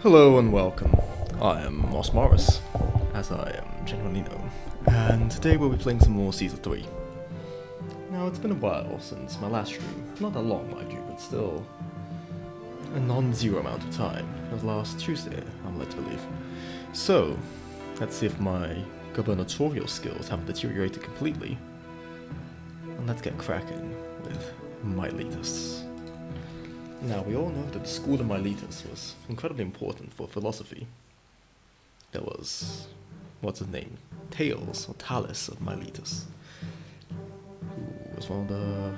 Hello and welcome. I am Moris, as I am generally known, and today we'll be playing some more Season 3. Now, it's been a while since my last stream. Not that long, mind you, but still a non-zero amount of time. It was last Tuesday, I'm led to believe. So, let's see if my gubernatorial skills haven't deteriorated completely. And let's get cracking with Miletus. Now, we all know that the school of Miletus was incredibly important for philosophy. There was, what's his name? Talus of Miletus, who was one of the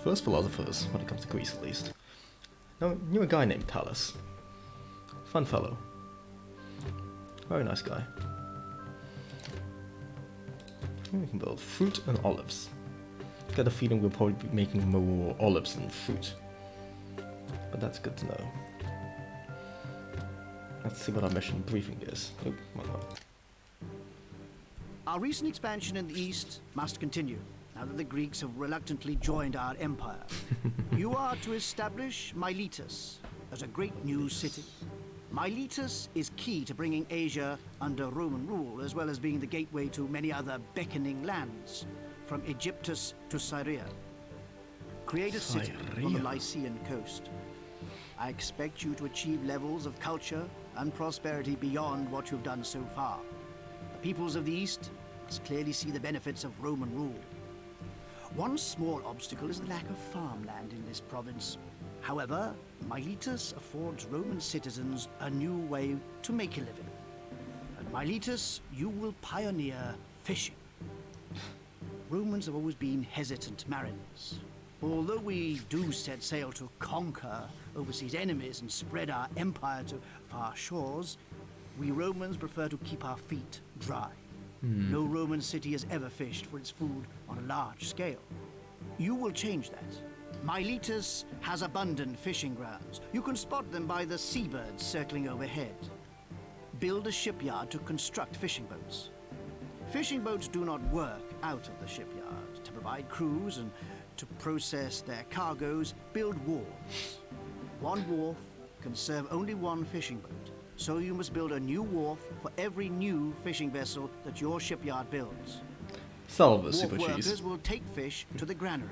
first philosophers when it comes to Greece, at least. Now, I knew a guy named Talus. Fun fellow. Very nice guy. We can build fruit and olives. Get a feeling we'll probably be making more olives than fruit. But that's good to know. Let's see what our mission briefing is. Oh, one more. Our recent expansion in the east must continue, now that the Greeks have reluctantly joined our empire. You are to establish Miletus as a great new city. Miletus is key to bringing Asia under Roman rule, as well as being the gateway to many other beckoning lands, from Egyptus to Syria. Create a city on the Lycian coast. I expect you to achieve levels of culture and prosperity beyond what you've done so far. The peoples of the East must clearly see the benefits of Roman rule. One small obstacle is the lack of farmland in this province. However, Miletus affords Roman citizens a new way to make a living. At Miletus, you will pioneer fishing. Romans have always been hesitant mariners. Although we do set sail to conquer overseas enemies and spread our empire to far shores, we Romans prefer to keep our feet dry. No Roman city has ever fished for its food on a large scale. You will change that. Miletus has abundant fishing grounds. You can spot them by the seabirds circling overhead. Build a shipyard to construct fishing boats. Fishing boats do not work out of the shipyard. To provide crews and to process their cargoes, build wharves. One wharf can serve only one fishing boat, so you must build a new wharf for every new fishing vessel that your shipyard builds. Salve, Wharf super workers cheese. will take fish to the granary,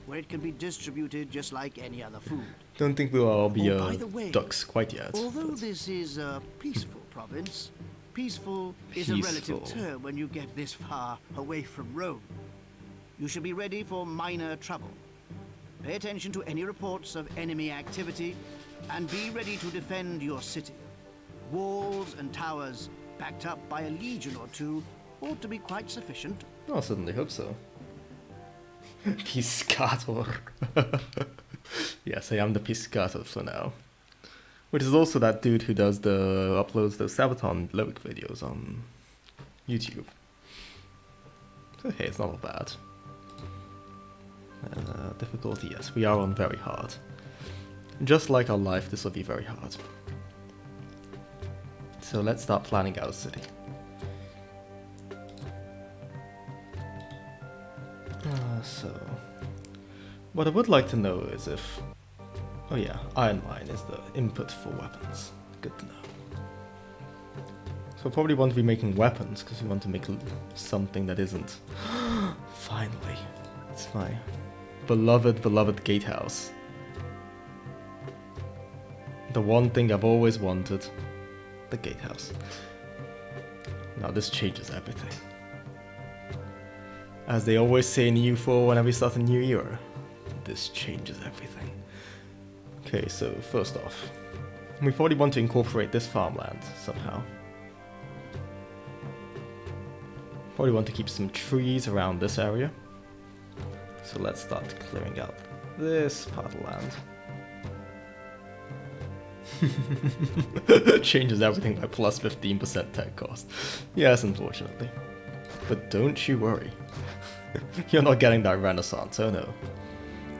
where it can be distributed just like any other food. Don't think we'll all be Oh, by the way, ducks quite yet. Although but this is a peaceful province, peaceful is a relative term when you get this far away from Rome. You should be ready for minor trouble. Pay attention to any reports of enemy activity, and be ready to defend your city. Walls and towers, backed up by a legion or two, ought to be quite sufficient. I certainly hope so. Piscator. Yes, I am the Piscator for now. Which is also that dude who does uploads those Sabaton lyric videos on YouTube. So hey, it's not all bad. Difficulty, yes, we are on very hard. Just like our life, this will be very hard. So let's start planning our city. So, what I would like to know is if... Oh yeah, iron mine is the input for weapons. Good to know. So we'll probably want to be making weapons, because we want to make something that isn't... Finally, it's my beloved gatehouse. The one thing I've always wanted, the gatehouse. Now this changes everything. As they always say in EU4 whenever we start a new era, this changes everything. Okay, so first off, we probably want to incorporate this farmland somehow. Probably want to keep some trees around this area. So let's start clearing out this part of land. Changes everything by plus 15% tech cost. Yes, unfortunately. But don't you worry. You're not getting that Renaissance, oh no.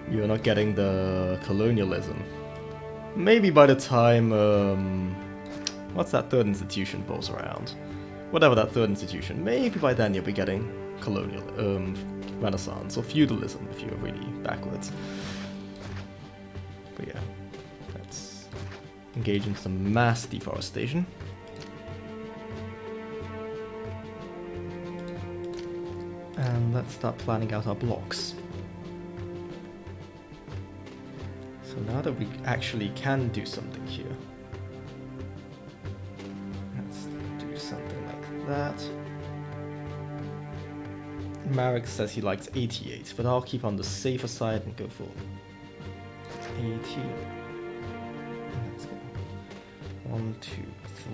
You're not getting the colonialism. Maybe by the time, what's that third institution rolls around? Whatever that third institution, maybe by then you'll be getting colonial, Renaissance, or feudalism if you're really backwards. But yeah, that's engage in some mass deforestation. And let's start planning out our blocks. So now that we actually can do something here, let's do something like that. Marek says he likes 88, but I'll keep on the safer side and go for 80. Let's go 1, 2,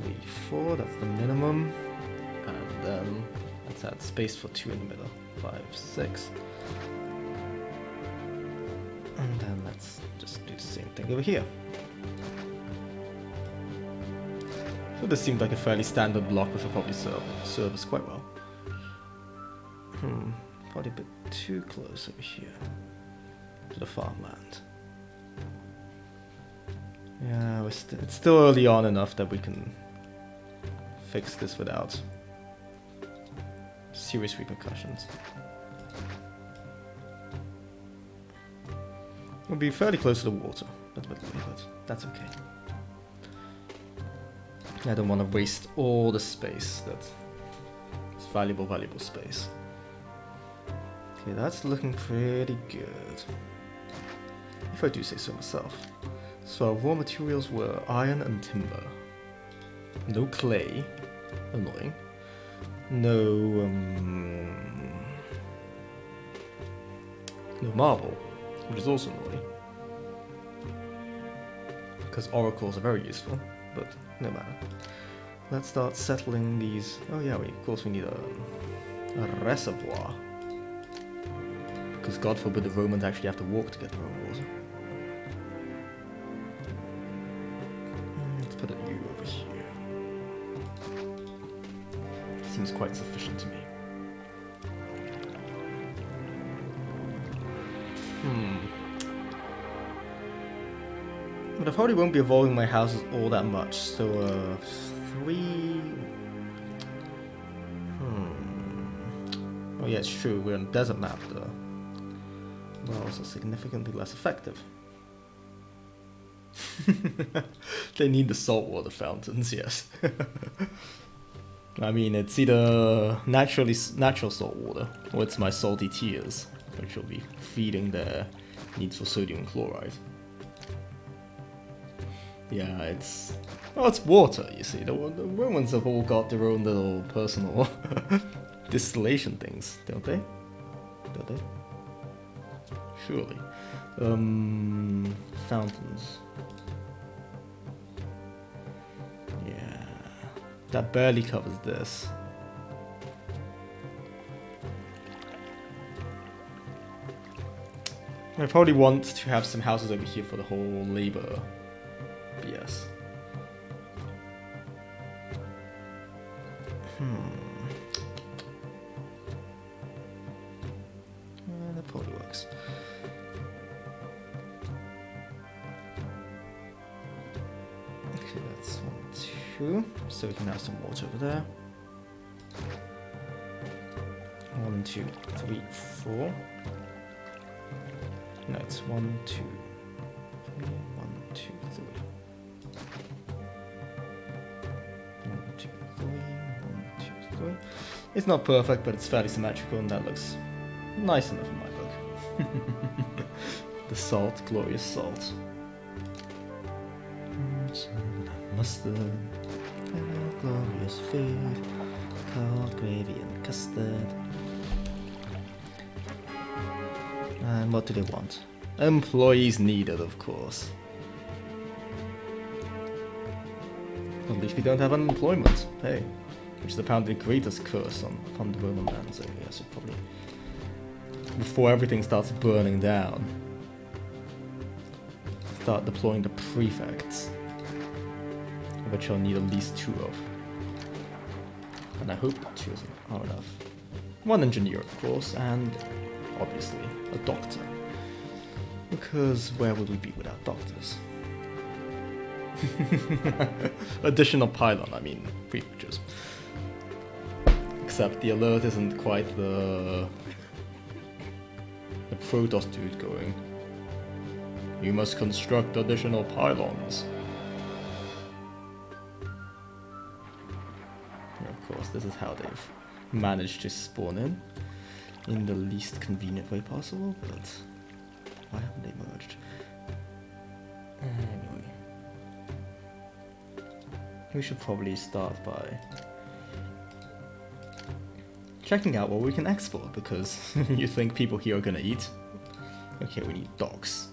3, 4, that's the minimum. And then let's add space for 2 in the middle. 5, 6. And then let's just do the same thing over here. So this seemed like a fairly standard block, which will probably serve us quite well. Probably a bit too close over here to the farmland. Yeah, it's still early on enough that we can fix this without serious repercussions. We'll be fairly close to the water, but that's okay. I don't want to waste all the space it's valuable space. Okay, that's looking pretty good, if I do say so myself. So our raw materials were iron and timber. No clay, annoying. No marble, which is also annoying. Because oracles are very useful, but no matter. Let's start settling these. Oh yeah, of course we need a reservoir. Because God forbid the Romans actually have to walk to get their own water. Let's put a U over here. Seems quite sufficient to me. But I probably won't be evolving my houses all that much, so 3... Oh yeah, it's true, we're on a desert map though. But also significantly less effective. They need the saltwater fountains, yes. I mean, it's either natural salt water, or it's my salty tears, which will be feeding their needs for sodium chloride. Yeah, it's water, you see. The Romans have all got their own little personal distillation things, don't they? Don't they? Surely. Fountains. Yeah. That barely covers this. I probably want to have some houses over here for the whole labor BS. That probably works. Okay, that's 1, 2. So we can have some water over there. 1, 2, 3, 4. No, it's 1, 2, 3, 1, 2, 3. 1, 2, 3, 1, 2, 3. It's not perfect, but it's fairly symmetrical, and that looks nice enough in my book. The salt, glorious salt. Mustard, glorious food, called gravy and custard. And what do they want? Employees needed, of course. At least we don't have unemployment. Hey, which is apparently the greatest curse upon the Roman land, so yes, it probably... Before everything starts burning down, start deploying the prefects, which I'll need at least 2 of. And I hope 2 are enough. 1 engineer, of course, and obviously a doctor. Because where would we be without doctors? Additional pylon, I mean, prefectures. Except the alert isn't quite the Protoss dude going, you must construct additional pylons. course, this is how they've managed to spawn in the least convenient way possible, but why haven't they merged? Anyway, we should probably start by checking out what we can export, because you think people here are gonna eat? Okay, we need dogs.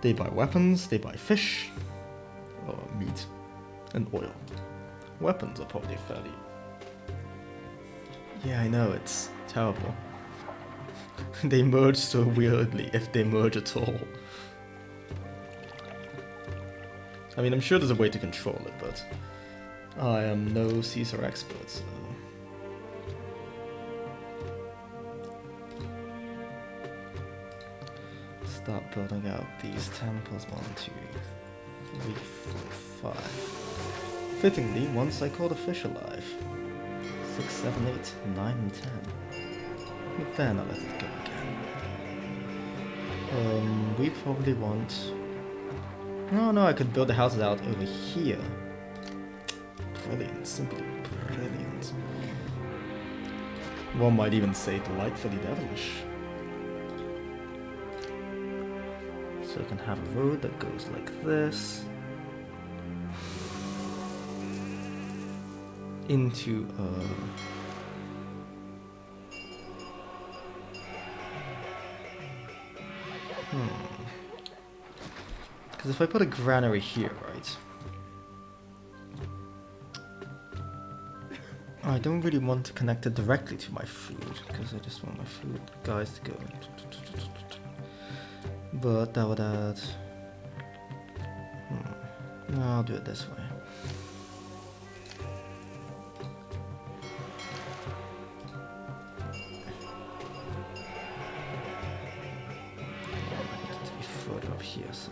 They buy weapons, they buy fish, or meat, and oil. Weapons are probably fairly... Yeah, I know, it's terrible. They merge so weirdly, if they merge at all. I mean, I'm sure there's a way to control it, but I am no Caesar expert, so... Start building out these temples. 1, 2, 3, 4, 5. Fittingly, once I caught a fish alive. 6, 7, 8, 9, and 10. But then I let it go again. We probably want... No, I could build the houses out over here. Brilliant, simply brilliant. One might even say delightfully devilish. So I can have a road that goes like this into because if I put a granary here, right? I don't really want to connect it directly to my food, because I just want my food guys to go. But that would add... No, I'll do it this way. I want it to be further up here, so...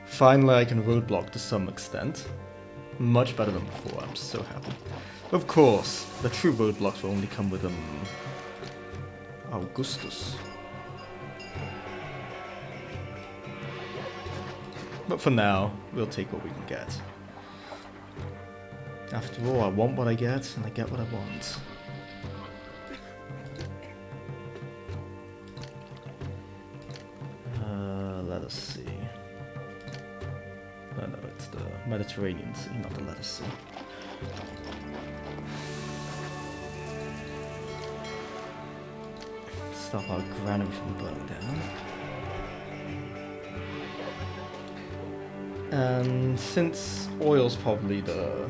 Finally, I can roadblock to some extent. Much better than before, I'm so happy. Of course, the true roadblocks will only come with Augustus. But for now, we'll take what we can get. After all, I want what I get, and I get what I want. Let us see. No, it's the Mediterranean Sea, not the Lettuce Sea. Stop our granary from burning down. And since oil's probably the...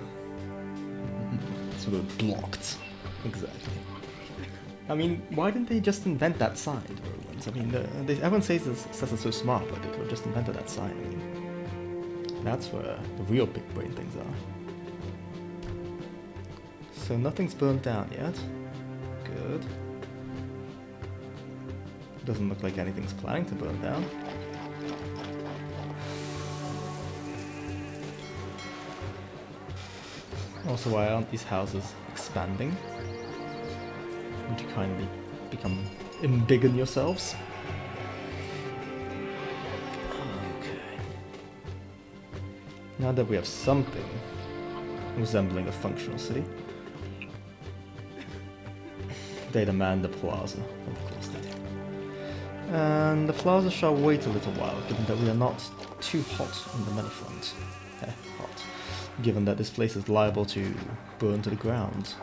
So we're blocked. Exactly. I mean, why didn't they just invent that sign, the Romans? I mean, everyone says it's so smart, but they could have just invented that sign. I mean, that's where the real big brain things are. So nothing's burnt down yet. Good. Doesn't look like anything's planning to burn down. Also, why aren't these houses expanding? Would you kindly embiggen yourselves? Now that we have something resembling a functional city, they demand the plaza, of course they do. And the plaza shall wait a little while, given that we are not too hot on the money front. Hot. Given that this place is liable to burn to the ground.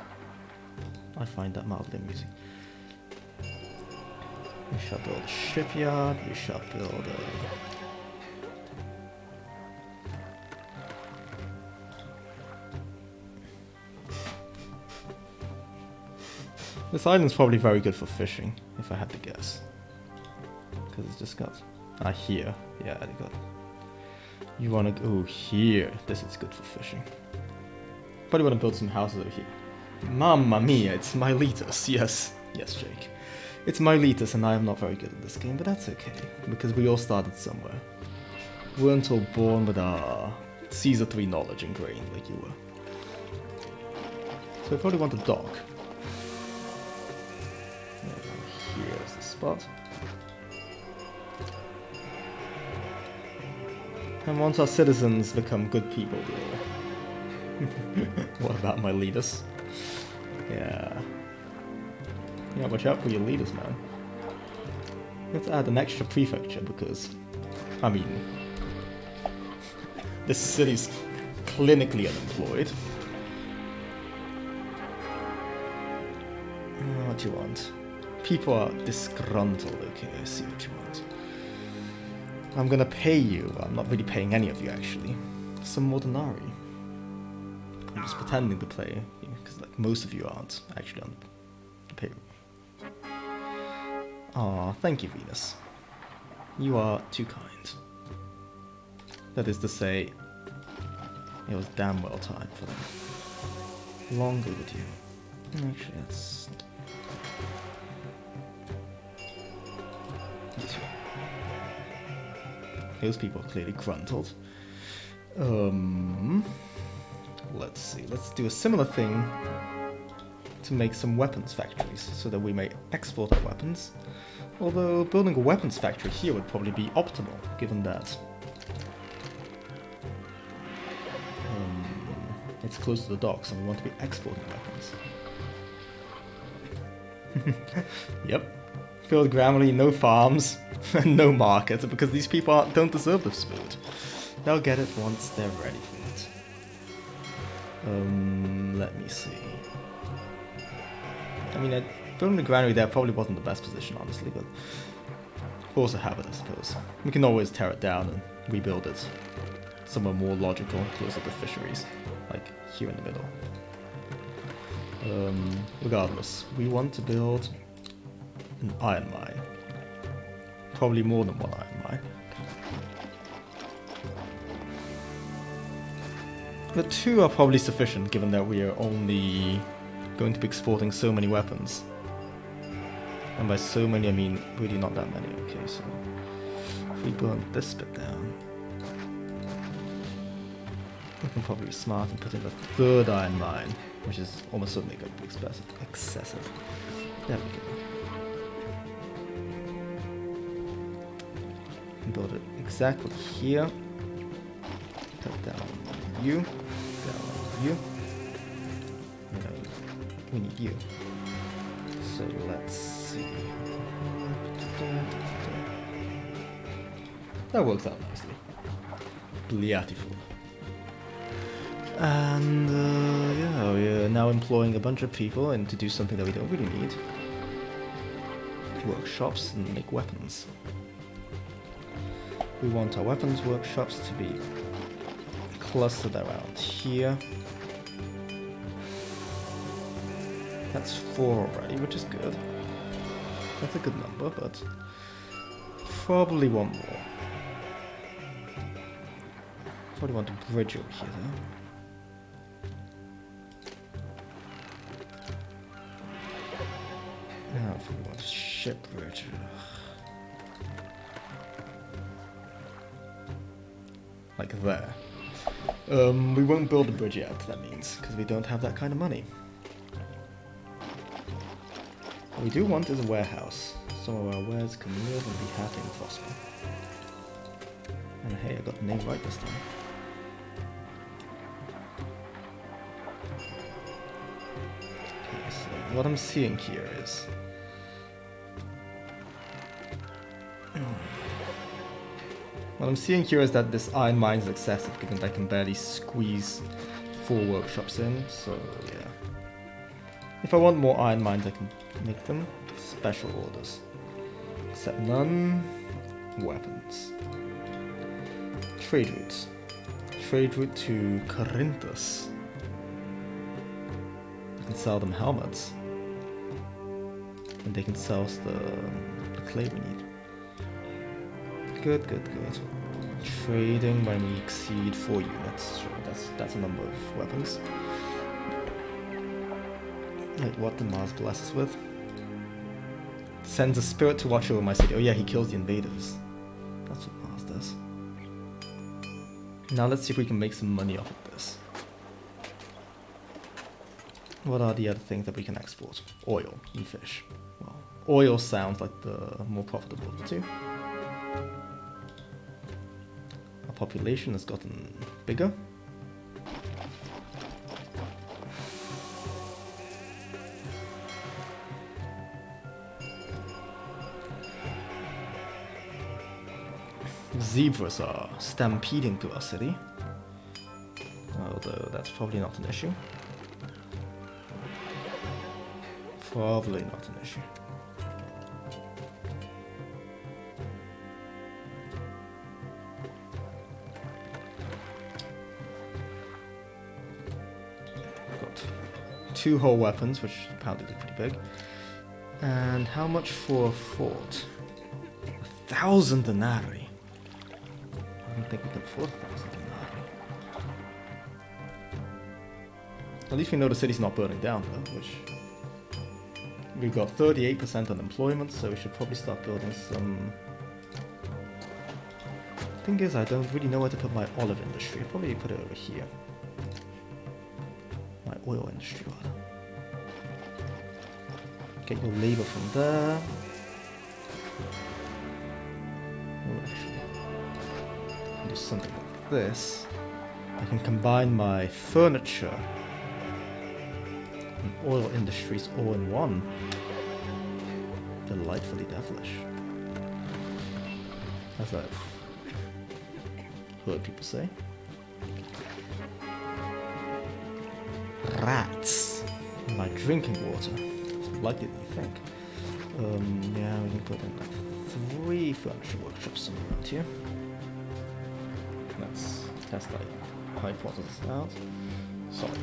I find that mildly amusing. We shall build a shipyard, we shall build a... This island's probably very good for fishing, if I had to guess. Because it's just got... here. Yeah, they got... You wanna go here. This is good for fishing. Probably wanna build some houses over here. Mamma mia, it's Miletus. Yes. Yes, Jake. It's Miletus and I am not very good at this game, but that's okay. Because we all started somewhere. We weren't all born with our Caesar 3 knowledge ingrained like you were. So I probably want a dock. spot. And once our citizens become good people, we'll... What about my leaders? Yeah. Yeah, watch out for your leaders, man. Let's add an extra prefecture because, I mean, this city's clinically unemployed. What do you want? People are disgruntled. Okay, I see what you want. I'm gonna pay you. I'm not really paying any of you, actually. Some more denarii. I'm just pretending to play, because like most of you aren't actually on the payroll. Aw, thank you, Venus. You are too kind. That is to say, it was damn well timed for them. Long overdue. Actually, that's... Those people are clearly gruntled. Let's see. Let's do a similar thing to make some weapons factories, so that we may export our weapons. Although building a weapons factory here would probably be optimal, given that it's close to the docks and we want to be exporting weapons. Yep. Filled Grammarly, no farms, and no market, because these people don't deserve this food. They'll get it once they're ready for it. Let me see. I mean, building the granary there probably wasn't the best position, honestly, but we'll also have it, I suppose. We can always tear it down and rebuild it somewhere more logical, closer to fisheries, like here in the middle. Regardless, we want to build an iron mine. Probably more than one iron mine. But 2 are probably sufficient, given that we are only going to be exporting so many weapons. And by so many, I mean really not that many. Okay, so if we burn this bit down, we can probably be smart and put in the 3rd iron mine, which is almost certainly going to be excessive. There we go. Build it exactly here. Cut down you. Down you. No, we need you. So let's see. That works out nicely. Beautiful. And yeah, we're now employing a bunch of people and to do something that we don't really need. Workshops and make weapons. We want our weapons workshops to be clustered around here. That's 4 already, which is good. That's a good number, but probably one more. Probably want a bridge over here, though. Now, if we want a ship bridge. Like there. We won't build a bridge yet, that means, because we don't have that kind of money. What we do want is a warehouse. Some of our wares can live and be happy and prosper. And hey, I got the name right this time. Okay, so what I'm seeing here is... What I'm seeing here is that this iron mine is excessive, given that I can barely squeeze 4 workshops in, so yeah. If I want more iron mines, I can make them special orders. Except none. Weapons. Trade routes. Trade route to Corinthus. I can sell them helmets. And they can sell us the clay we need. Good, good, good. Trading when we exceed 4 units. Sure, that's a number of weapons. Wait, what did Mars bless us with? Sends a spirit to watch over my city. Oh yeah, he kills the invaders. That's what Mars does. Now let's see if we can make some money off of this. What are the other things that we can export? Oil and fish. Well, oil sounds like the more profitable of the two. Our population has gotten bigger. Zebras are stampeding to our city, although that's probably not an issue. Probably not an issue. Got 2 whole weapons, which apparently look pretty big. And how much for a fort? 1,000 denarii. I don't think we can afford 1,000 denarii. At least we know the city's not burning down, though, which... We've got 38% unemployment, so we should probably start building some... Thing is, I don't really know where to put my olive industry. I'll probably put it over here. My oil industry, rather. Get your labor from there. Oh, actually, do something like this. I can combine my furniture and oil industries all in one. Delightfully devilish. As I've heard people say. Rats in my drinking water. It's likely than you think. Yeah, we can put in like 3 furniture workshops somewhere around here. Let's test that hypothesis out. Sorry.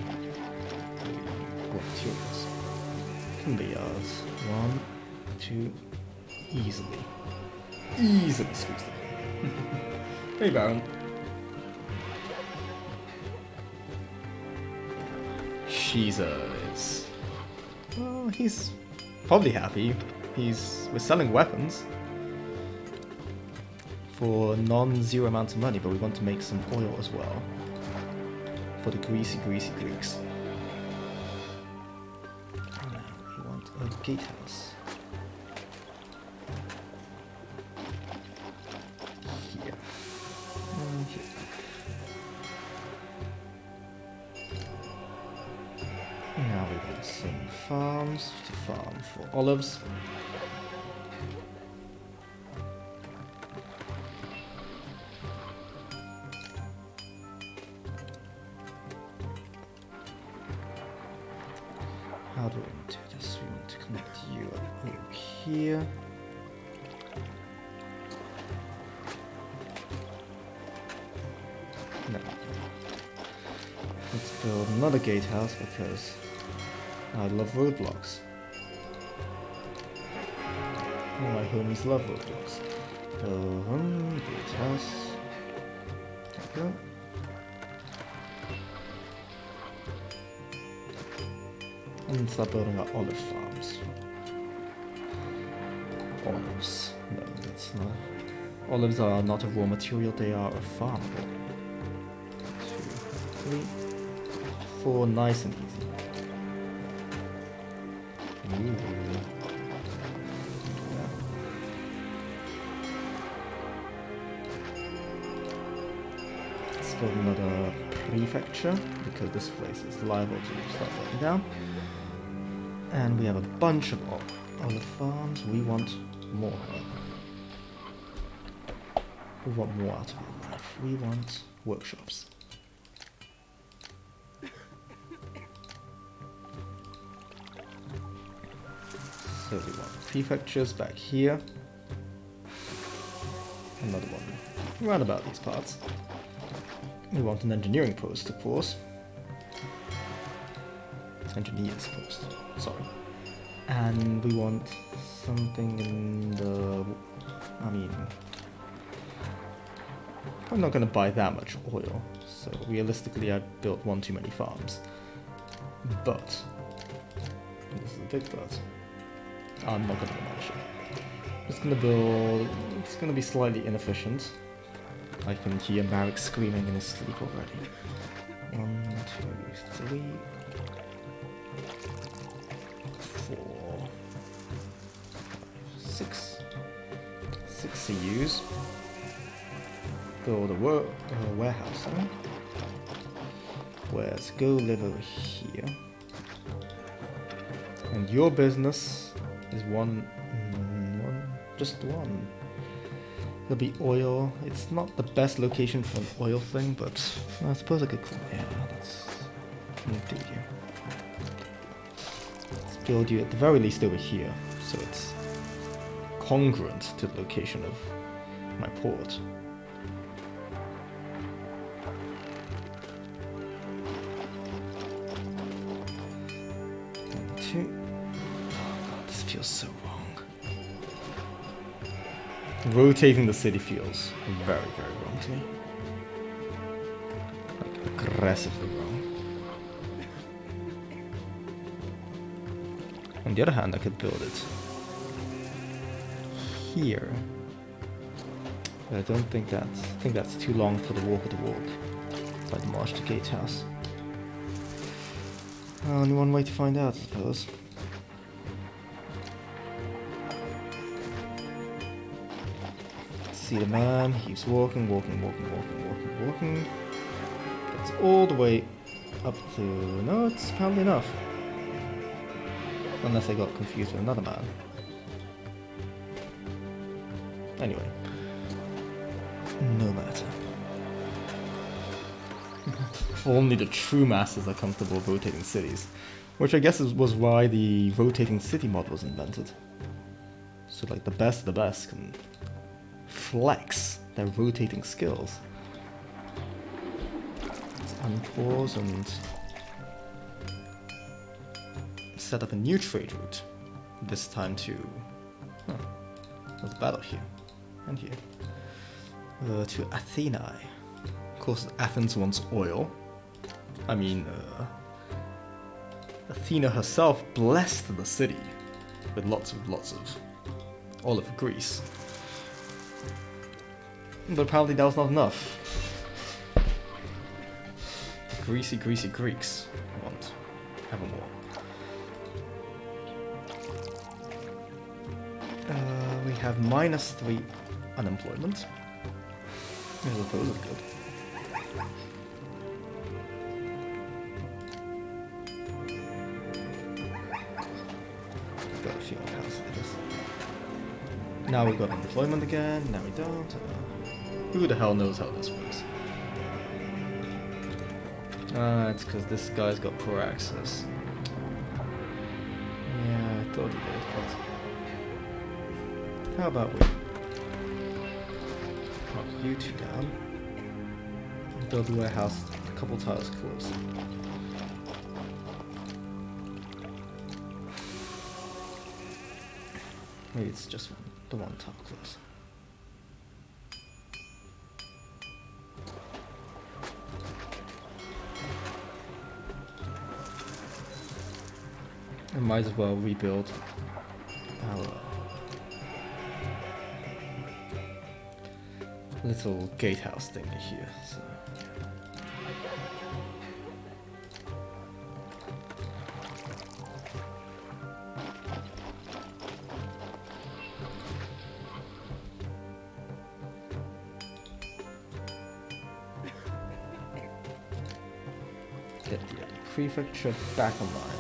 Raw materials. Can be ours. 1, 2, easily. Easily squeezed it. Hey, Baron. Caesar is... Well, he's probably happy. We're selling weapons for non-zero amounts of money, but we want to make some oil as well for the greasy Greeks. Now we want a gatehouse here and here. Now we want some farms to farm for olives. How do we want to do this? We want to connect you up over here. No. Let's build another gatehouse because I love roadblocks. All my homies love roadblocks. Gatehouse. There we go. And start building our olive farms. Olives. No, that's not. Olives are not a raw material, they are a farm. 2, 3, 4, nice and easy. Ooh. Yeah. Let's build another prefecture, because this place is liable to start burning down. And we have a bunch of olive farms. We want more. We want more out of our life. We want workshops. So we want prefectures back here. Another one round about these parts. We want an engineering post, of course. Engineers post, sorry. And we want something in the... I mean... I'm not going to buy that much oil, so realistically I'd built one too many farms. But... This is a big but. I'm not going to demolish it. Just going to build... It's going to be slightly inefficient. I can hear Marek screaming in his sleep already. 1, 2, 3... 4, six CUs. Go to the warehouse. Huh? Let's go live over here. And your business is just one. It'll be oil. It's not the best location for an oil thing, but I suppose I could. Yeah, that's. Do you? Let's build you at the very least over here, so it's congruent to the location of my port. Oh god, this feels so wrong. Rotating the city feels very, very wrong to me. Like, aggressively wrong. On the other hand, I could build it here. But I don't think that's... I think that's too long for the walk of the walk. If I demolish the gatehouse. Only one way to find out, I suppose. See the man, he keeps walking. Gets all the way up to... No, it's probably enough. Unless I got confused with another man. Anyway. No matter. Only the true masters are comfortable rotating cities. Which I guess was why the rotating city mod was invented. So like the best of the best can flex their rotating skills. Let's unpause and set up a new trade route. This time to... there's a battle here. And here. To Athena. Of course, Athens wants oil. I mean, Athena herself blessed the city with lots of olive grease. But apparently that was not enough. The greasy Greeks want evermore. We have -3 unemployment. I suppose it's good. Got a few more houses, I guess. Now we've got unemployment again, now we don't. Who the hell knows how this works? It's because this guy's got poor access. Yeah, I thought he did, but... How about we knock you two down and build a warehouse a couple tiles close. Maybe it's just the one tile close. I might as well rebuild our little gatehouse thing here. So. Get the prefecture back online.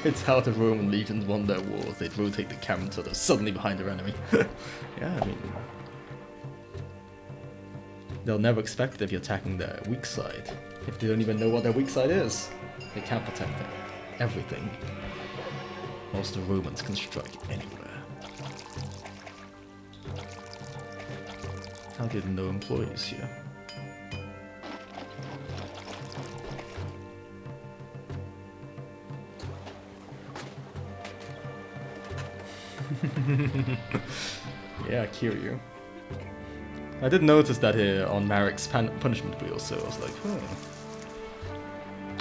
It's how the Roman legions won their wars. They'd rotate the camera until they're suddenly behind their enemy. Yeah, I mean... They'll never expect it if you're attacking their weak side. If they don't even know what their weak side is. They can't protect everything. Whilst the Romans can strike anywhere. How did no employees here? Yeah, Kiryu. I did notice that here on Marik's punishment wheel, so I was like,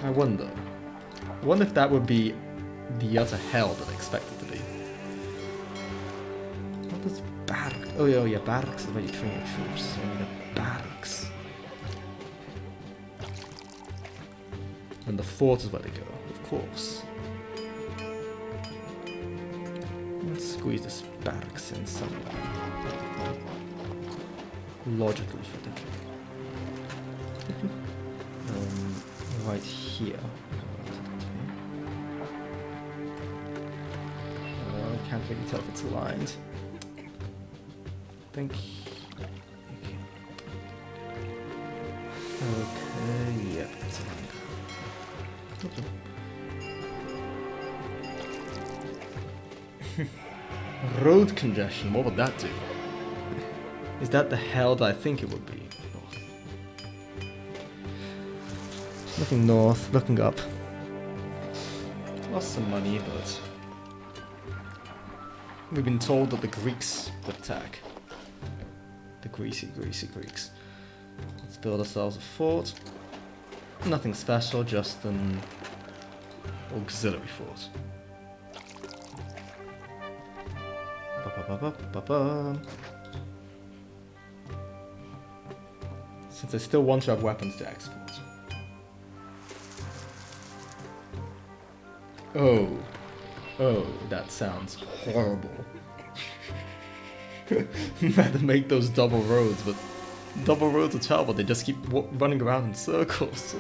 I wonder if that would be the utter hell that I expected to be. What is barracks? Oh yeah, barracks is where you train your troops. So I need a barracks. And the fort is where they go, of horse. Let's squeeze this barracks in somewhere. Logically fitting. Right here. I can't really tell if it's aligned. I think. Okay, yep, it's aligned. Road congestion, what would that do? Is that the hell that I think it would be? Looking north, looking up. Lost some money, but we've been told that the Greeks would attack. The greasy Greeks. Let's build ourselves a fort. Nothing special, just an auxiliary fort. Since I still want to have weapons to export. Oh, that sounds horrible. Had to make those double roads, but double roads are terrible. They just keep running around in circles.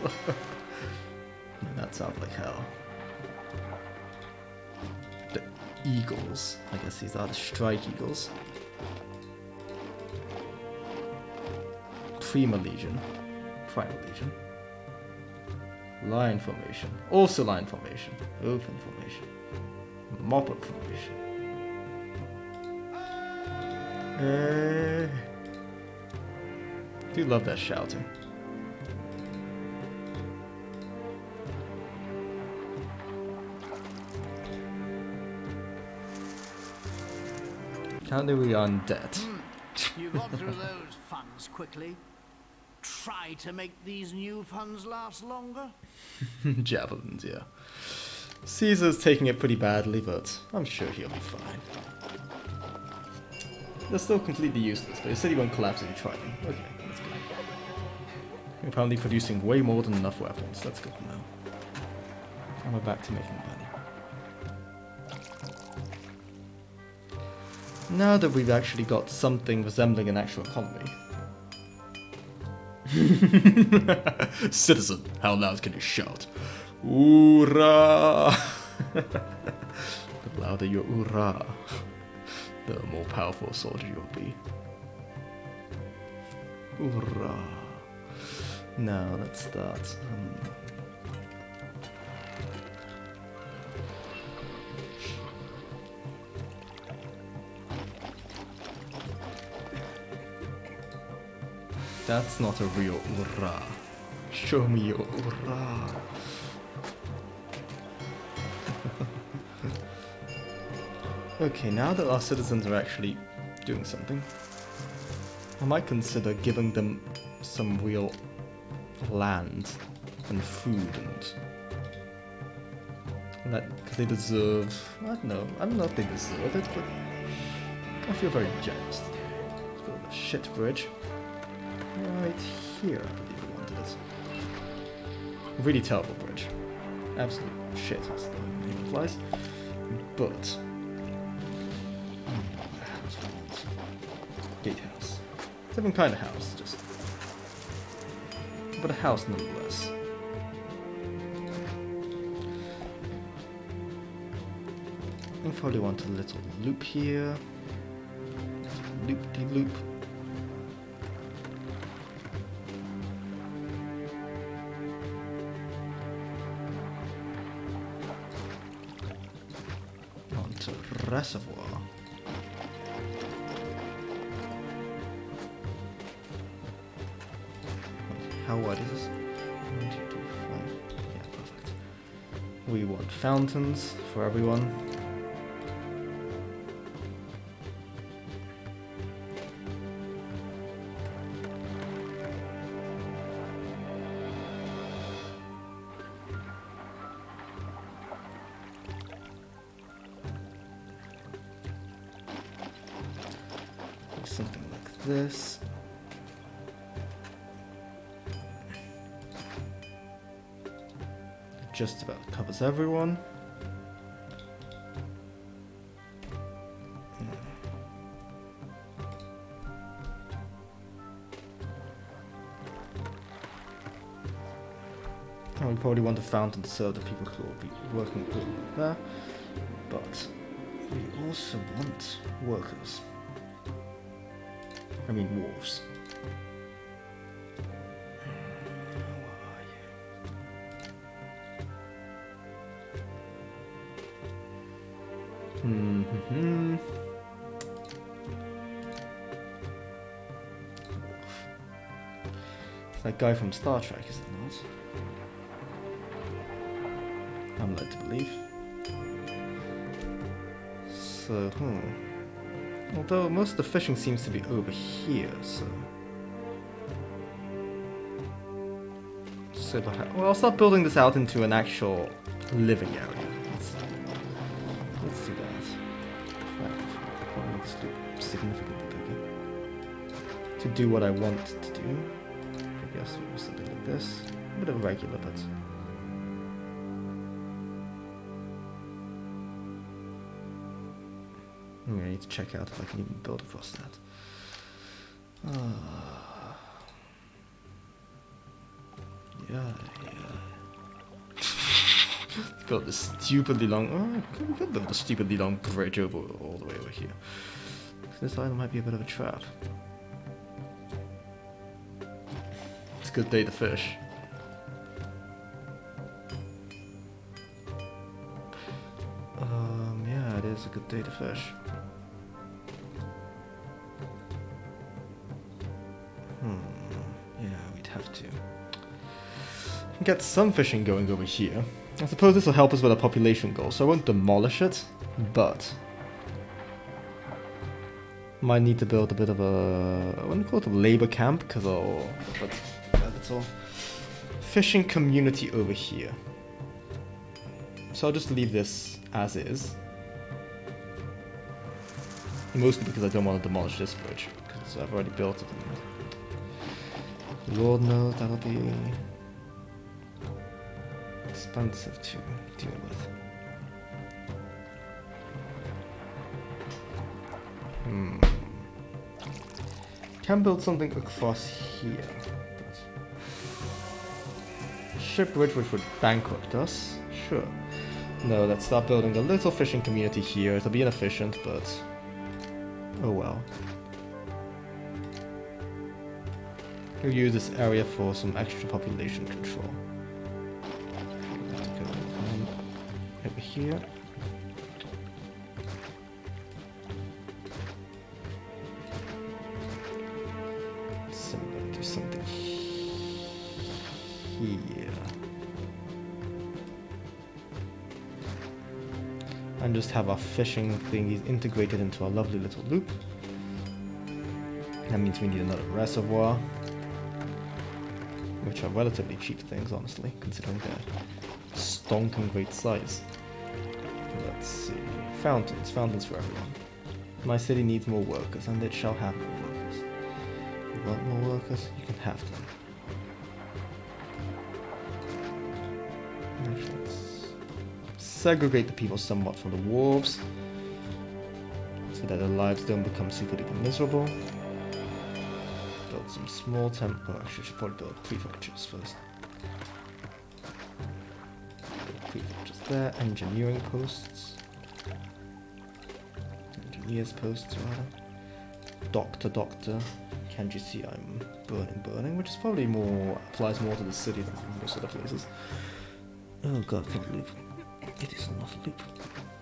That sounds like hell. The eagles. I guess these are the strike eagles. Prima Legion. Primal Legion. Line formation. Also line formation. Open formation. Mop-up formation. Do love that shouting. How do we on debt? You got through those funds quickly. Try to make these new funds last longer. Javelins, yeah. Caesar's taking it pretty badly, but I'm sure he'll be fine. They're still completely useless, but he said he won't collapse if you try them. Okay, that's good. We're apparently producing way more than enough weapons. That's good now. And we're back to making money. Now that we've actually got something resembling an actual economy. Citizen, how loud can you shout? Hoorah! The louder your hoorah, the more powerful a soldier you'll be. Hoorah! Now let's start. That's not a real hoorah. Show me your hoorah. Okay, now that our citizens are actually doing something, I might consider giving them some real land and food and that, because they deserve, I don't know if they deserve it, but I feel very generous. Let's build a shit bridge right here, I believe we wanted it. Really terrible bridge. Absolute shit, as the name implies. But gatehouse. Different kind of house, just. But a house nonetheless. I probably want a little loop here. Loop-de-loop. Onto reservoir. How wide is this? 1, 2, 3, 4. Yeah, perfect. We want fountains for everyone. Something like this. just about covers everyone. And we probably want a fountain to serve the people who will be working there, but we also want workers. I mean wolves. Mm-hmm. It's that guy from Star Trek, is it not? I'm led to believe. So, although most of the fishing seems to be over here, so... well, I'll start building this out into an actual living area. Let's do that. I'll make this loop significantly bigger. To do what I want to do. I guess we'll do something like this. A bit of a regular, but... I need to check out if I can even build across that. Yeah. Built this stupidly long... Oh, we could build a stupidly long bridge over all the way over here. This island might be a bit of a trap. It's a good day to fish. Yeah, it is a good day to fish. Yeah, we'd have to. Get some fishing going over here. I suppose this will help us with our population goal, so I won't demolish it, but might need to build a bit of a, I wouldn't call it a labor camp, because it's all fishing community over here. So I'll just leave this as is. Mostly because I don't want to demolish this bridge, because I've already built it. Lord knows that'll be expensive to deal with. Can build something across here. Ship bridge which would bankrupt us. Sure. No, let's start building a little fishing community here. It'll be inefficient, but oh well. We'll use this area for some extra population control. Over here. So I'm gonna do something here. And just have our fishing thingies integrated into our lovely little loop. That means we need another reservoir. Which are relatively cheap things, honestly, considering their stonking great size. Let's see. Fountains. Fountains for everyone. My city needs more workers, and it shall have more workers. You want more workers? You can have them. Actually, let's segregate the people somewhat from the wolves, so that their lives don't become super duper miserable. Build some small temple. Actually, I should probably build prefectures first. Prefectures there. Engineering posts. Engineers posts, rather. Doctor. Can't you see I'm burning? Which is probably applies more to the city than most other places. Oh god, can't believe it is not a loop.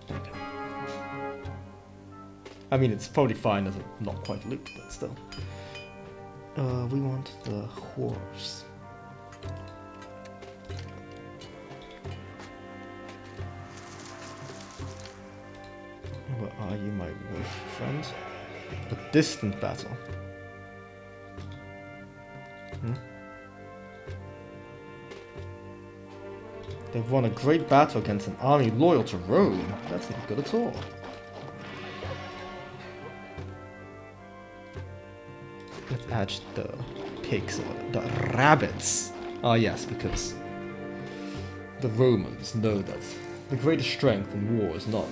There we go. I mean, it's probably fine as a not quite loop, but still. We want the wharves. Where are you, my wolf friend? A distant battle. They've won a great battle against an army loyal to Rome. That's not good at all. Let's add the pigs, or the rabbits. Oh yes, because the Romans know that the greatest strength in war is not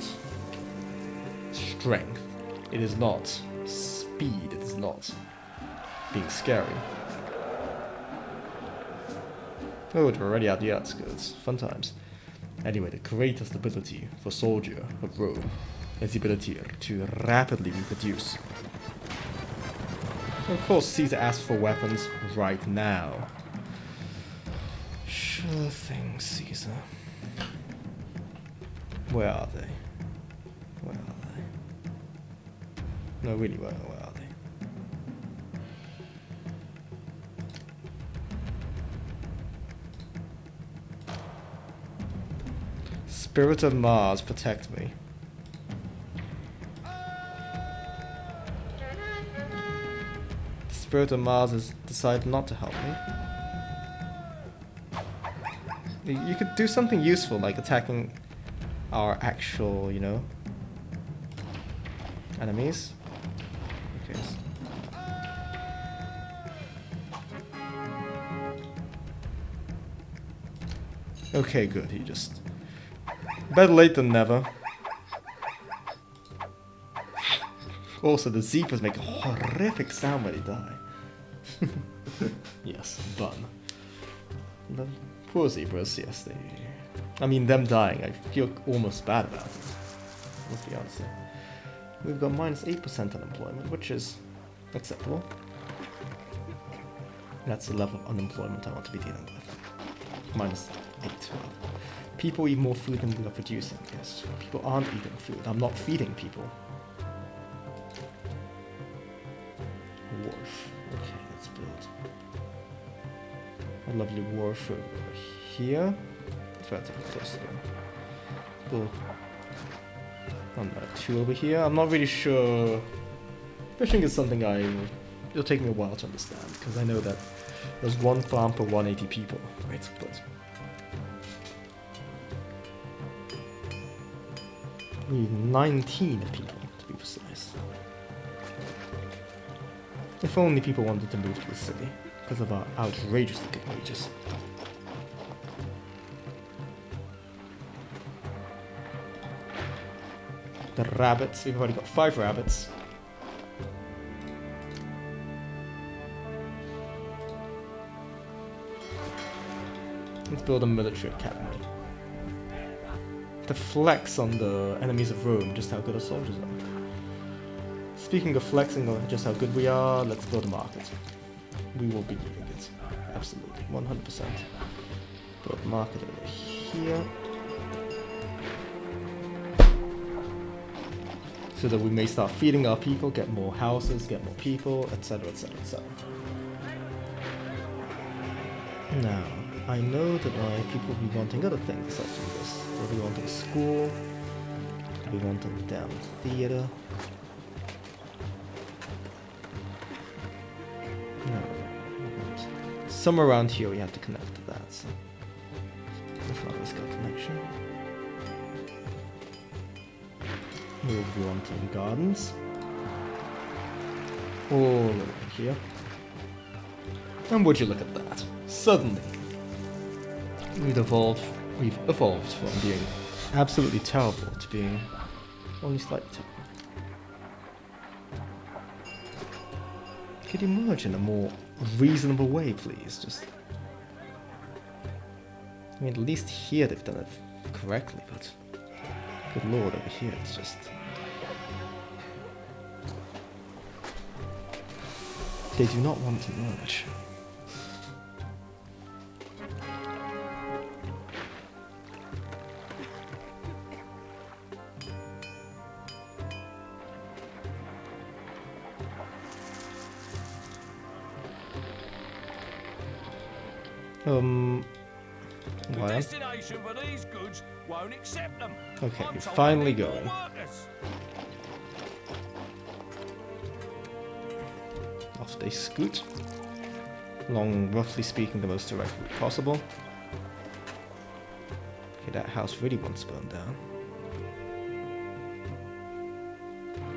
strength, it is not speed, it is not being scary. Oh, we're already at the outskirts. Fun times. Anyway, the greatest ability for a soldier of Rome is the ability to rapidly reproduce. Of course, Caesar asked for weapons right now. Sure thing, Caesar. Where are they? Where are they? No, really, where are they? Spirit of Mars, protect me. Spirit of Mars has decided not to help me. You could do something useful, like attacking our actual, you know, enemies. Okay. Okay, good. He just... Better late than never. Also, the zebras make a horrific sound when they die. Yes, bun. The poor zebras, yes, they... I mean, them dying, I feel almost bad about it. Let's be honest here. We've got minus 8% unemployment, which is acceptable. That's the level of unemployment I want to be dealing with. Minus 8. People eat more food than we are producing. Yes, people aren't eating food. I'm not feeding people. Wharf. Okay, let's build a lovely wharf over here. It's relatively close to them. Build two over here. I'm not really sure. Fishing is something it'll take me a while to understand, because I know that there's one farm per 180 people, right? But we need 19 people, to be precise. If only people wanted to move to the city, because of our outrageously good wages. The rabbits, we've already got 5 rabbits. Let's build a military academy. To flex on the enemies of Rome just how good our soldiers are. Speaking of flexing on just how good we are, let's build a market. We will be needing it. Absolutely, 100%. Build a market over here. So that we may start feeding our people, get more houses, get more people, etc, etc, etc. Now, I know that my people will be wanting other things aside from this. They'll be wanting school, they'll be wanting the damn theater. No, somewhere around here we have to connect to that, so let's not risk our connection. We'll be wanting gardens. All over here. And would you look at that? Suddenly, we've evolved from being absolutely terrible to being only slightly terrible. Could you merge in a more reasonable way, please? Just, I mean, at least here they've done it correctly, but good lord, over here it's just... They do not want to merge. The destination for these goods won't accept them. Okay, you're finally going. Off they scoot. Along, roughly speaking, the most direct route possible. Okay, that house really wants to burn down.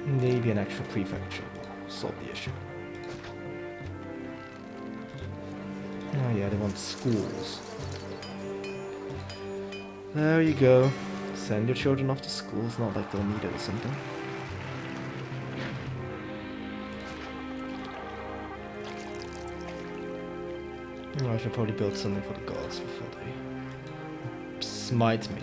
Maybe an extra prefecture will solve the issue. Oh yeah, they want schools. There you go. Send your children off to school. It's not like they'll need it or something. Oh, I should probably build something for the gods before they smite me.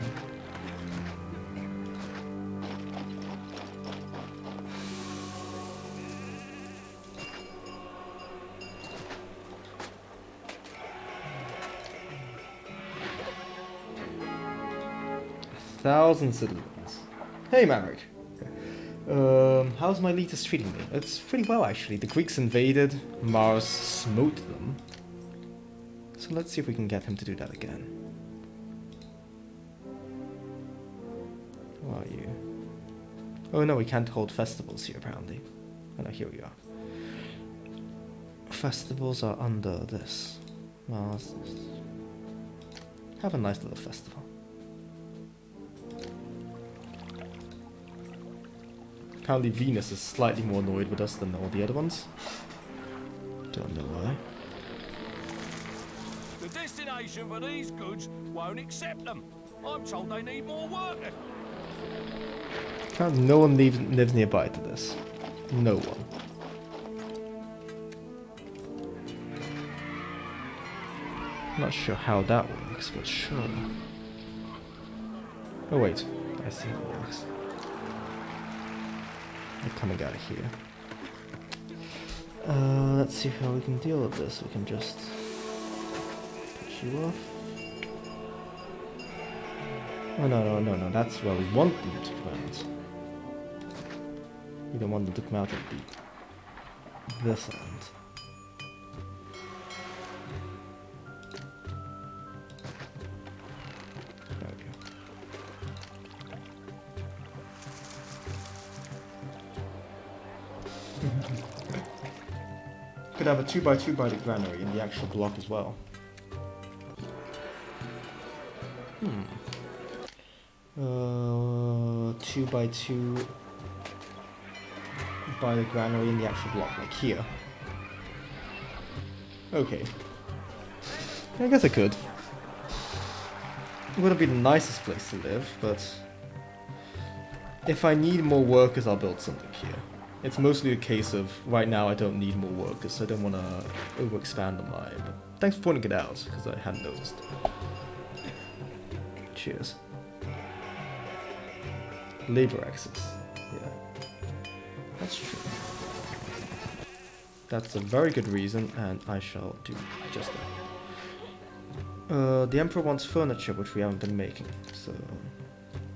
Thousand citizens. Hey, Maverick. How's Miletus treating me? It's pretty well, actually. The Greeks invaded, Mars smote them. So let's see if we can get him to do that again. Who are you? Oh no, we can't hold festivals here, apparently. Oh no, here we are. Festivals are under this. Well, have a nice little festival. Apparently Venus is slightly more annoyed with us than all the other ones. Don't know why. The destination for these goods won't accept them. I'm told they need more workers. Apparently no one lives nearby to this. No one. Not sure how that works, but sure. Oh wait, I see how it works. They're coming out of here. Let's see how we can deal with this. We can just push you off. Oh no, that's where we want them to come out. We don't want them to come out at this end. Could have a 2x2 by the granary in the actual block as well. 2x2 by the granary in the actual block, like here. Okay. I guess I could. It wouldn't be the nicest place to live, but if I need more workers, I'll build something here. It's mostly a case of, right now I don't need more workers, so I don't want to overexpand on mine. But thanks for pointing it out, because I hadn't noticed. Cheers. Labor access. Yeah. That's true. That's a very good reason, and I shall do just that. The Emperor wants furniture, which we haven't been making, so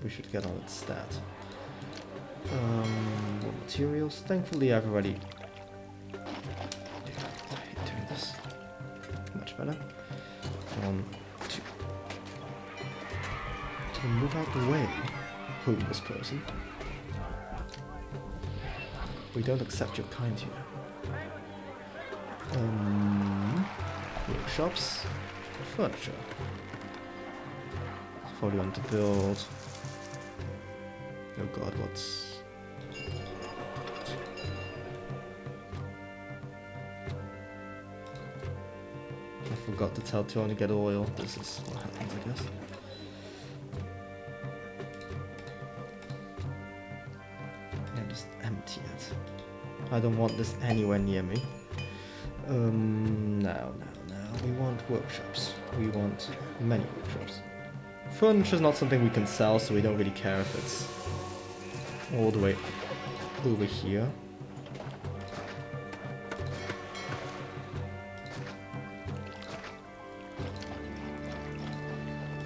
we should get on its stat. More materials. Thankfully, I've already. I hate doing this. Much better. 1, 2. To move out the way, homeless person. We don't accept your kind here. Workshops, furniture. That's what we want to build. Oh god, what's... I forgot to tell Tony to get oil. This is what happens, I guess. Yeah, just empty it. I don't want this anywhere near me. Now. We want workshops. We want many workshops. Furniture is not something we can sell, so we don't really care if it's all the way over here.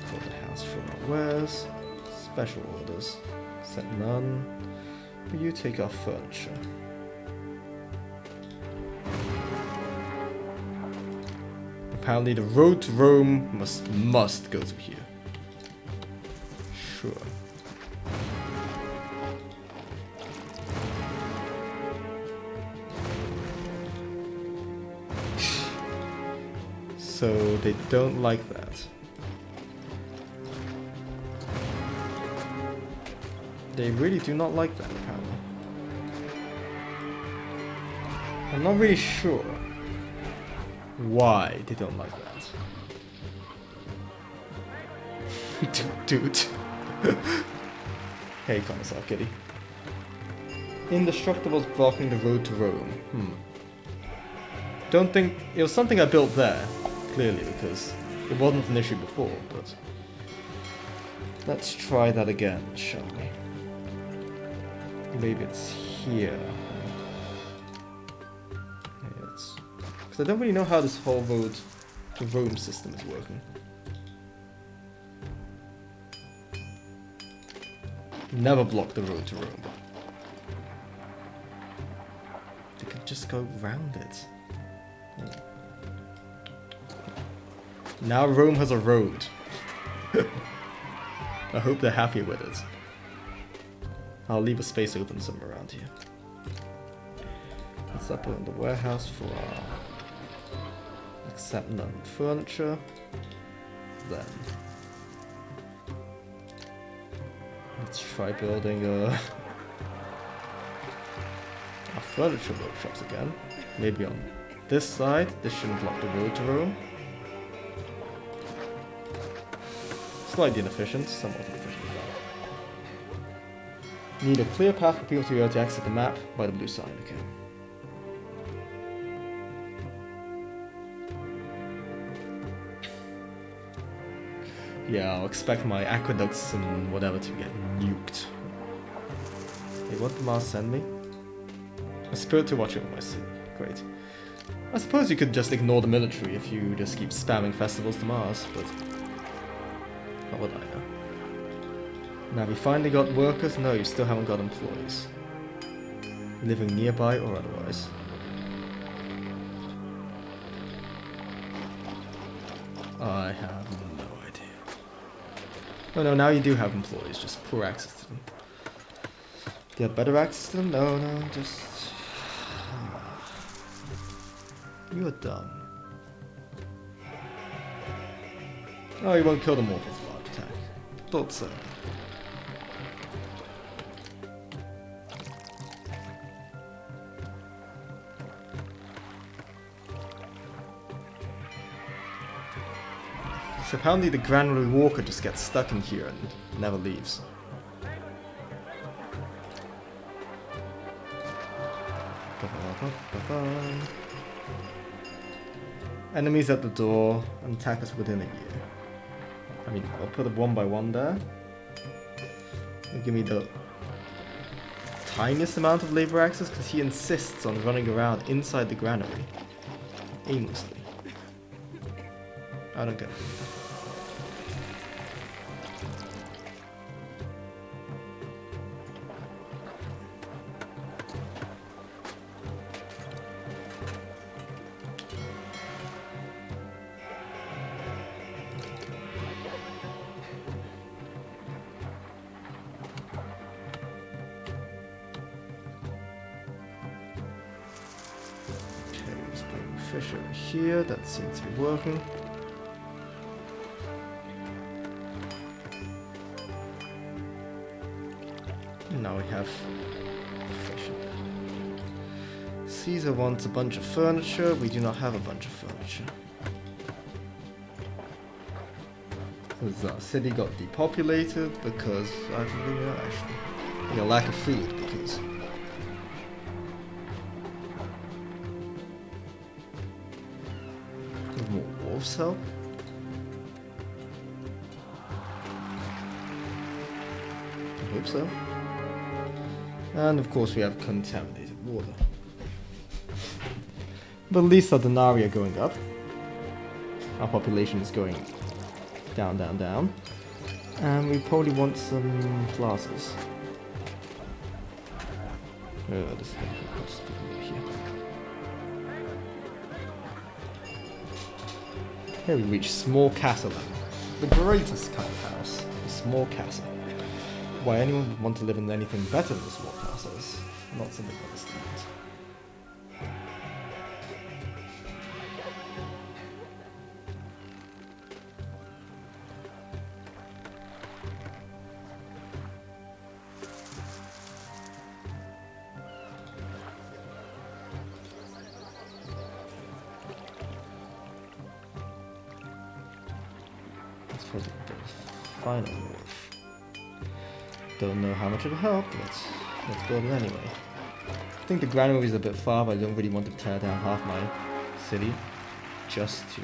For the house for our wares. Special orders. Set none. You take our furniture. Apparently the road to Rome must go through here. Sure. So they don't like that. They really do not like that, apparently. I'm not really sure why they don't like that. Dude. Hey, Commissar Kitty. Indestructible's blocking the road to Rome. Don't think... It was something I built there, clearly, because it wasn't an issue before, but... Let's try that again, shall we? Maybe it's here. Because I don't really know how this whole road to Rome system is working. Never block the road to Rome. They could just go round it. Now Rome has a road. I hope they're happy with it. I'll leave a space open somewhere around here. Let's up in the warehouse for our accept none furniture. Then let's try building our furniture workshops again. Maybe on this side. This shouldn't block the road to Rome. Slightly inefficient, somewhat inefficient. Need a clear path for people to be able to exit the map by the blue sign, okay. Yeah, I'll expect my aqueducts and whatever to get nuked. Hey, what did Mars send me? A spirit to watch over my city. Great. I suppose you could just ignore the military if you just keep spamming festivals to Mars, but... How would I know? Now, have you finally got workers? No, you still haven't got employees. Living nearby or otherwise. I have no idea. Oh no, now you do have employees, just poor access to them. Do you have better access to them? No, just... You're dumb. Oh, you won't kill them all with a large attack. Thought so. So apparently the Granary Walker just gets stuck in here and never leaves. Enemies at the door and attack us within a year. I mean, I'll put a 1 by 1 there. It'll give me the tiniest amount of labor access because he insists on running around inside the granary aimlessly. I don't get it. Fish over here, that seems to be working. And now we have fish. Caesar wants a bunch of furniture. We do not have a bunch of furniture. Because our city got depopulated because I don't really know actually. A lack of food because help? I hope so. And of course we have contaminated water. But at least our denarii are going up. Our population is going down, down, down. And we probably want some plazas. This is here. Here we reach Small Castle. The greatest kind of house. A small castle. Why anyone would want to live in anything better than a small castle is not something I understand. final move. Don't know how much it'll help, but let's build it anyway. I think the granary is a bit far, but I don't really want to tear down half my city just to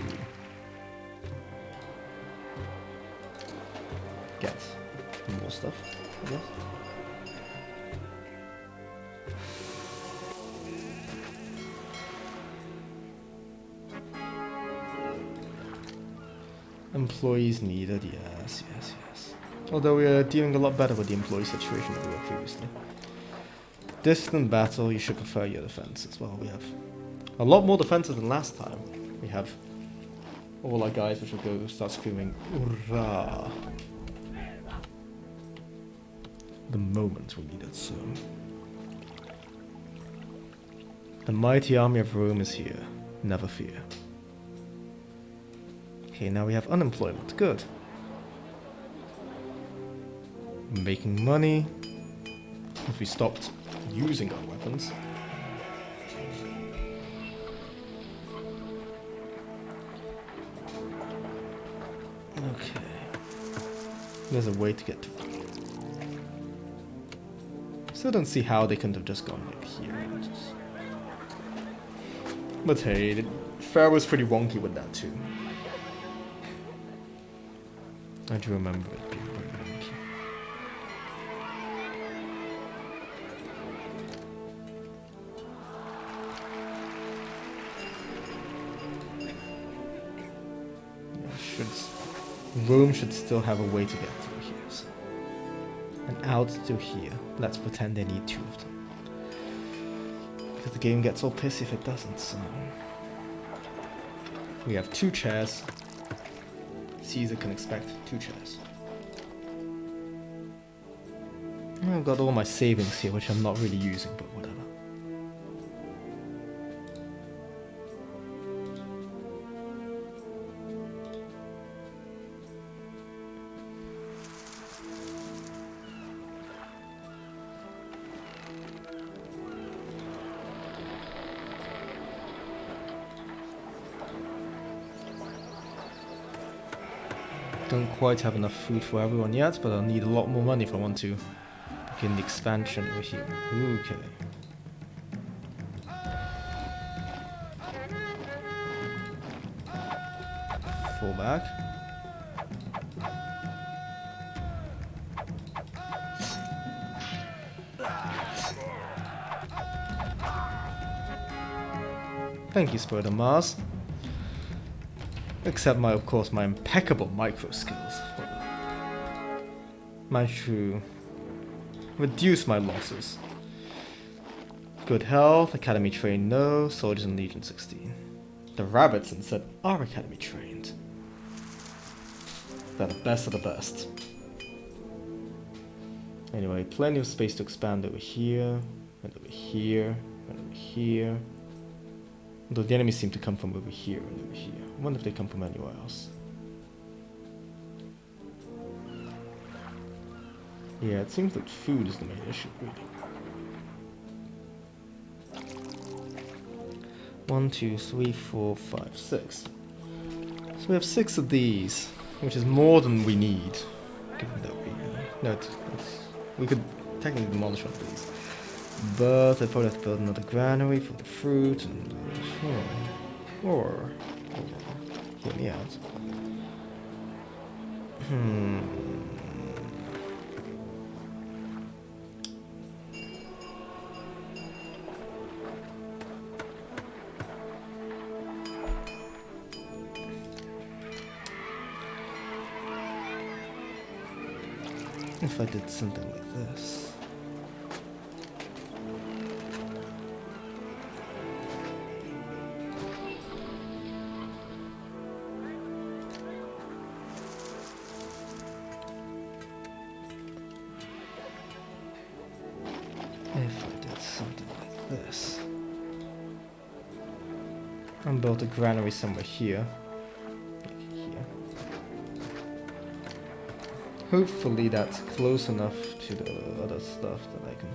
get more stuff, I guess. Employees needed, yes. Although we are dealing a lot better with the employee situation than we were previously. Distant battle, you should prefer your defense as well. We have a lot more defenses than last time. We have all our guys which will go start screaming, "Hurrah!" The moment we need it so. The mighty army of Rome is here, never fear. Okay, now we have unemployment, good. Making money. If we stopped using our weapons. Okay. There's a way to get to it. Still don't see how they couldn't have just gone like here. But hey, the fair was pretty wonky with that too. I do remember it being pretty wonky. Rome should still have a way to get through here. So. And out to here. Let's pretend they need two of them. Because the game gets all pissy if it doesn't, so... We have 2 chairs. Caesar can expect 2 chairs. I've got all my savings here, which I'm not really using, but whatever. Don't quite have enough food for everyone yet, but I'll need a lot more money if I want to begin the expansion over here. Okay. Fall back. Thank you, Spirit of Mars. Except of course, my impeccable micro skills. Managed to reduce my losses. Good health, academy trained no, soldiers in Legion 16. The rabbits instead are academy trained. They're the best of the best. Anyway, plenty of space to expand over here, and over here, and over here. Although the enemies seem to come from over here and over here. I wonder if they come from anywhere else. Yeah, it seems that food is the main issue, really. 1, 2, 3, 4, 5, 6. So we have 6 of these, which is more than we need. Given that we could technically demolish one of these. But I probably have to build another granary for the fruit and or hear me out. If I did something like this. If I did something like this. And built a granary somewhere here. Like here. Hopefully that's close enough to the other stuff that I can...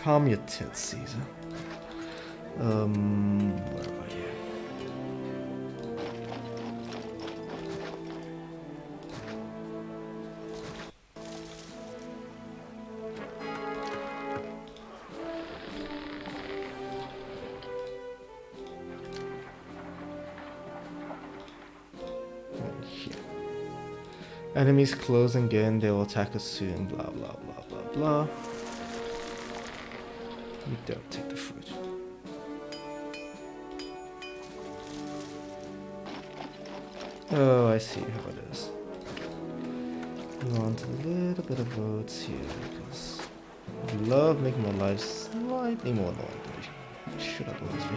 Calm your tits, Caesar. Where are you? Here. Enemies closing in, they will attack us soon, blah blah blah blah blah. You don't take the fruit. Oh, I see how it is. You want a little bit of votes here, because you love making my life slightly more annoying than it should otherwise be.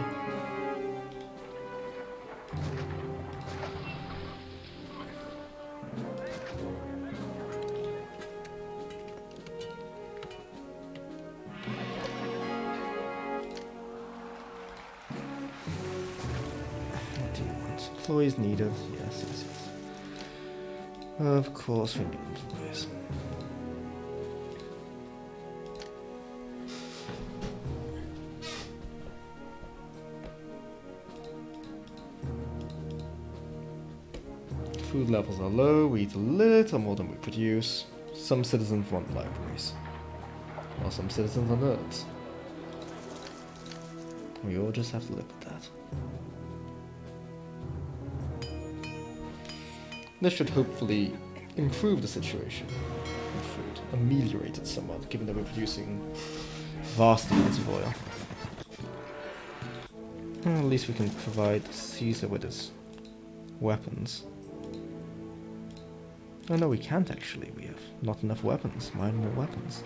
What do you want? Employees needed. Yes, yes, yes. Of course we need employees. Food levels are low, we eat a little more than we produce. Some citizens want libraries, while some citizens are nerds. We all just have to live with that. This should hopefully improve the situation with food, ameliorate it somewhat, given that we're producing vast amounts of oil. Well, at least we can provide Caesar with his weapons. Oh no, we can't actually. We have not enough weapons. Mine more weapons.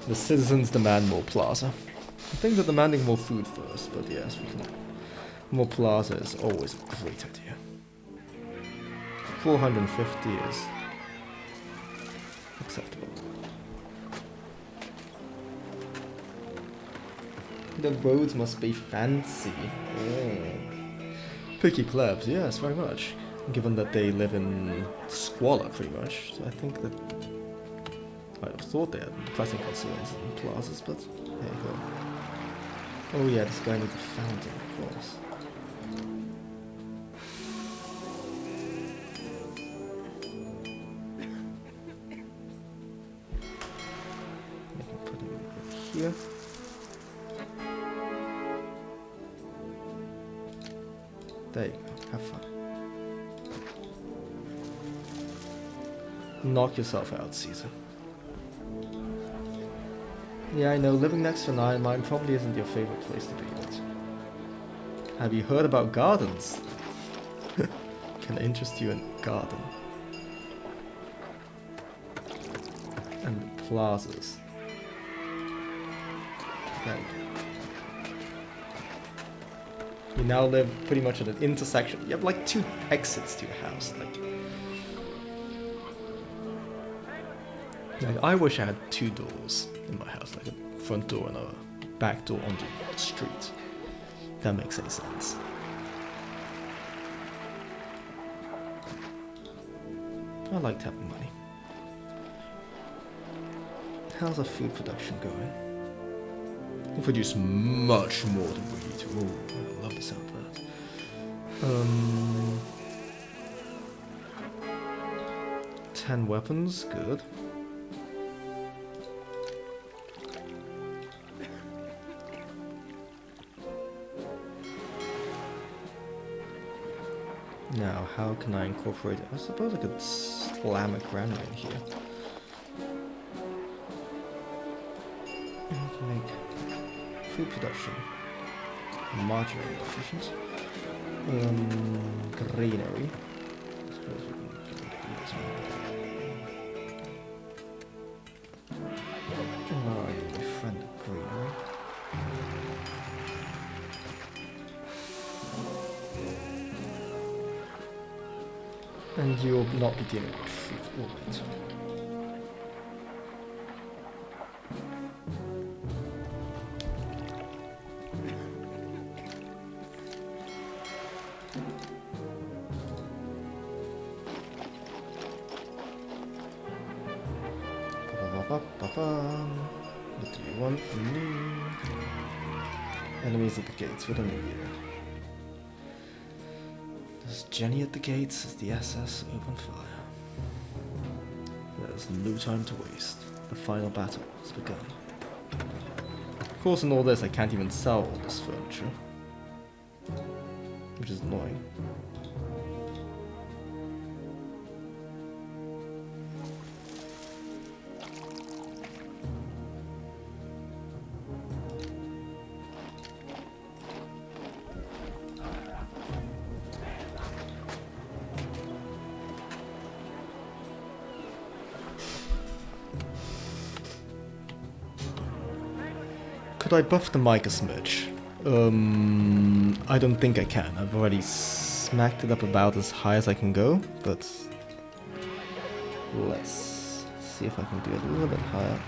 The citizens demand more plaza. I think they're demanding more food first, but yes, we can. More plaza is always a great idea. 450 is acceptable. The roads must be fancy. Picky plebs, yes, very much. Given that they live in squalor, pretty much. So I think that I thought they had pressing concerns in plazas, but there you go. Oh yeah, this guy needs a fountain, of course. I can put him here. There you go, have fun. Knock yourself out, Caesar. Yeah, I know, living next to an iron mine probably isn't your favorite place to be, but have you heard about gardens? Can I interest you in garden? And plazas. There you go. You now live pretty much at an intersection. You have like 2 exits to your house. Like, I wish I had 2 doors in my house, like a front door and a back door onto the street. If that makes any sense. I liked having money. How's our food production going? We produce much more than we eat. Ooh, I love the sound of that. 10 weapons, good. Now, how can I incorporate it? I suppose I could slam a granary in here. And make food production marginally more efficient. Granary. I suppose we can get rid of here as well. Oh, I need my friend a granary. And you will not be dealing with food all the time. What do you want from me? Enemies at the gates. What do I need? There's Jenny at the gates as the SS open fire. There's no time to waste. The final battle has begun. Of course, in all this, I can't even sell all this furniture, which is annoying. Could I buff the mic a smidge? I don't think I can. I've already smacked it up about as high as I can go, but let's see if I can do it a little bit higher.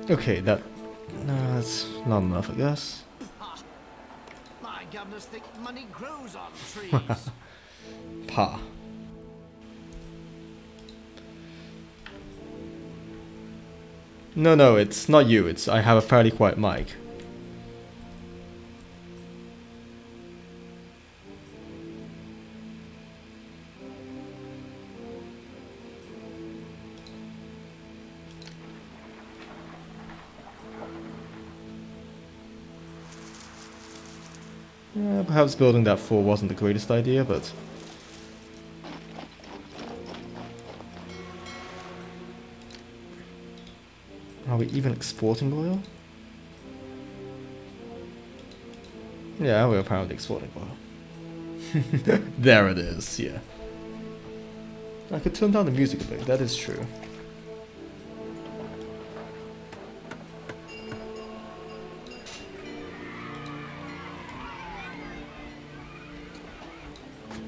Okay, that's not enough, I guess. My governors think money grows on trees. Pa. No, it's not you. I have a fairly quiet mic. Yeah, perhaps building that fort wasn't the greatest idea, but are we even exporting oil? Yeah, we're apparently exporting oil. There it is, yeah. I could turn down the music a bit, that is true.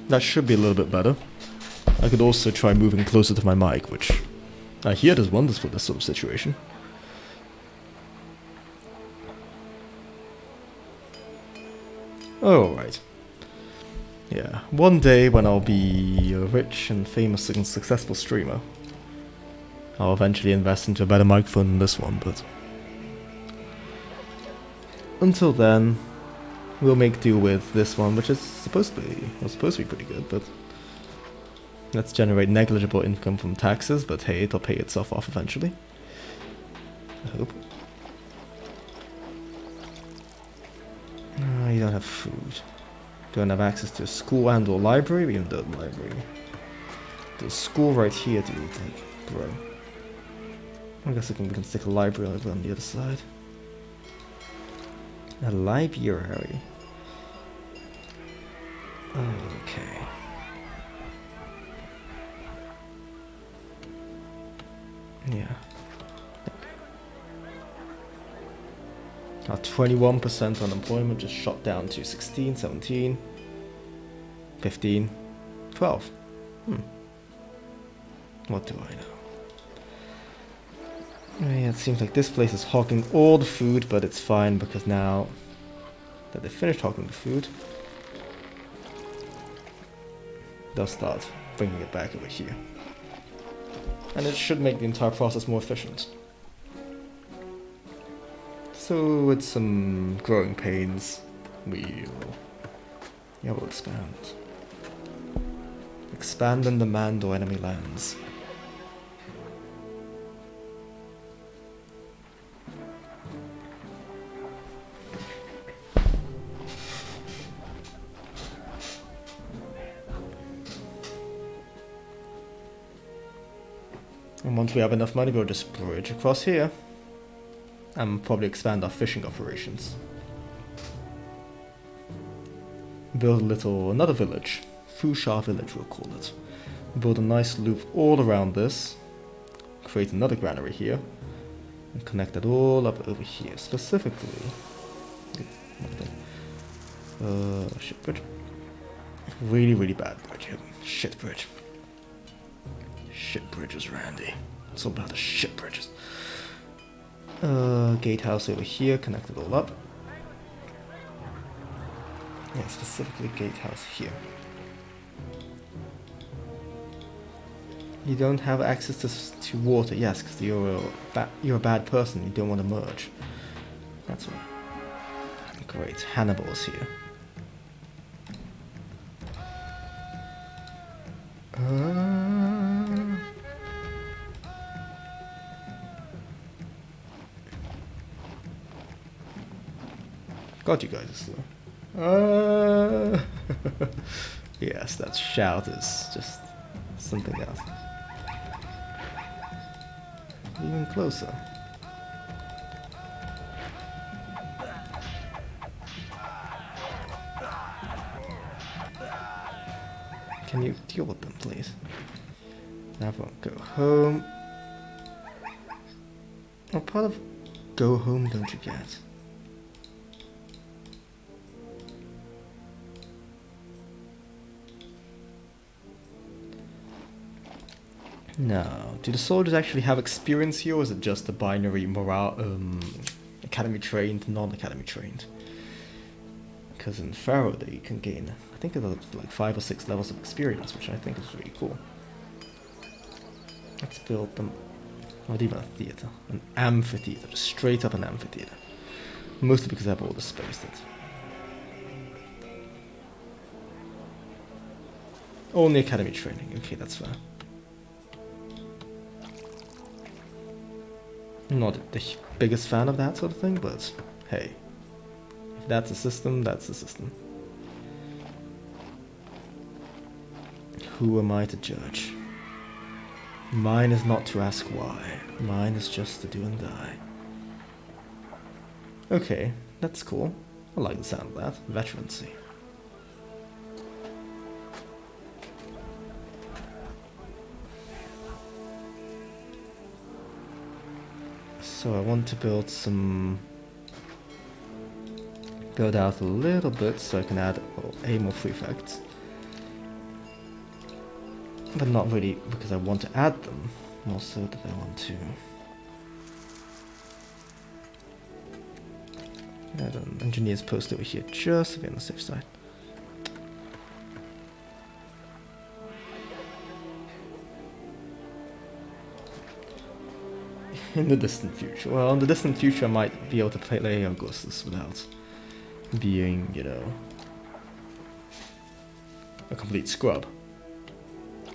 That should be a little bit better. I could also try moving closer to my mic, which I hear does wonders for this sort of situation. Oh, right. Yeah, one day when I'll be a rich and famous and successful streamer, I'll eventually invest into a better microphone than this one, but until then, we'll make do with this one, which is supposed to be pretty good, but let's generate negligible income from taxes, but hey, it'll pay itself off eventually. I hope. You don't have food. Don't have access to a school and or library. We even do the library. There's a school right here, dude. Like, bro. I guess we can stick a library over on the other side. A library. Okay. Yeah. Our 21% unemployment just shot down to 16, 17, 15, 12. What do I know? Yeah, it seems like this place is hawking all the food, but it's fine because now that they finished hawking the food, they'll start bringing it back over here. And it should make the entire process more efficient. So with some growing pains, we'll expand. Expand and demand our enemy lands. And once we have enough money, we'll just bridge across here. And probably expand our fishing operations. Build another village. Fushar village, we'll call it. Build a nice loop all around this. Create another granary here. And connect it all up over here. Specifically... shit bridge. Really, really bad bridge here. Shit bridge. Shit bridges, Randy. It's all about the shit bridges. Gatehouse over here, connect it all up. Yeah, specifically gatehouse here. You don't have access to water, yes, because you're a bad person. You don't want to merge. That's why. Great, Hannibal's here. God, you guys are slow. Yes, that shout is just something else. Even closer. Can you deal with them, please? Everyone go home. What part of go home don't you get? Now, do the soldiers actually have experience here, or is it just a binary morale, academy trained, non-academy trained? Because in Pharaoh they can gain, I think it's like 5 or 6 levels of experience, which I think is really cool. Let's build them, not even a theater, an amphitheater, just straight up an amphitheater. Mostly because I have all the space that. Only academy training, okay, that's fair. Not the biggest fan of that sort of thing, but hey, if that's a system, that's a system. Who am I to judge? Mine is not to ask why. Mine is just to do and die. Okay, that's cool. I like the sound of that. Veterancy. So I want to build out a little bit so I can add a more prefects. But not really because I want to add them, more so that I want to add an engineer's post over here just to be on the safe side. In the distant future. Well, in the distant future I might be able to play Augustus without being, you know, a complete scrub.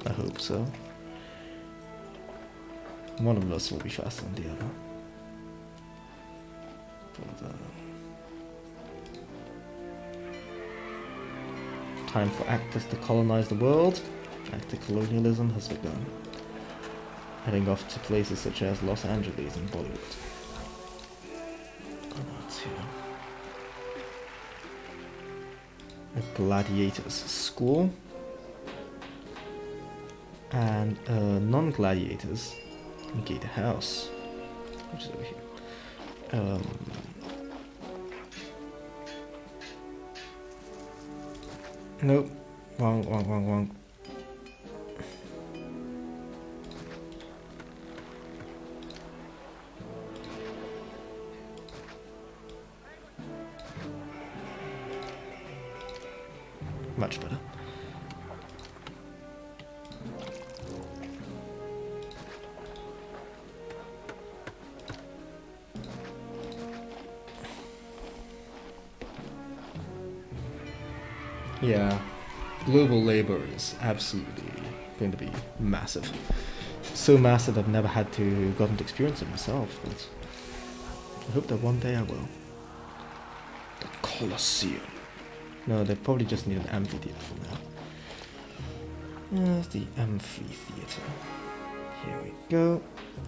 I hope so. One of us will be faster than the other. But, time for actors to colonize the world. Active colonialism has begun. Heading off to places such as Los Angeles and Bollywood. A gladiators school. And non-gladiators gate house, which is over here. Nope, wrong. Much better. Yeah, global labor is absolutely going to be massive. So massive I've never had to gotten to experience it myself, but I hope that one day I will. The Colosseum. No, they probably just need an amphitheater for now. There's the amphitheater. Here we go.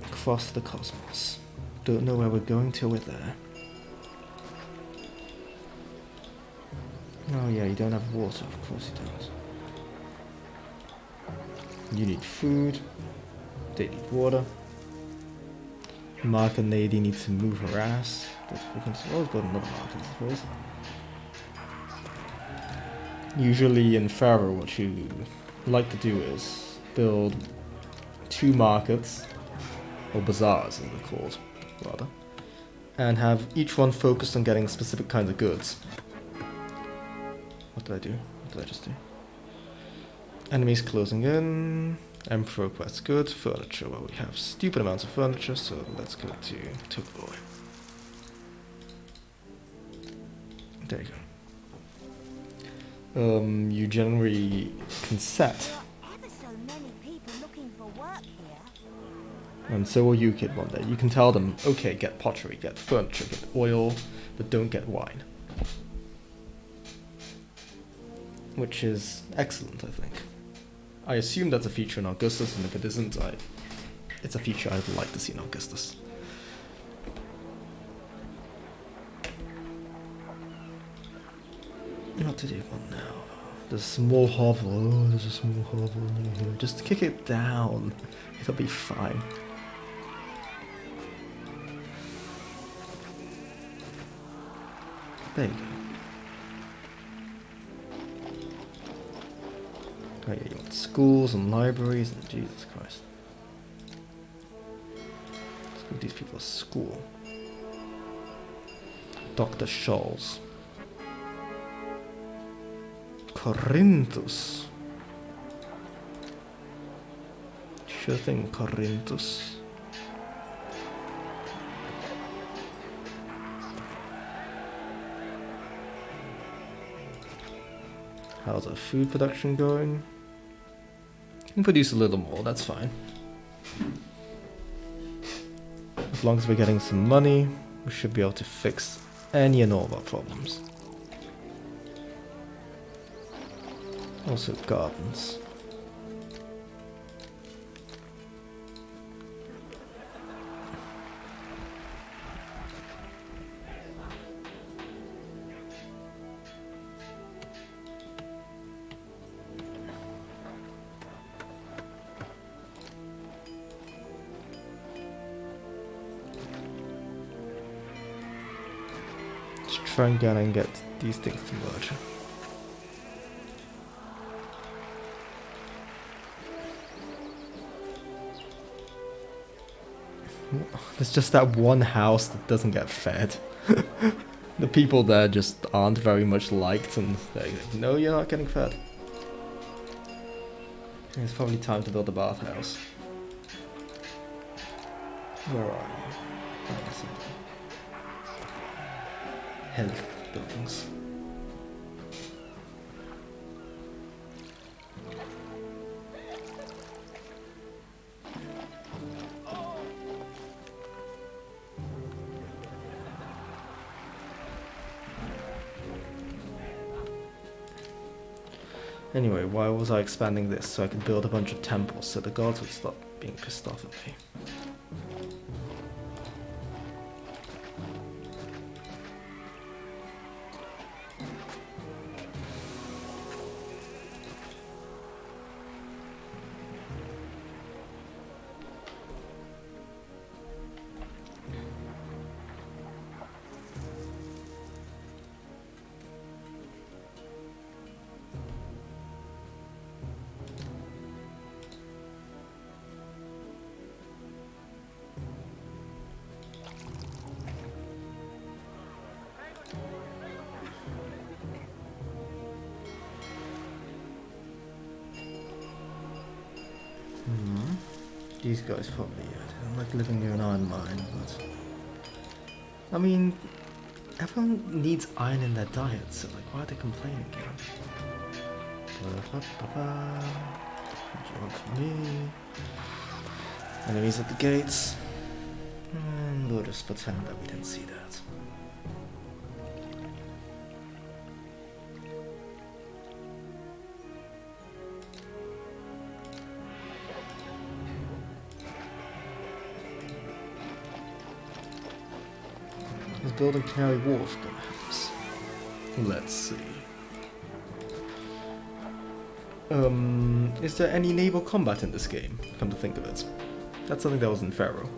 Across the cosmos. Don't know where we're going till we're there. Oh yeah, you don't have water, of course you don't. You need food. They need water. Mark and Lady need to move her ass. But we can always build another market, I suppose. Usually in Pharaoh what you like to do is build 2 markets, or bazaars as they're called, rather, and have each one focused on getting specific kinds of goods. did I do? What did I just do? Enemies closing in. Emperor quest good. Furniture. Well, we have stupid amounts of furniture, so let's go to Tokyo. There you go. You generally can set. Ever so many people looking for work here. And so will you, kid, one day. You can tell them, okay, get pottery, get furniture, get oil, but don't get wine. Which is excellent, I think. I assume that's a feature in Augustus, and if it isn't, it's a feature I'd like to see in Augustus. What to do now? There's a small hovel. Oh, there's a small hovel near here. Just kick it down. It'll be fine. There you go. Oh yeah, you want schools and libraries and Jesus Christ. Let's give these people a school. Dr. Scholl's. Corinthus. Sure thing, Corinthus. How's our food production going? Can produce a little more, that's fine. As long as we're getting some money, we should be able to fix any and all of our problems. Also gardens. Let's try and get these things to merge. There's just that one house that doesn't get fed. The people there just aren't very much liked, and they're like, no, you're not getting fed. It's probably time to build a bathhouse. Where are you? Oh, something. Health buildings. Anyway, why was I expanding this? So I could build a bunch of temples so the gods would stop being pissed off at me. These guys probably, they don't like living near an iron mine, but... I mean, everyone needs iron in their diet, so like, why are they complaining, you know? What do you want from me? Enemies at the gates. And we'll just pretend that we didn't see that. Is building Canary Wharf gonna help us? Let's see. Is there any naval combat in this game? Come to think of it. That's something that was in Pharaoh.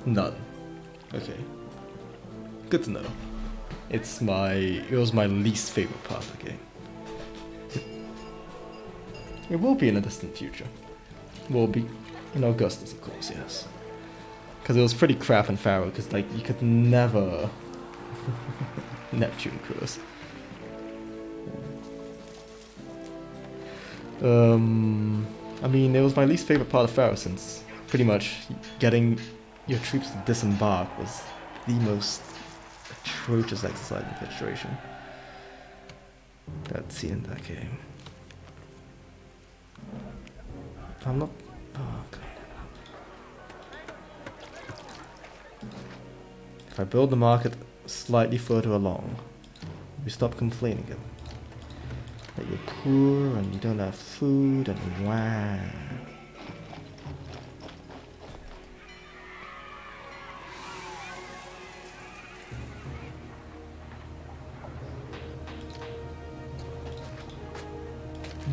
None. Okay. Good to know. It was my least favorite part of the game. It will be in a distant future. Will be in Augustus, of course, yes. Because it was pretty crap in Pharaoh, because like you could never Neptune curse. I mean, it was my least favorite part of Pharaoh, since pretty much getting your troops to disembark was the most atrocious exercise in infiltration. That's the end of that game. I'm not... Oh, God. If I build the market slightly further along, we stop complaining again. That you're poor and you don't have food and wow.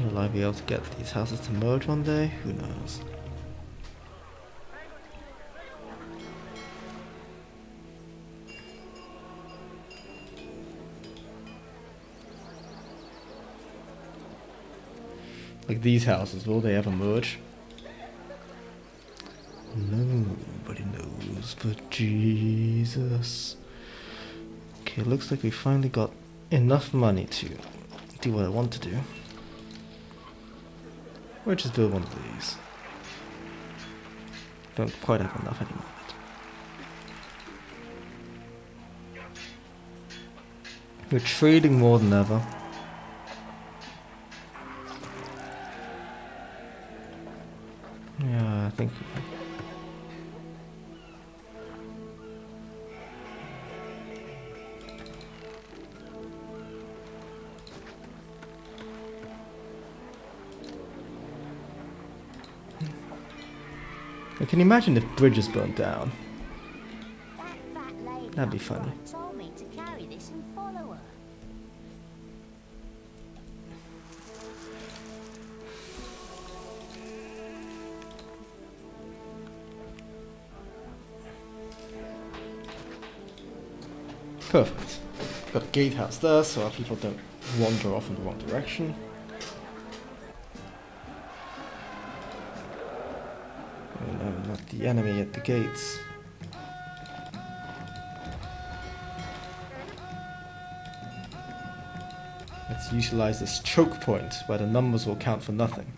Will I be able to get these houses to merge one day? Who knows? Like these houses, will they ever merge? Nobody knows but Jesus. Okay, looks like we finally got enough money to do what I want to do. Or just build one of these. Don't quite have enough anymore. We're trading more than ever. Yeah, I think... Can you imagine if bridges burnt down? That'd be funny. Told me to carry this and follow her. Perfect. Got a gatehouse there, so our people don't wander off in the wrong direction. Oh no, not the enemy at the gates. Let's utilize this choke point, where the numbers will count for nothing.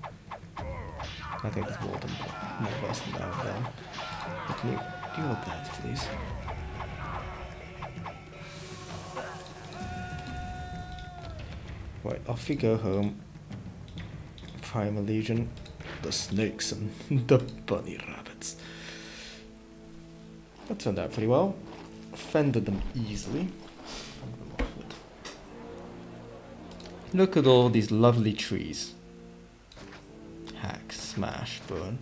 I think it's more worse than that then. Can you deal with that, please? Right, off we go home. Primal Legion, the snakes and the bunny rabbits. That turned out pretty well. Fended them easily. Look at all these lovely trees. Hack, smash, burn.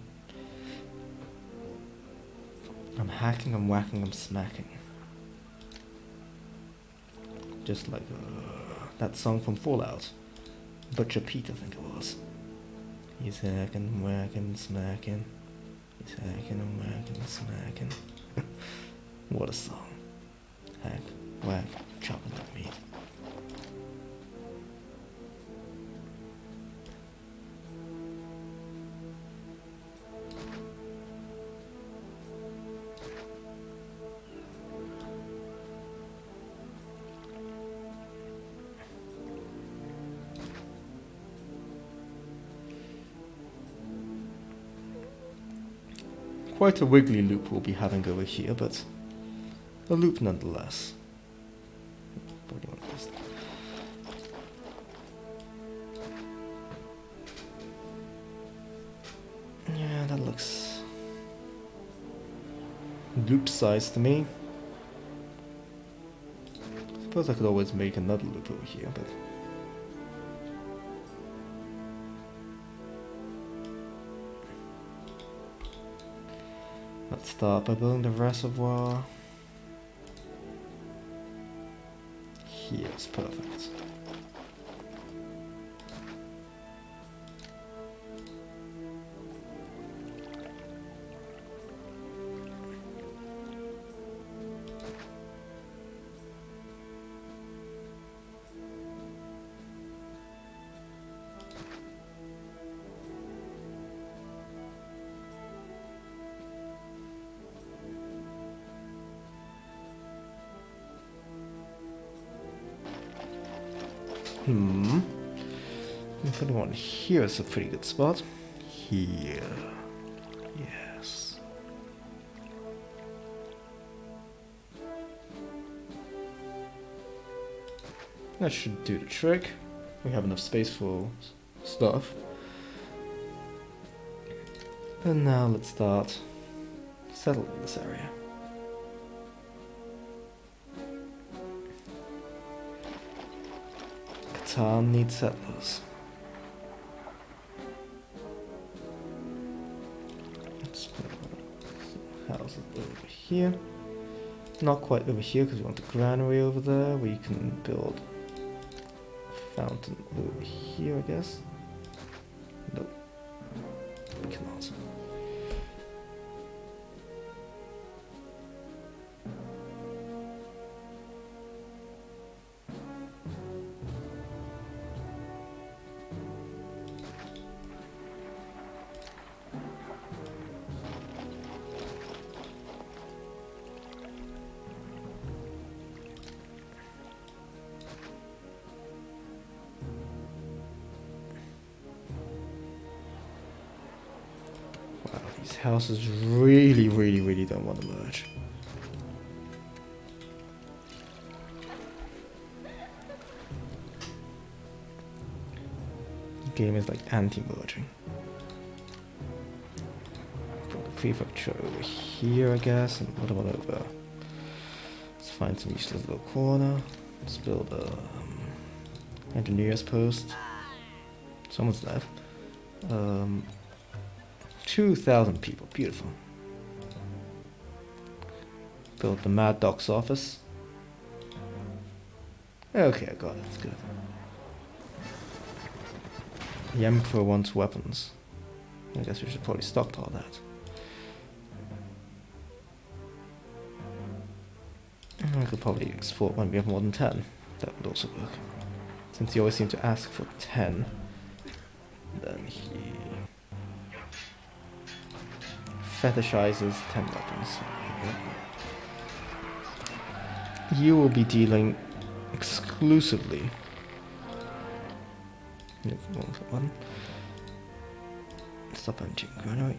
I'm hacking, I'm whacking, I'm smacking. Just like that song from Fallout. Butcher Pete, I think it was. He's hacking, whacking, smacking. He's hacking and whacking, smacking. What a song. Hack, whack, chopping that meat. Quite a wiggly loop we'll be having over here, but a loop nonetheless. Yeah, that looks loop size to me. Suppose I could always make another loop over here, but let's start by building the reservoir. Here's perfect. If anyone here is a pretty good spot. Here. Yes. That should do the trick. We have enough space for stuff. And now let's start settling this area. Catan needs settlers. Let's put houses over here. Not quite over here because we want the granary over there where you can build a fountain over here, I guess. Nope. We cannot. These houses really don't want to merge. The game is like anti-merging. Put the prefecture over here, I guess, and what about over? Let's find some useless little corner. Let's build a engineer's post. Someone's dead. 2,000 people, beautiful. Build the Mad Doc's office. Okay, I got it, it's good. The Emperor wants weapons. I guess we should probably stockpile that. I could probably export when we have more than 10. That would also work. Since he always seems to ask for 10, then he fetishizes 10 weapons. You will be dealing exclusively. One. Stop emptying granary.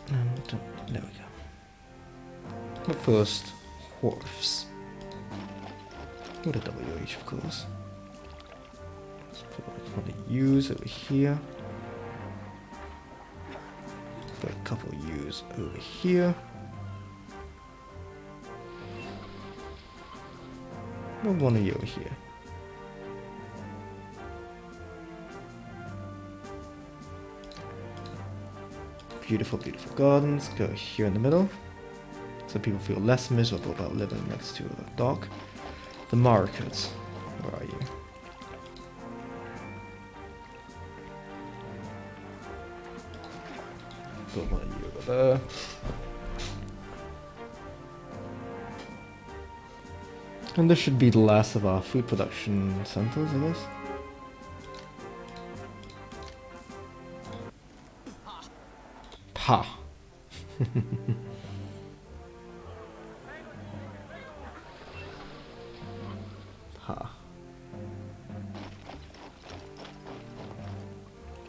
And there we go. But first, wharfs. With a WH, of course. Let's put one of the U's over here. Put a couple of U's over here. And one of you over here. Beautiful, beautiful gardens. Go here in the middle, so people feel less miserable about living next to a dock. The markets. Where are you? Put one of you over there. And this should be the last of our food production centers, I guess. Ha! Ha.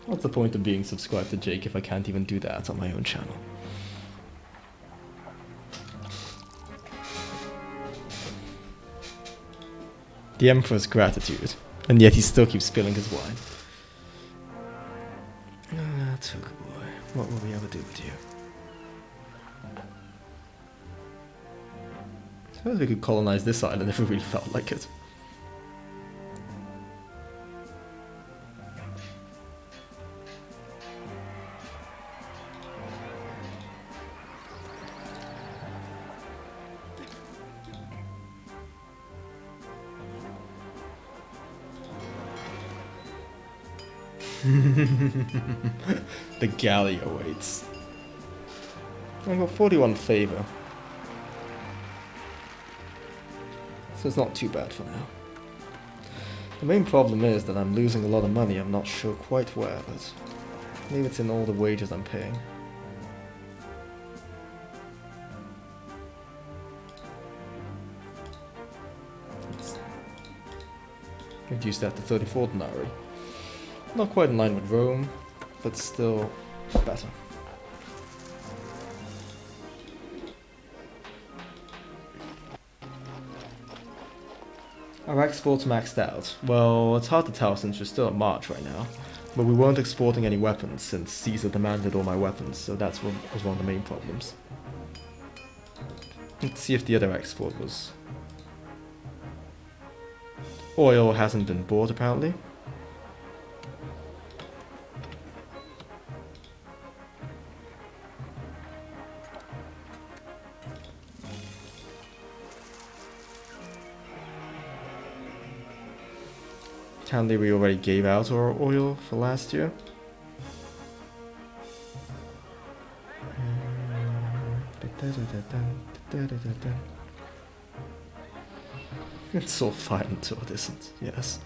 What's the point of being subscribed to Jake if I can't even do that on my own channel? The Emperor's gratitude, and yet he still keeps spilling his wine. Ah, Toka boy, what will we ever do with you? I suppose we could colonize this island if we really felt like it. The galley awaits. I've got 41 favor. So it's not too bad for now. The main problem is that I'm losing a lot of money. I'm not sure quite where, but maybe it's in all the wages I'm paying. Reduce that to 34 denarii. Not quite in line with Rome, but still better. Our exports maxed out. Well, it's hard to tell since we're still at March right now. But we weren't exporting any weapons since Caesar demanded all my weapons, so that's what was one of the main problems. Let's see if the other export was... Oil hasn't been bought apparently. Apparently we already gave out our oil for last year. It's all fine until it isn't, yes.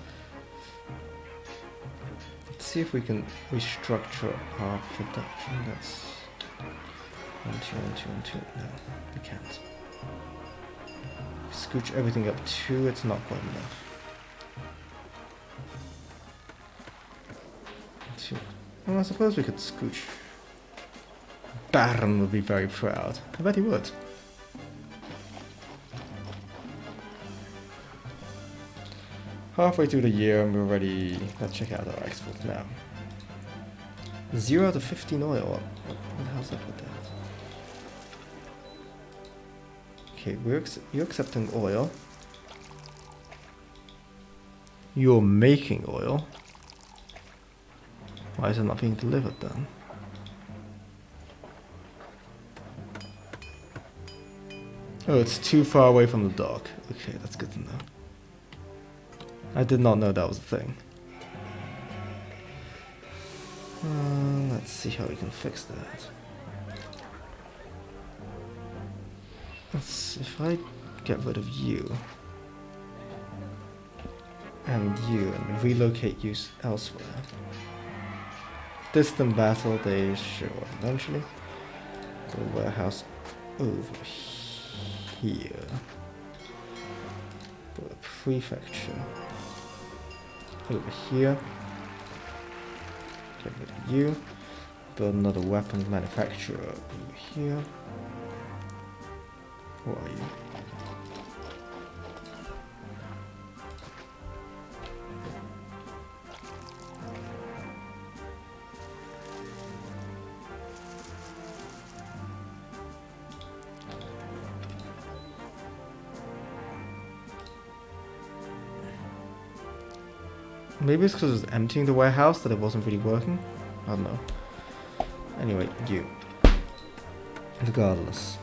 Let's see if we can restructure our production. That's 1, 2, 1, 2, 1, 2. No, we can't. Scooch everything up 2, it's not quite enough. 2. Well, I suppose we could scooch. Baron would be very proud. I bet he would. Halfway through the year and we're ready. Let's check out our exports now. 0 to 15 oil. What the hell's up with that? Okay, you're accepting oil. You're making oil. Why is it not being delivered then? Oh, it's too far away from the dock. Okay, that's good to know. I did not know that was a thing. Let's see how we can fix that. If I get rid of you and relocate you elsewhere. Distant battle, they show up eventually. The warehouse over here. The prefecture over here. Get rid of you. Build another weapons manufacturer over here. Who are you? Maybe it's because it was emptying the warehouse that it wasn't really working. I don't know. Anyway, you. Regardless.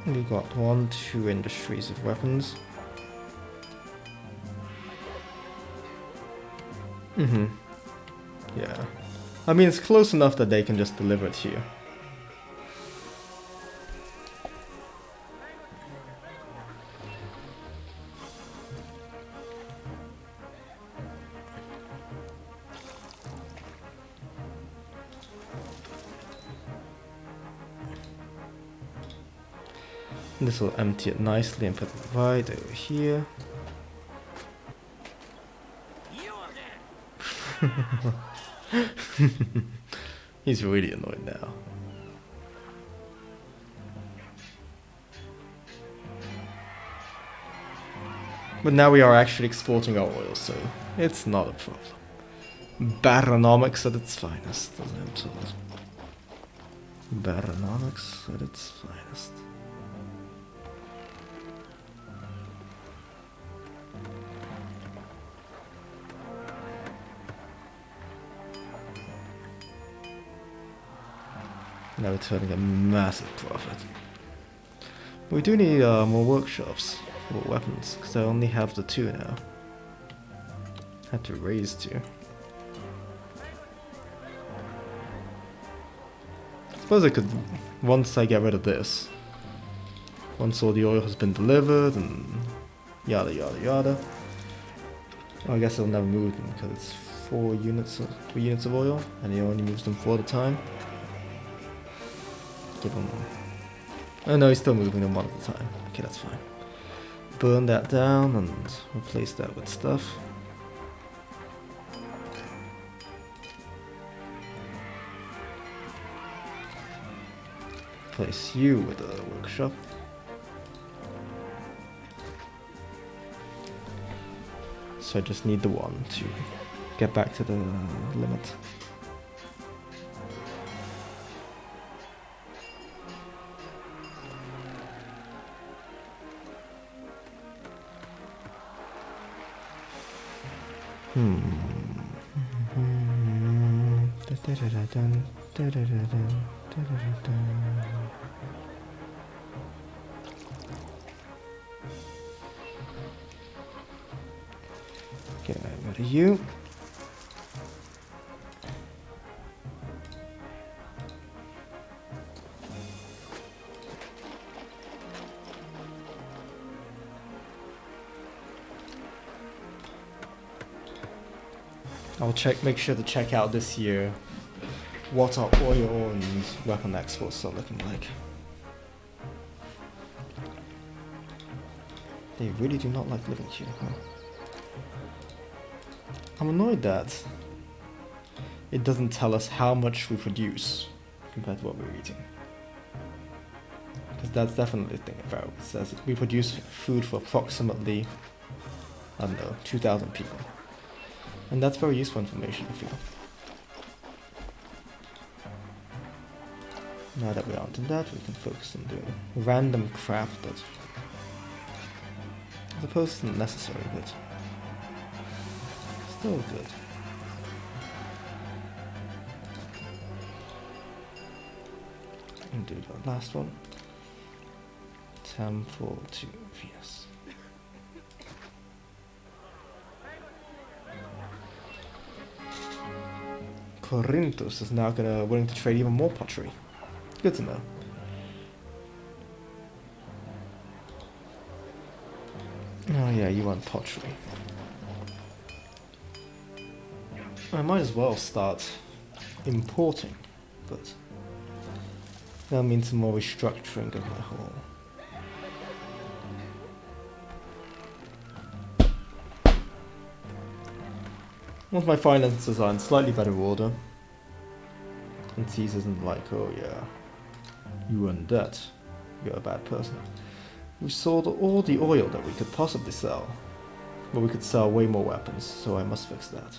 We got 1, 2 industries of weapons. Yeah. I mean, it's close enough that they can just deliver it here. This will empty it nicely and put it right over here. He's really annoyed now. But now we are actually exporting our oil, so it's not a problem. Baronomics at its finest, as I'm told. Baronomics at its finest. Now we're turning a massive profit. We do need more workshops for weapons, because I only have the 2 now. Had to raise 2. I suppose I could, once I get rid of this, once all the oil has been delivered and yada yada yada. Well, I guess it'll never move them because it's 3 units of oil, and he only moves them 4 at a time. Give them Oh no, he's still moving them one at a time. Okay, that's fine. Burn that down and replace that with stuff. Place you with a workshop. So I just need the one to get back to the limit. Get rid of you. I'll make sure to check out this year what our oil and weapon exports are looking like. They really do not like living here, huh? I'm annoyed that it doesn't tell us how much we produce compared to what we're eating. Because that's definitely the thing about it. It says we produce food for approximately, I don't know, 2,000 people. And that's very useful information, I feel. Now that we aren't in that, we can focus on doing random craft that I suppose isn't necessary, but still good. And do the last one. Temple to Venus. Corinthus is now willing to trade even more pottery. Good to know. Oh yeah, you want pottery. I might as well start importing, but that'll mean some more restructuring of my whole. Once my finances are in slightly better order, and Caesar isn't like, oh yeah, you run debt, you're a bad person. We sold all the oil that we could possibly sell, but we could sell way more weapons, so I must fix that.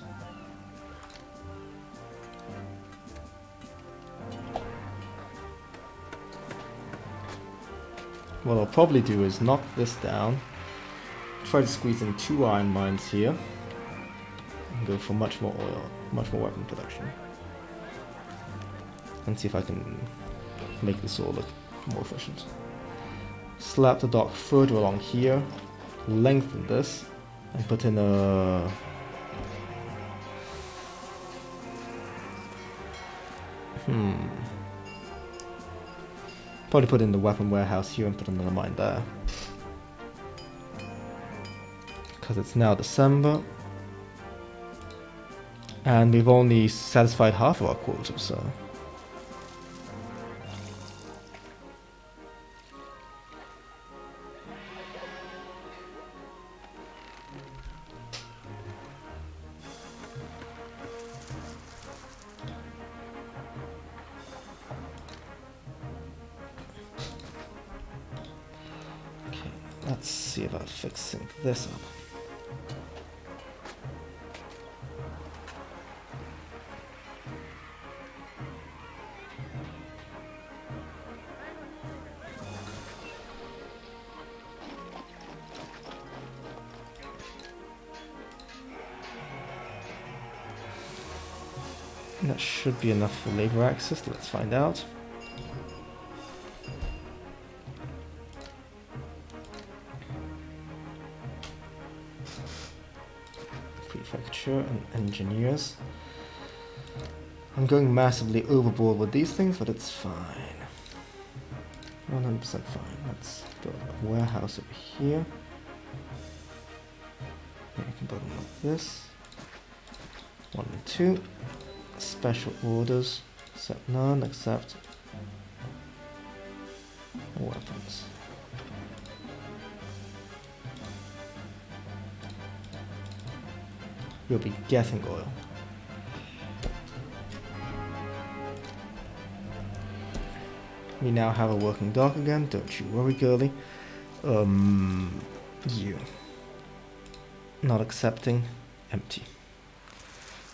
What I'll probably do is knock this down, try to squeeze in 2 iron mines here, and go for much more oil, much more weapon production. And see if I can make this all look more efficient. Slap the dock further along here, lengthen this, and put in a... Probably put in the weapon warehouse here and put another mine there. Because it's now December. And we've only satisfied half of our quota, so... Okay, let's see about fixing this up. That should be enough for labor access. Let's find out. Prefecture and engineers. I'm going massively overboard with these things, but it's fine. 100% fine. Let's build a warehouse over here. We can build them like this. 1 and 2. Special orders, set none, except Weapons. We'll be getting oil. We now have a working dock again, don't you worry, girlie. You. Not accepting. Empty.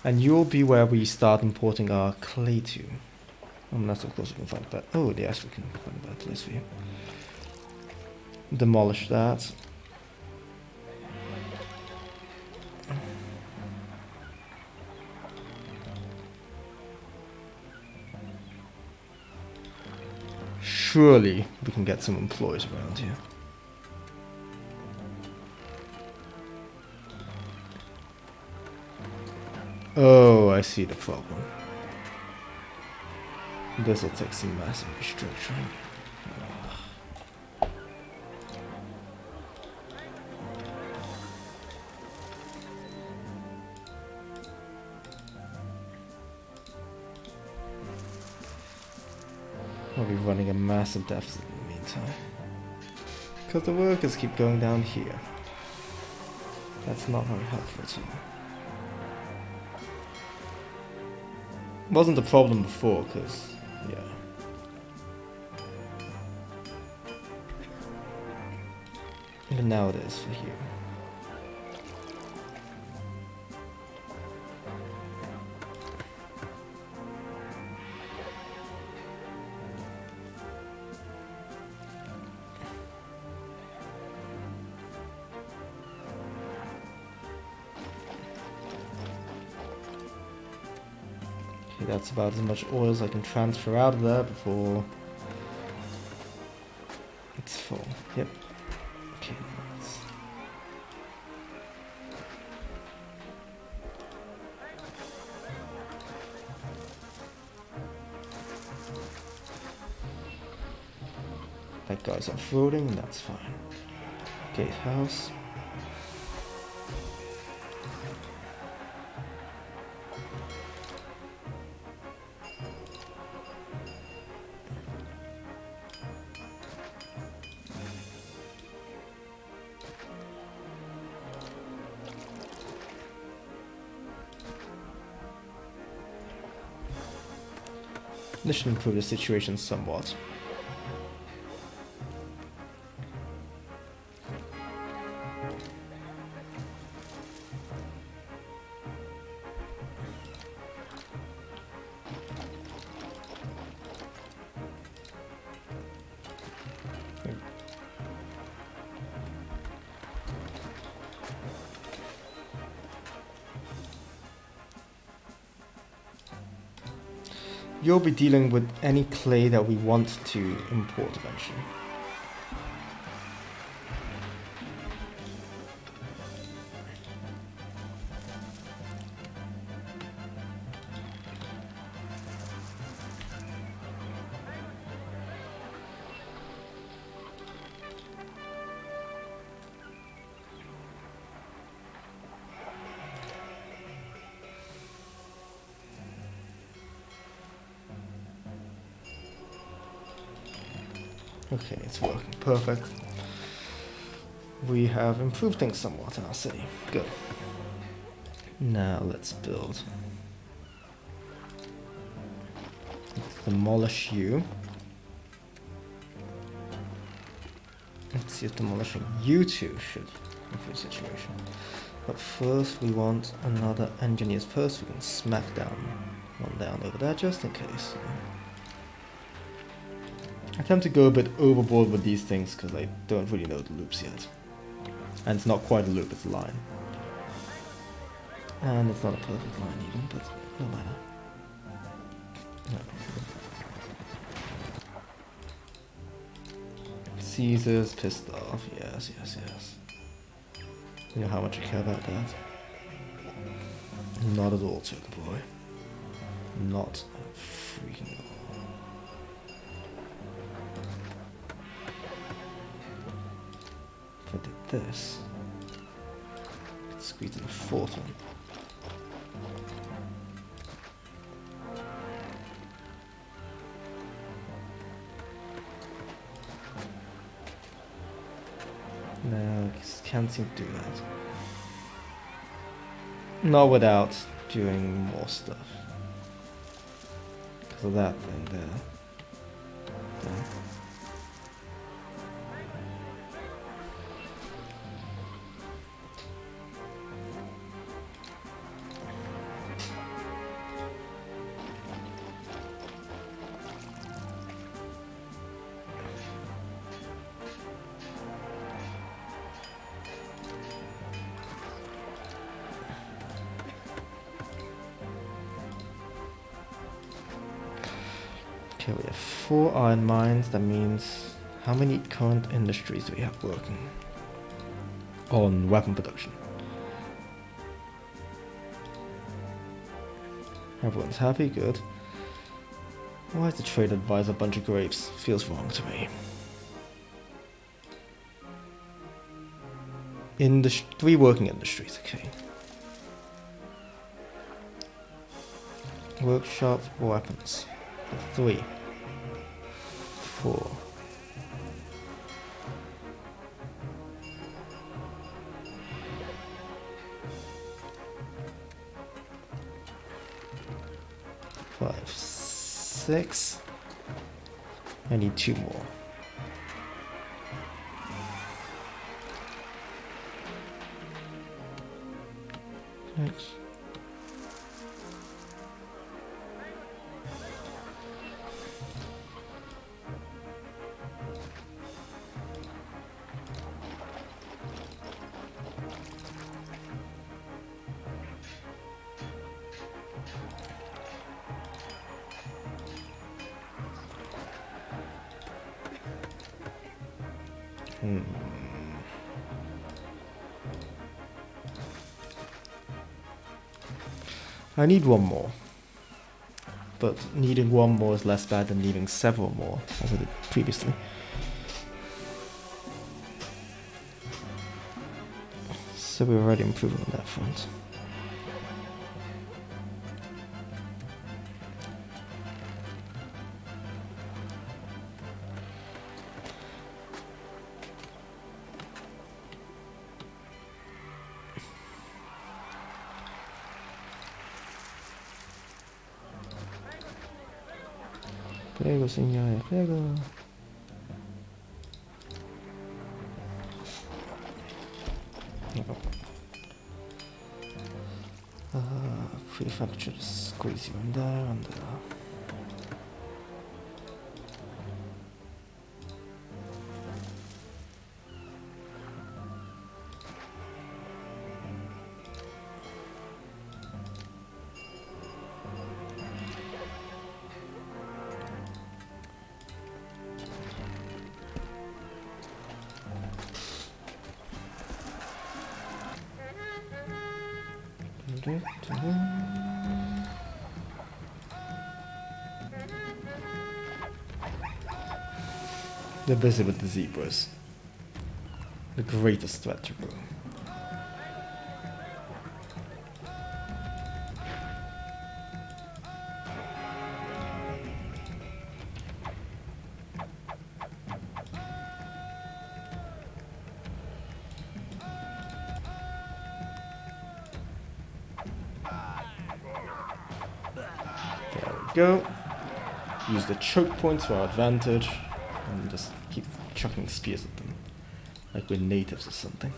And you'll be where we start importing our clay to. I'm not so close we can find that. Oh, yes, we can find that place for you. Demolish that. Surely we can get some employees around here. Oh, I see the problem. This will take some massive restructuring. We'll be running a massive deficit in the meantime. Because the workers keep going down here. That's not very helpful to me. Wasn't a problem before, because, yeah. But now it is for you. Okay, that's about as much oil as I can transfer out of there before it's full. Yep. Okay, let's... That guy's off-roading, and that's fine. Gatehouse. This should improve the situation somewhat. You'll be dealing with any clay that we want to import eventually. Okay, it's working perfect. We have improved things somewhat in our city. Good. Now let's build. Let's demolish you. Let's see if demolishing you two should improve the situation. But first we want another engineer's post. We can smack down one down over there just in case. I tend to go a bit overboard with these things because I don't really know the loops yet. And it's not quite a loop, it's a line. And it's not a perfect line even, but no matter. No. Caesar's pissed off, yes, yes, yes. You know how much I care about that? Not at all, Turk boy. Not freaking all. If I did this, I could squeeze in a fourth one. can't seem to do that. Not without doing more stuff. Because of that thing there. There. Okay, we have 4 iron mines. That means how many current industries do we have working on weapon production? Everyone's happy, good. Why is the trade advisor a bunch of grapes? Feels wrong to me. 3 working industries, okay. Workshop, weapons. 3, 4. Five, 6. I need 2 more. Next. I need 1 more. But needing 1 more is less bad than needing several more, as I did previously. So we're already improving on that front. Prego, signore, prego. Prefecture, squeeze you in there and there. They're busy with the zebras. The greatest threat to Rome. There we go. Use the choke points for our advantage. And just keep chucking spears at them. Like we're natives or something.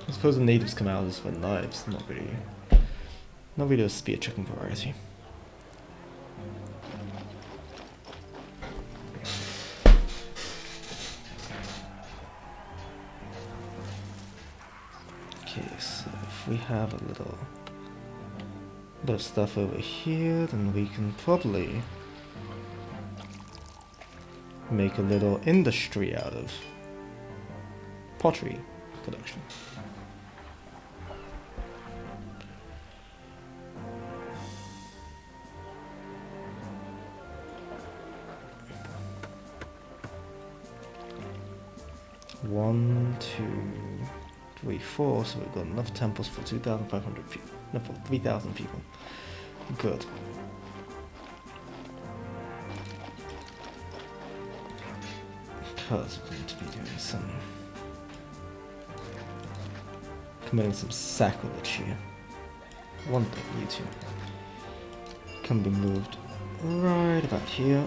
I suppose the natives come out as with knives, not really a spear chucking variety. Okay, so if we have a little bit of stuff over here, then we can probably make a little industry out of pottery production. One, 2, 3, 4. So we've got enough temples for 2,500 people. No, for 3,000 people. Good. Because we're going to be doing some committing some sacrilege here. One thing, you two can be moved right about here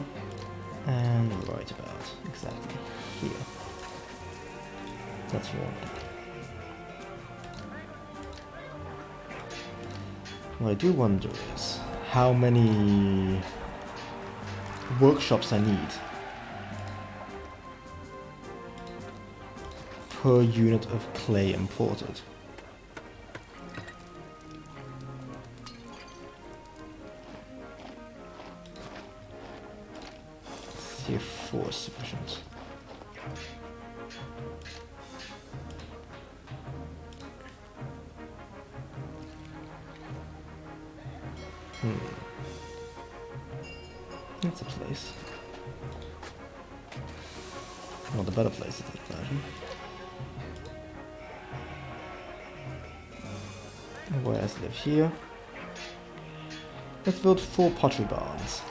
and right about exactly here. That's one. What I do wonder is how many workshops I need per unit of clay imported. Let's see if 4 is sufficient. That's a place. Well, the better place, I imagine. Whereas live here. Let's build 4 pottery barns.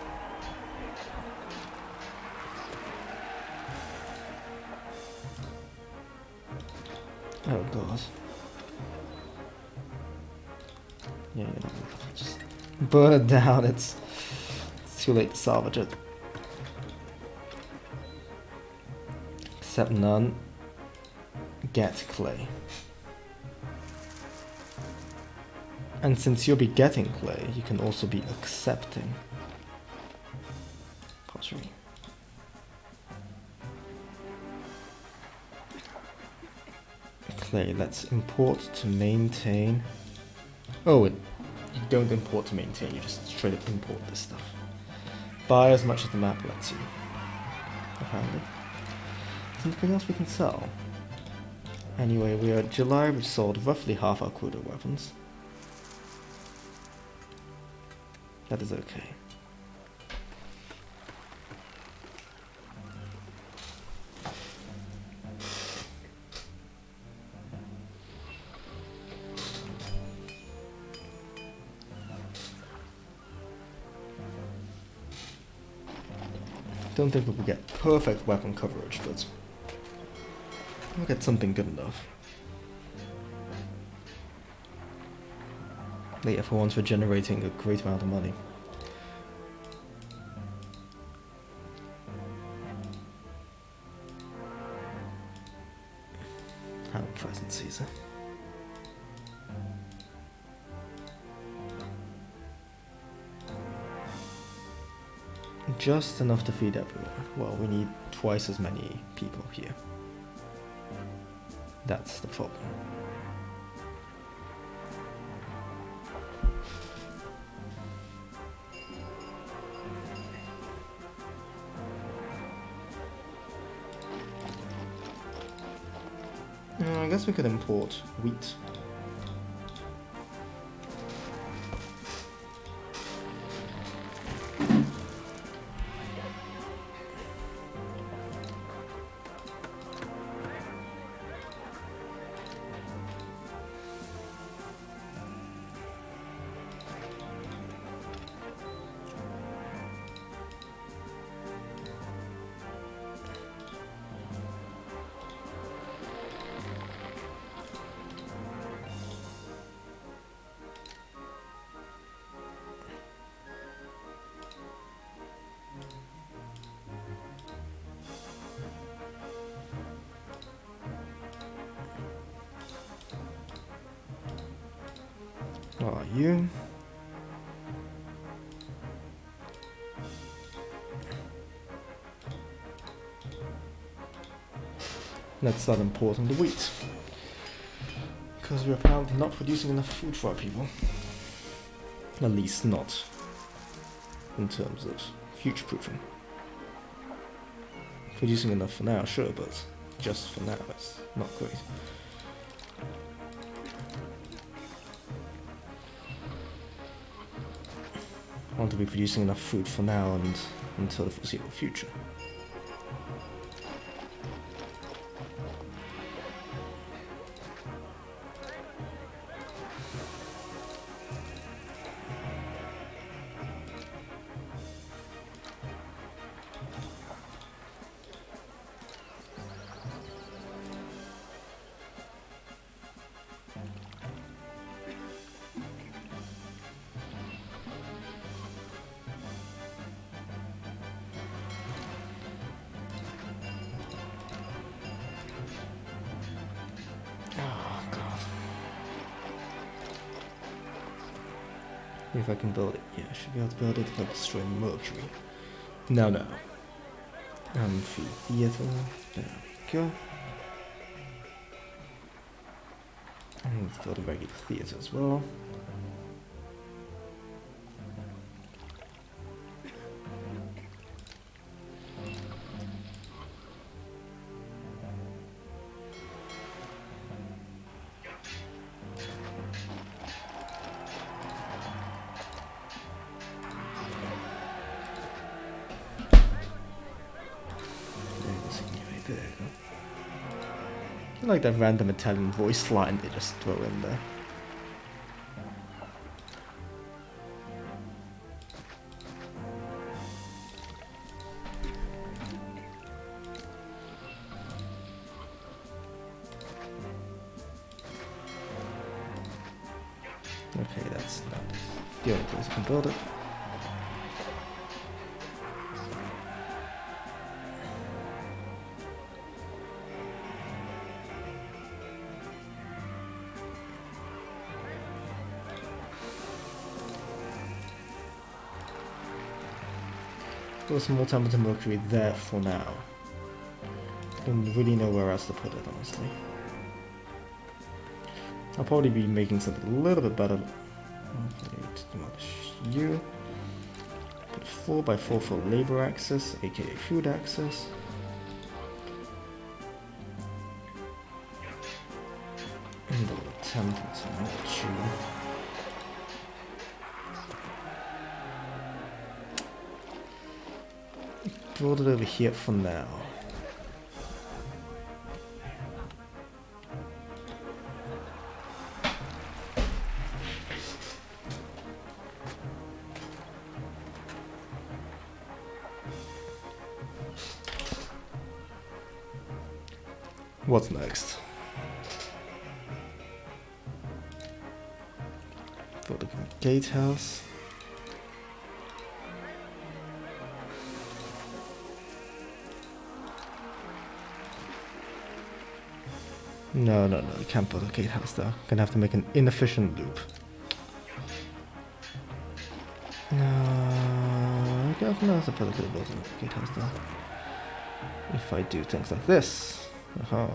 Oh god. Yeah, just burn it down, it's too late to salvage it. Except none get clay. And since you'll be getting clay, you can also be accepting pottery. Clay, let's import to maintain. Oh, you don't import to maintain, you just straight up import this stuff. Buy as much as the map lets you. Apparently. Something else we can sell. Anyway, we are at July, we've sold roughly half our quota weapons. That is okay. Don't think we will get perfect weapon coverage, but we'll get something good enough. Yeah, for once we're generating a great amount of money. How pleasant, Caesar. Just enough to feed everyone. Well, we need twice as many people here. That's the problem. I guess we could import wheat. Are you? Let's start importing the wheat. Because we're apparently not producing enough food for our people. At least not in terms of future-proofing. Producing enough for now, sure, but just for now, it's not great. I want to be producing enough food for now and until the foreseeable future. If I can build it. Yeah, I should be able to build it without destroying Mercury. No, no. Amphitheater. There we go. And let's build a regular theater as well. I like that random Italian voice line they just throw in there. Okay, that's not the only place I can build it. Put some more temperature mercury there for now. Don't really know where else to put it, honestly. I'll probably be making something a little bit better. Okay, to demolish you. Put 4x4 for labor access, aka food access. And I'll attempt to demolish you. Build it over here for now. What's next? Build a gatehouse. No, no, no, you can't build a gatehouse there. Gonna have to make an inefficient loop. No, I don't know if I could have built a gatehouse there. If I do things like this. Uh-huh.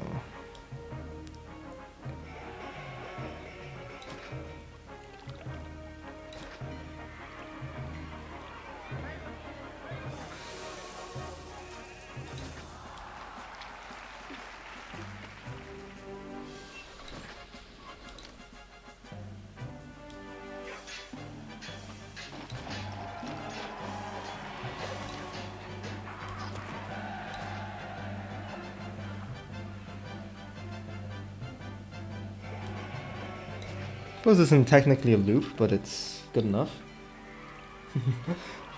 I suppose this isn't technically a loop, but it's good enough.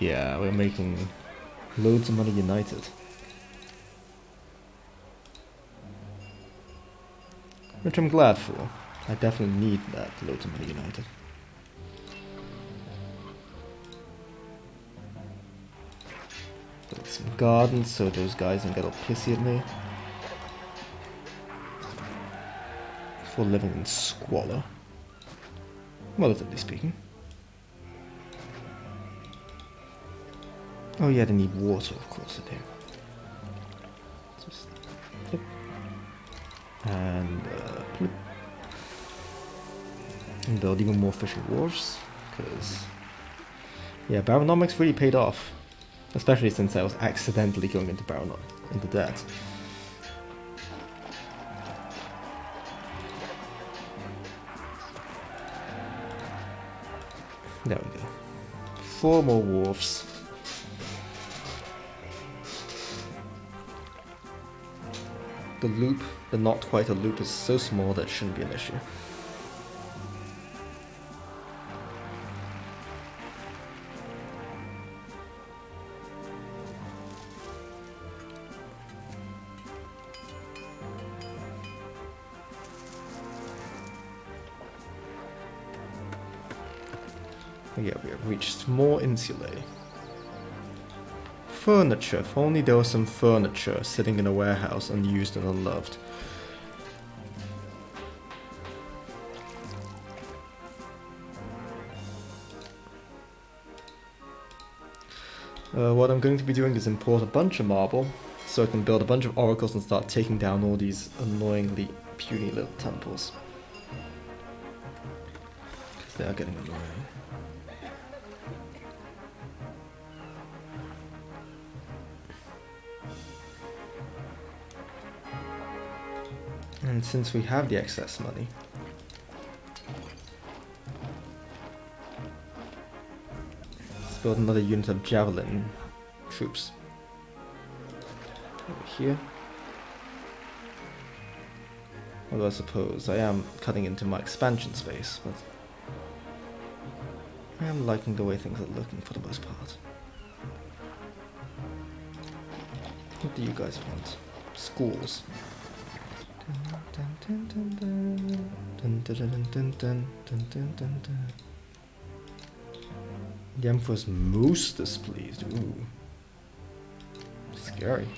Yeah, we're making loads of money united. Which I'm glad for. I definitely need that loads of money united. Build some gardens so those guys don't get all pissy at me. For living in squalor. Relatively speaking. Oh yeah, they need water, of course they do. Just flip. And flip. And build even more fishing wharves, because yeah, Baronomics really paid off. Especially since I was accidentally going into into debt. There we go. 4 more wharfs. The loop, the not quite a loop, is so small that it shouldn't be an issue. Yeah, we have reached more insulae. Furniture. If only there was some furniture sitting in a warehouse unused and unloved. What I'm going to be doing is import a bunch of marble, so I can build a bunch of oracles and start taking down all these annoyingly puny little temples. Because they are getting annoying. And since we have the excess money, let's build another unit of javelin troops. Over here. Although I suppose I am cutting into my expansion space, but I am liking the way things are looking for the most part. What do you guys want? Schools. The Emperor's most displeased. Ooh. Scary.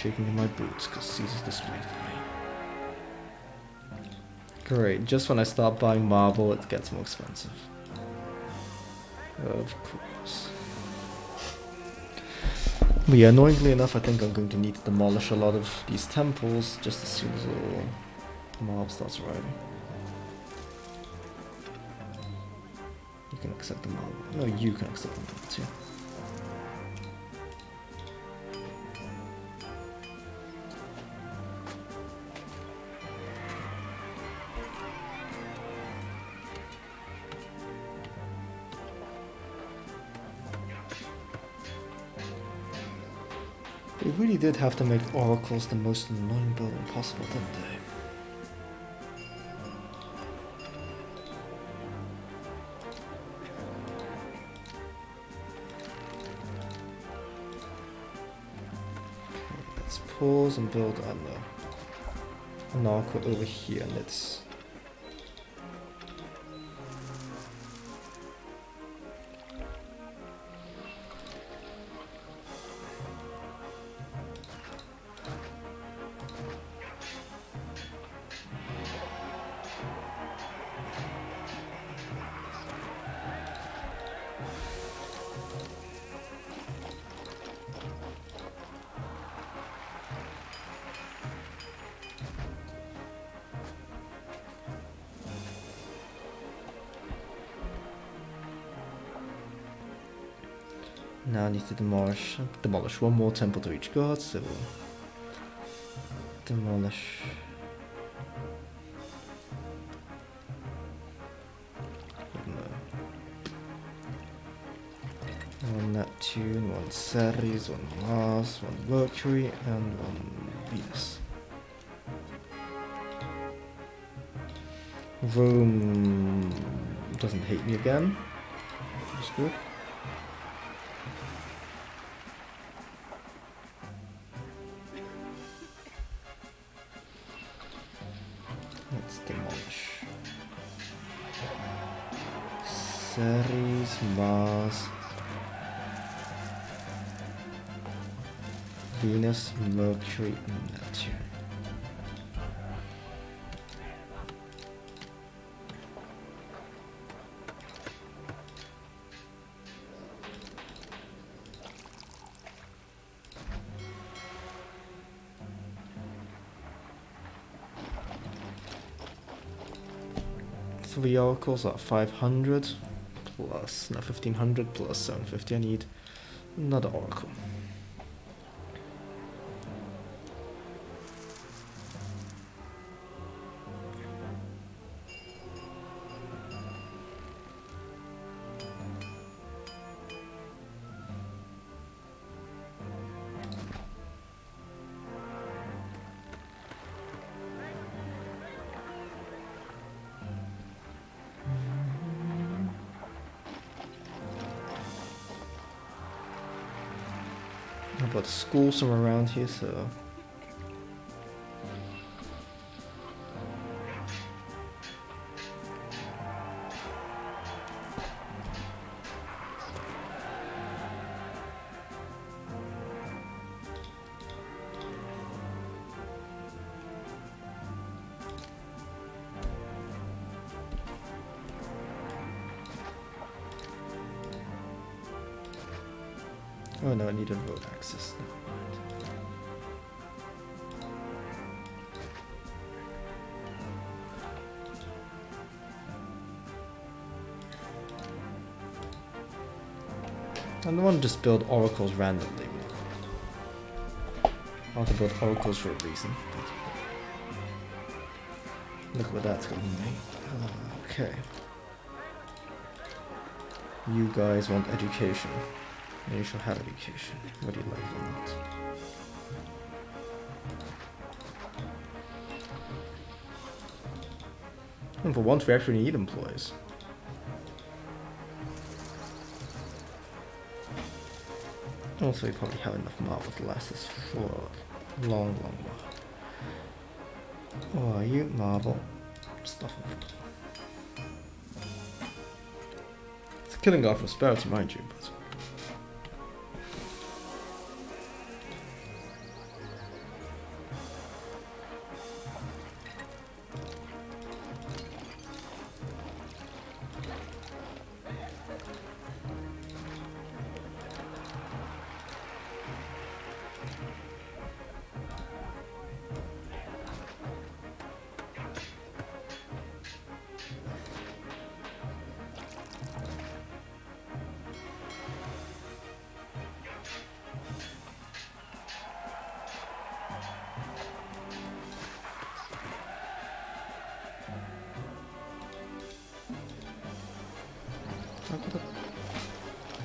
Shaking in my boots because Caesar's displeased with me. Great, just when I start buying marble, it gets more expensive. Of course. But yeah, annoyingly enough, I think I'm going to need to demolish a lot of these temples just as soon as the mob starts arriving. You can accept the marble. No, you can accept the marble too. They really did have to make oracles the most annoying building possible, didn't they? Okay, let's pause and build an oracle over here, and let's... Now I need to demolish one more temple to each god, so we'll demolish one Neptune, one Ceres, one Mars, one Mercury, and one Venus. Rome doesn't hate me again, which is good. Let's demolish Ceres, Mars, Venus, Mercury, and Neptune. Three oracles are 500 plus, no, 1500 plus 750. I need another oracle. But schools from around here, so Oh no, I need a road access. Never mind. I don't want to just build oracles randomly. I want to build oracles for a reason. Look what that's going to be. Okay. You guys want education. And you shall have education, whether you like it or not. And for once we actually need employees. Also, we probably have enough marble to last us for a long, long while. Oh, are you marble? Stuff. It's killing our prosperity, mind you, but.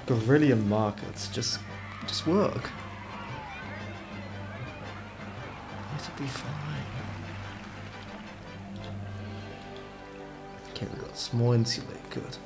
Guerrilla markets just work. It'll be fine. Okay, we got small insulate, good.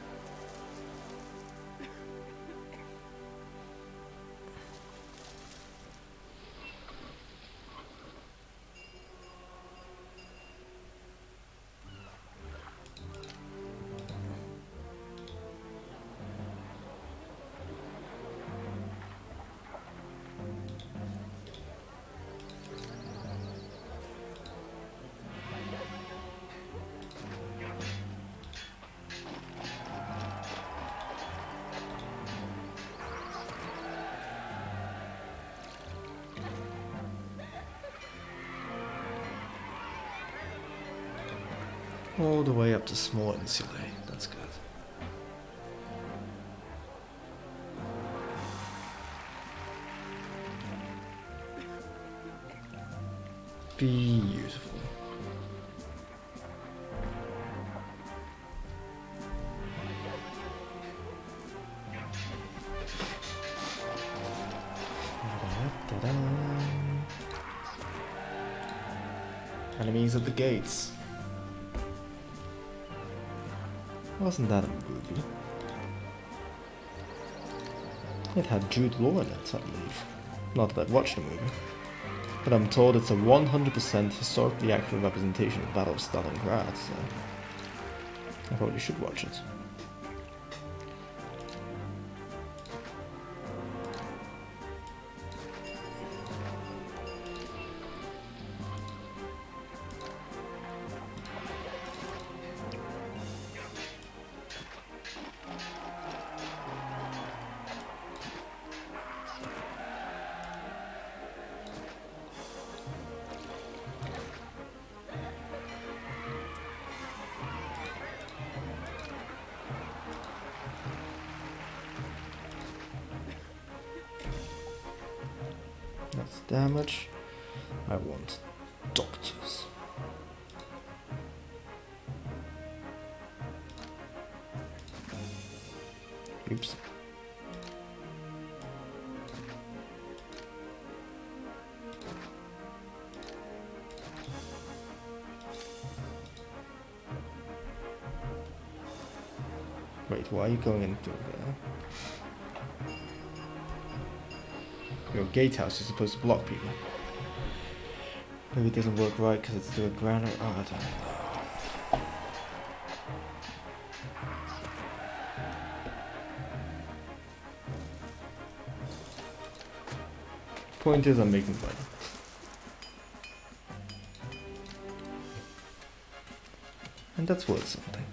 All the way up to small insulate, that's good. Beautiful. Enemies at the gates. Wasn't that a movie? It had Jude Law in it, I believe. Not that I've watched the movie. But I'm told it's a 100% historically accurate representation of the Battle of Stalingrad, so I probably should watch it. That's damage. I want doctors. Oops. Wait, why are you going into there? Your gatehouse is supposed to block people. Maybe it doesn't work right because it's the granite. Oh, I don't know. Point is, I'm making money. And that's worth something.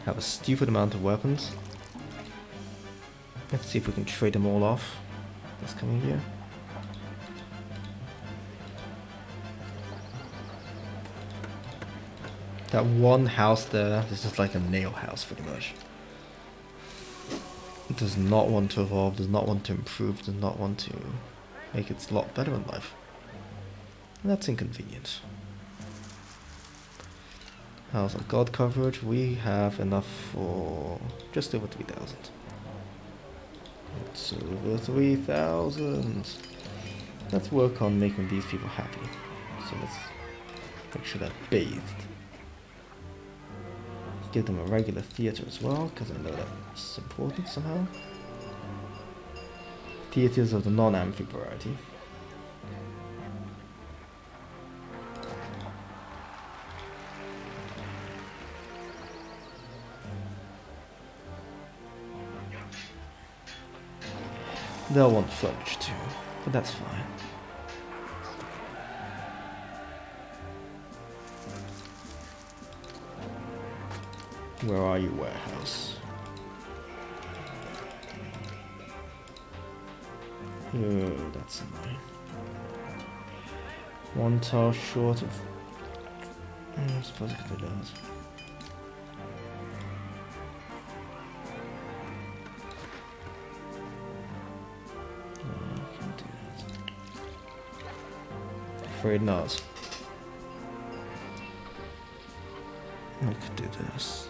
Have a stupid amount of weapons. Let's see if we can trade them all off this coming year. That one house there is just like a nail house pretty much. It does not want to evolve, does not want to improve, does not want to make its lot better in life. And that's inconvenient. House of God coverage, we have enough for just over 3,000. It's over 3,000. Let's work on making these people happy. So let's make sure they're bathed. Give them a regular theatre as well, because I know that's important somehow. Theatres of the non-amphi variety. They'll want furniture too, but that's fine. Where are you, warehouse? Oh, that's annoying. One tile short of... I suppose I could do that. I can't do that. Afraid not. I could do this.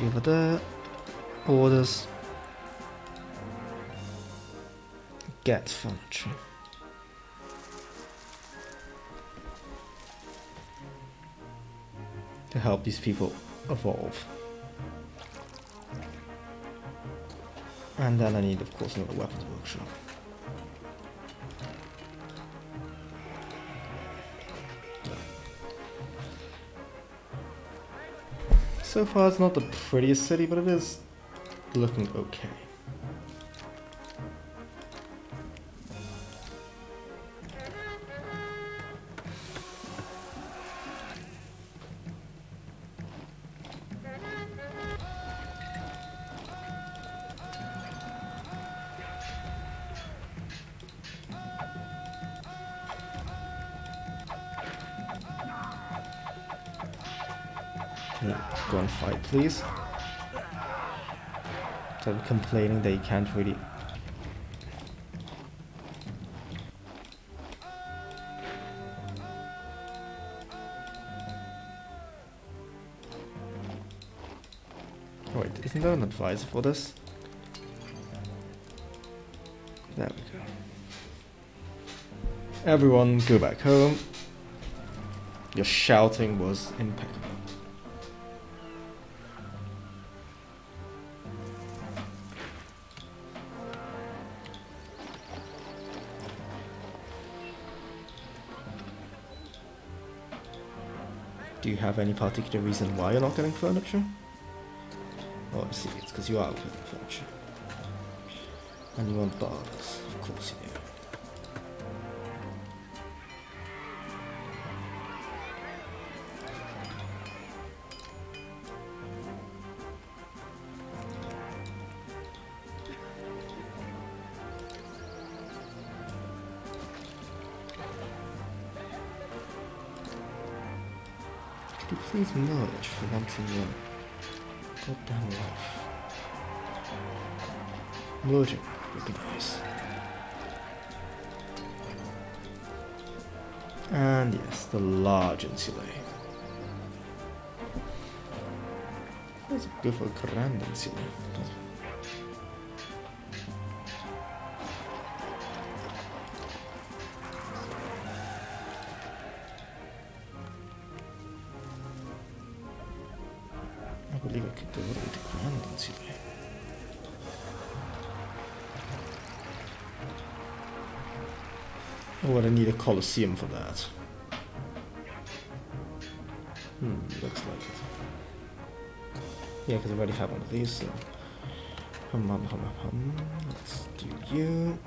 Over there. Orders. Get furniture. To help these people evolve. And then I need, of course, another weapons workshop. So far it's not the prettiest city, but it is looking okay. Go and fight, please. Stop complaining that you can't really... Wait, isn't there an advisor for this? There we go. Everyone, go back home. Your shouting was impeccable. Do you have any particular reason why you're not getting furniture? Oh, I see, it's because you are getting furniture. And you want barbers, of course you do. Could you please merge for once in your goddamn life? Merging would be nice. And yes, the large insulae. That's a good for a grand insulae. I believe I could do it with the grand insulae. Oh, but I need a Colosseum for that. Looks like it. Yeah, because I already have one of these, so... Let's do you.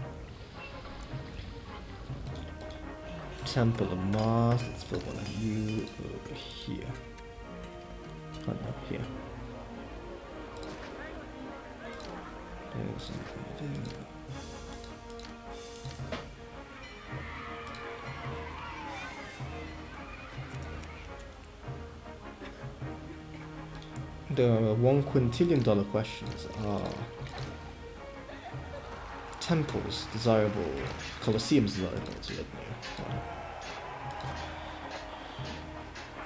Temple of Mars. Let's build one of you over here. Oh no, here. There's something to do. The $1 quintillion questions are temples desirable, colosseums desirable to live near.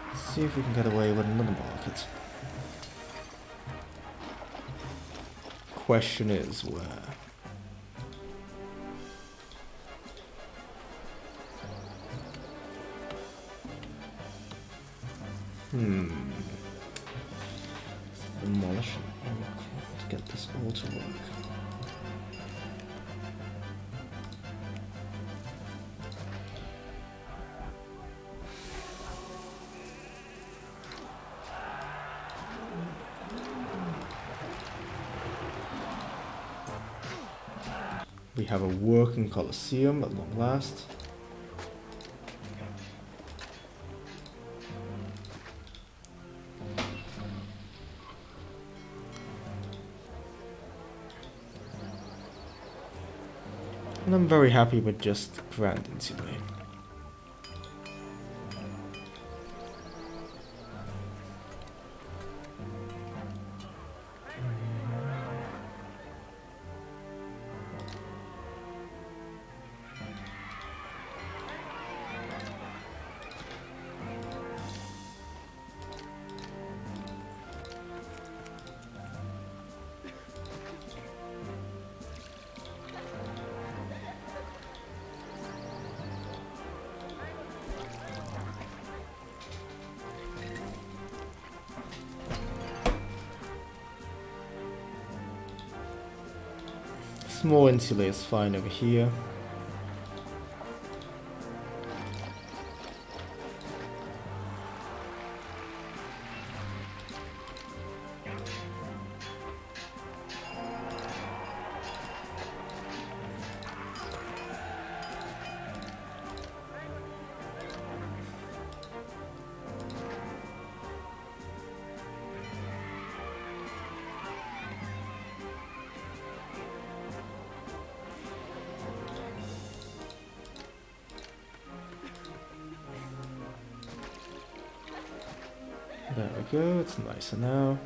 Let's see if we can get away with another market. Question is where? Demolish an oracle to get this all to work. We have a working Colosseum at long last. And I'm very happy with just Grand Insulae. Small Insulae is fine over here. There we go, it's nicer now.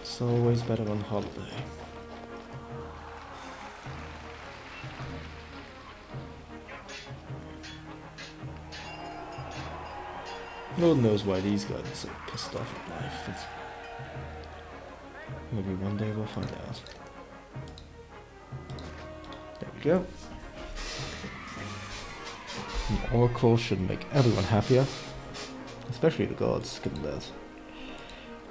It's always better on holiday. Lord knows why these guys are so pissed off at life, but maybe one day we'll find out. There we go. An oracle should make everyone happier. Especially the gods, given that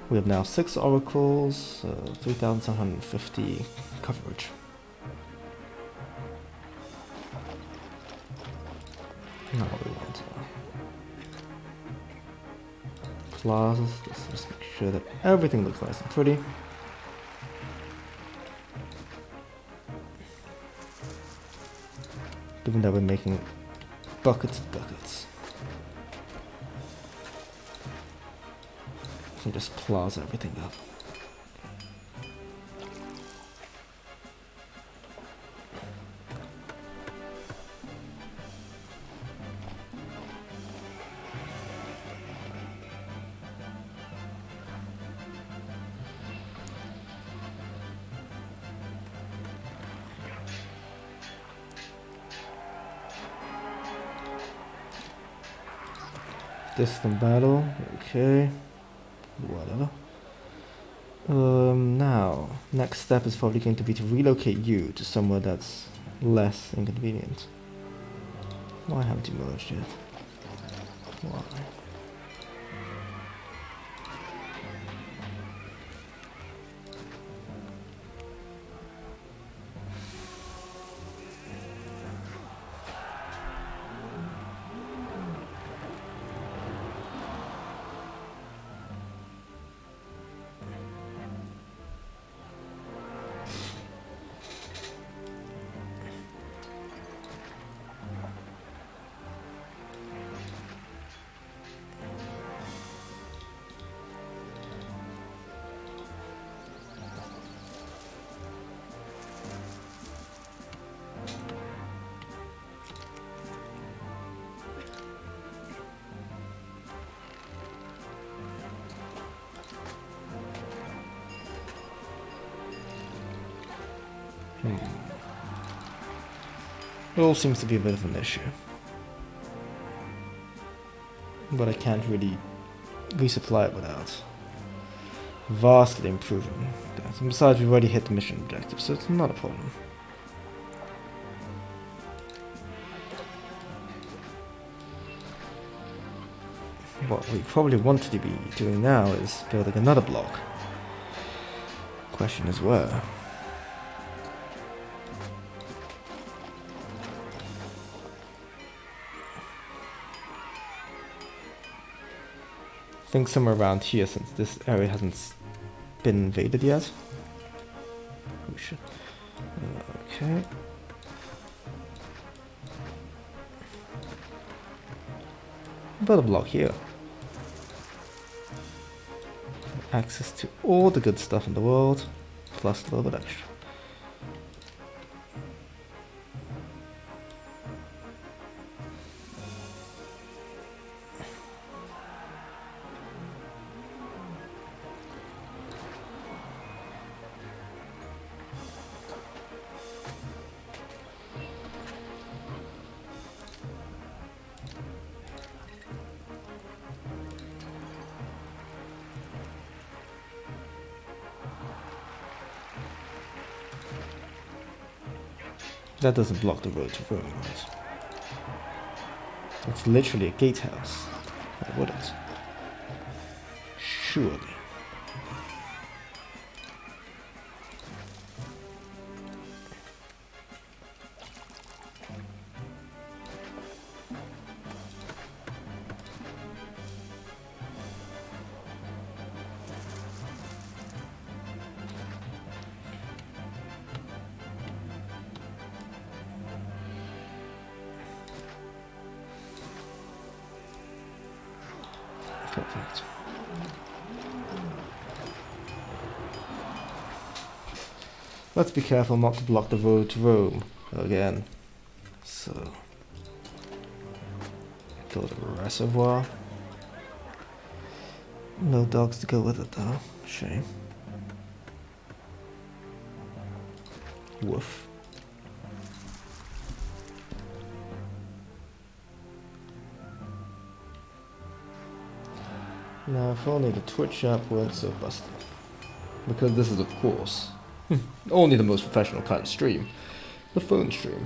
we have now 6 oracles, 3,750 coverage. Now what we want plazas, let's just make sure that everything looks nice and pretty. Given that we're making buckets of ducats. And just plaza everything up. Distant battle, okay. Whatever. Now, next step is probably going to be to relocate you to somewhere that's less inconvenient. Why haven't you merged yet? Why? It all seems to be a bit of an issue. But I can't really resupply it without vastly improving that. And besides, we've already hit the mission objective, so it's not a problem. What we probably want to be doing now is building another block. Question is where? I think somewhere around here, since this area hasn't been invaded yet. We should. Okay. Build a block here. Access to all the good stuff in the world, plus a little bit extra. That doesn't block the road to Rome, right? It's literally a gatehouse. Why wouldn't? Surely. Perfect. Let's be careful not to block the road to Rome again. So, build a reservoir. No dogs to go with it though. Shame. Woof. Now, if only the Twitch app weren't so busted. Because this is, of course, only the most professional kind of stream. The phone stream.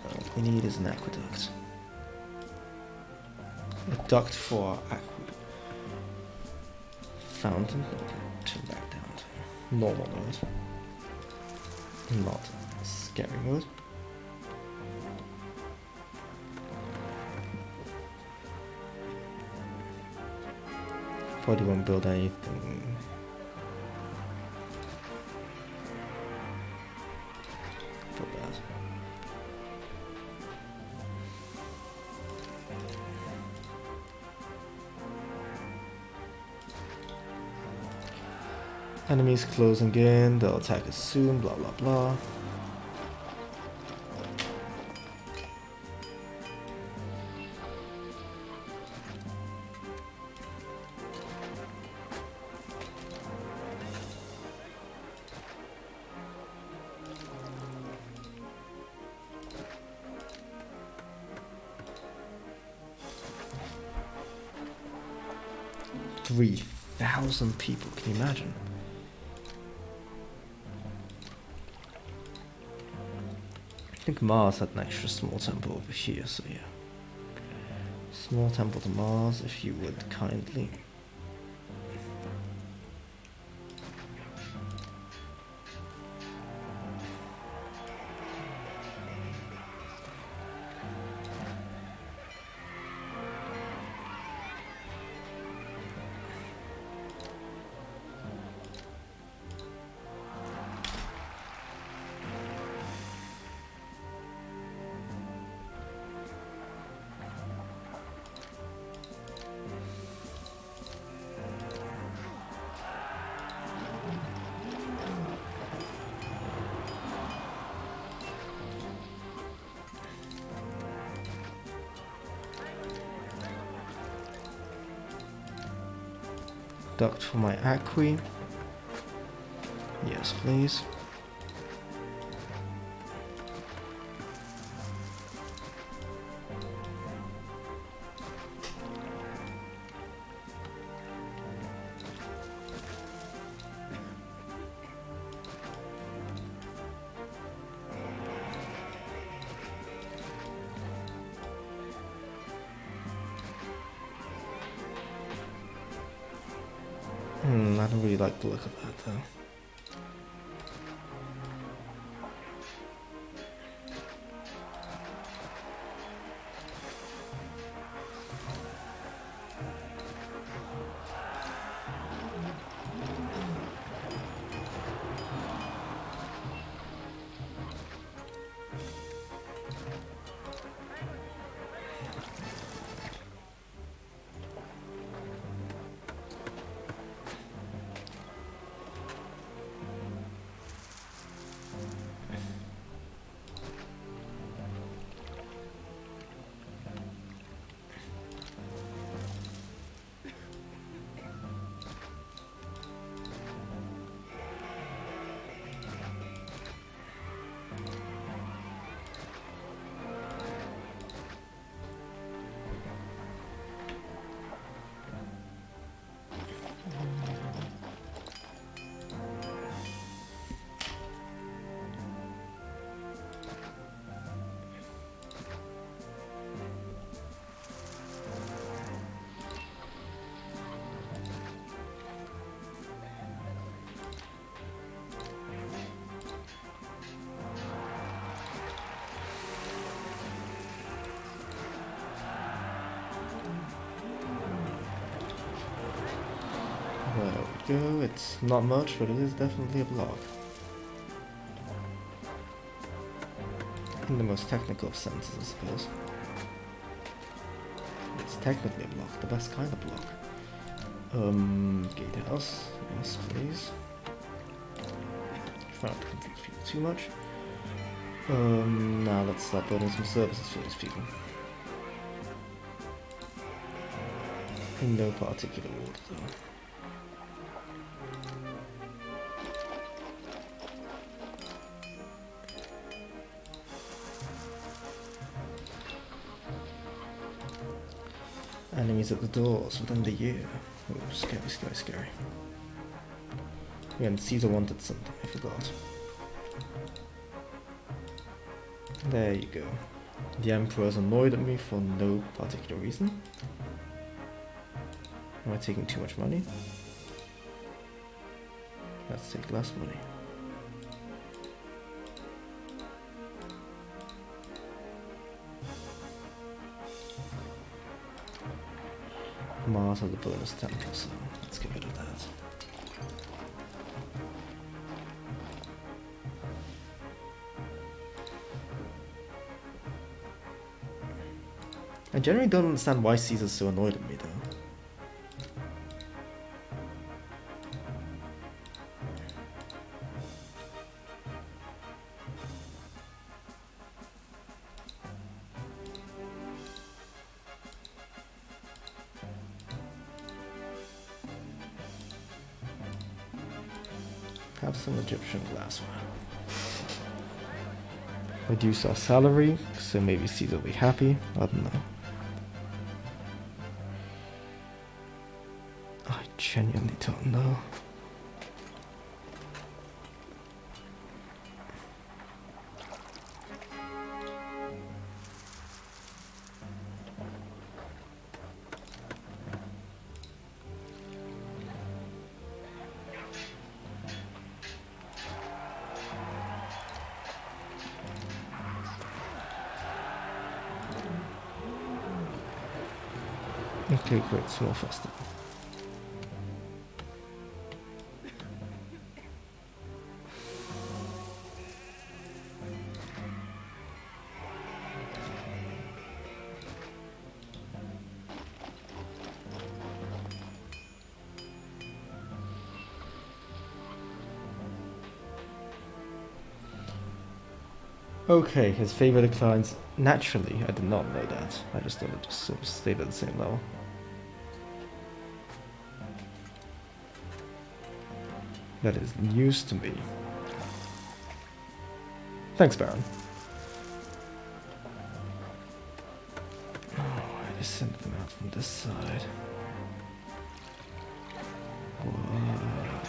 What we need is an aqueduct. A duct for aqueduct. Fountain. Okay, turn back down to normal mode. Not scary mode. Probably won't build anything. For that. Enemies closing in, they'll attack us soon, blah blah blah. $3,000 people, can you imagine? I think Mars had an extra small temple over here, so yeah. Small temple to Mars, if you would kindly. aqueduct for my acqui. Yes, please. I don't really like the look of that though. There we go, it's not much, but it is definitely a block. In the most technical of senses, I suppose. It's technically a block, the best kind of block. Gatehouse, yes please. Try not to confuse people too much. Now let's start building some services for these people. In no particular order though. Enemies at the doors within the year. Oh, scary, scary, scary. Yeah, and Caesar wanted something, I forgot. There you go. The Emperor's annoyed at me for no particular reason. Am I taking too much money? Let's take less money. Mars has a bonus temple, so let's get rid of that. I generally don't understand why Caesar's so annoyed at me though. Have some Egyptian glassware. Reduce our salary, so maybe Caesar will be happy. I don't know. I genuinely don't know. Okay, great, small festival. Okay, his favor declines naturally. I did not know that. I just thought it just sort of stayed at the same level. That is news to me. Thanks, Baron. Oh, I just sent them out from this side. Why?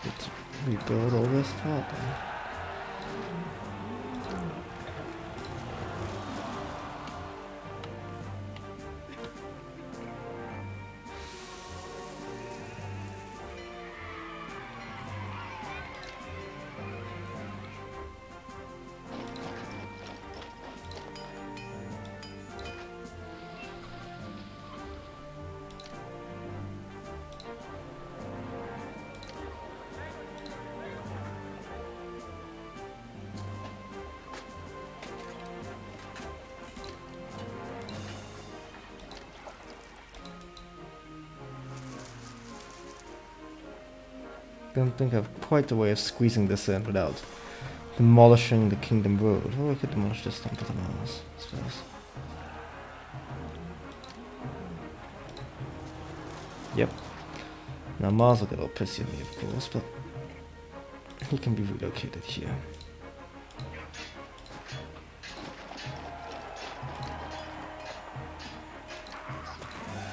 Let's rebuild all this part then. Don't think I've quite a way of squeezing this in without demolishing the Kingdom Road. Oh, I could demolish this temple to Mars, I suppose. Yep. Now Mars will get all pissy at me, of course, but he can be relocated here.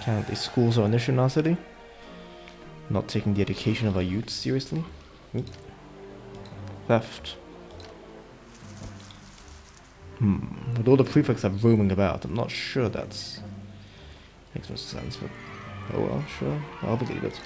Apparently schools are an issue in our city. Not taking the education of our youth seriously. Oop. Theft. With all the prefects are roaming about, I'm not sure that's makes much sense, but oh well, sure, I'll believe it.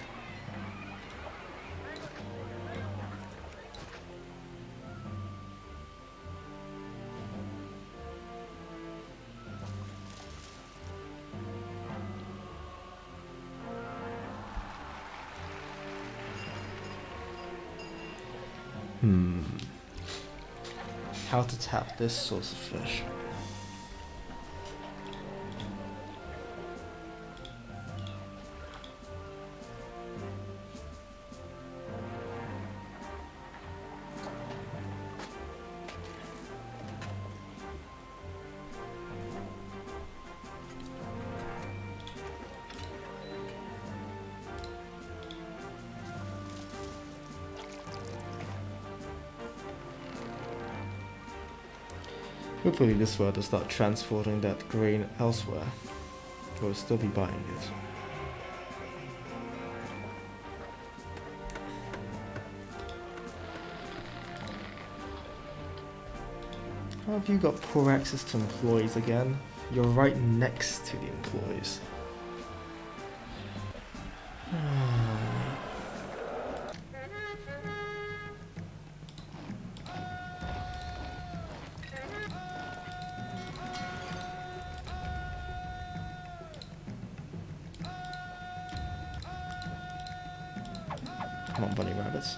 How to tap this source of fish. Hopefully this will start transporting that grain elsewhere. Or will still be buying it. How have you got poor access to employees again? You're right next to the employees. Come on, bunny rabbits.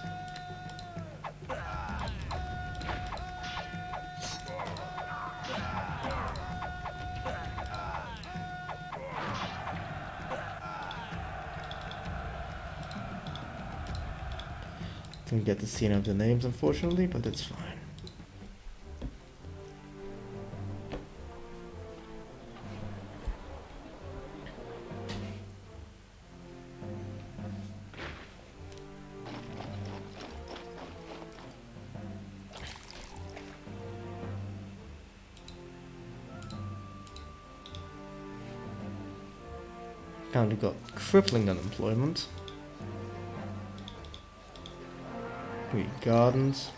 Didn't get to see any of the names, unfortunately, but it's fine. Apparently got crippling unemployment. Gardens.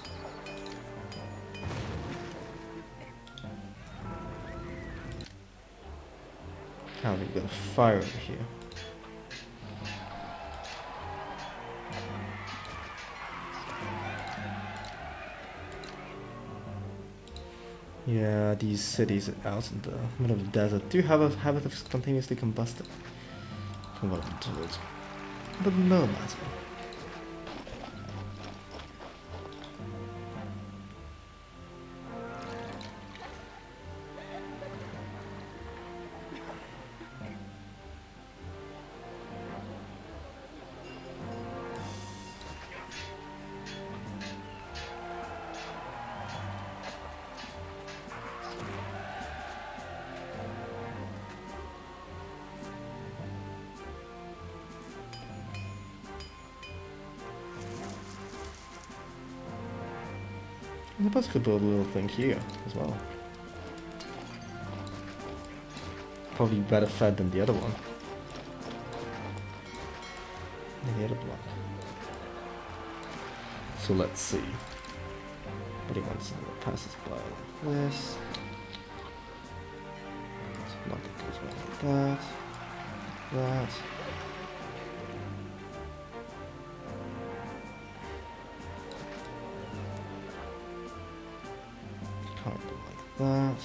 Apparently we've got a fire over here. Yeah, these cities out in the middle of the desert do have a habit of continuously combusting. From what I'm told. But no matter. I suppose I could build a little thing here as well. Probably better fed than the other one. The other block. So let's see. But he wants something that passes by like this. So nothing goes wrong with that. That. Can't go like that.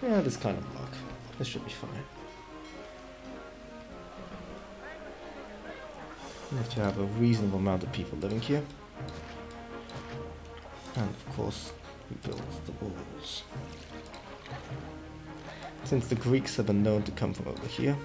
Yeah, this kind of block. This should be fine. We have to have a reasonable amount of people living here. And of course, we build the walls. Since the Greeks have been known to come from over here.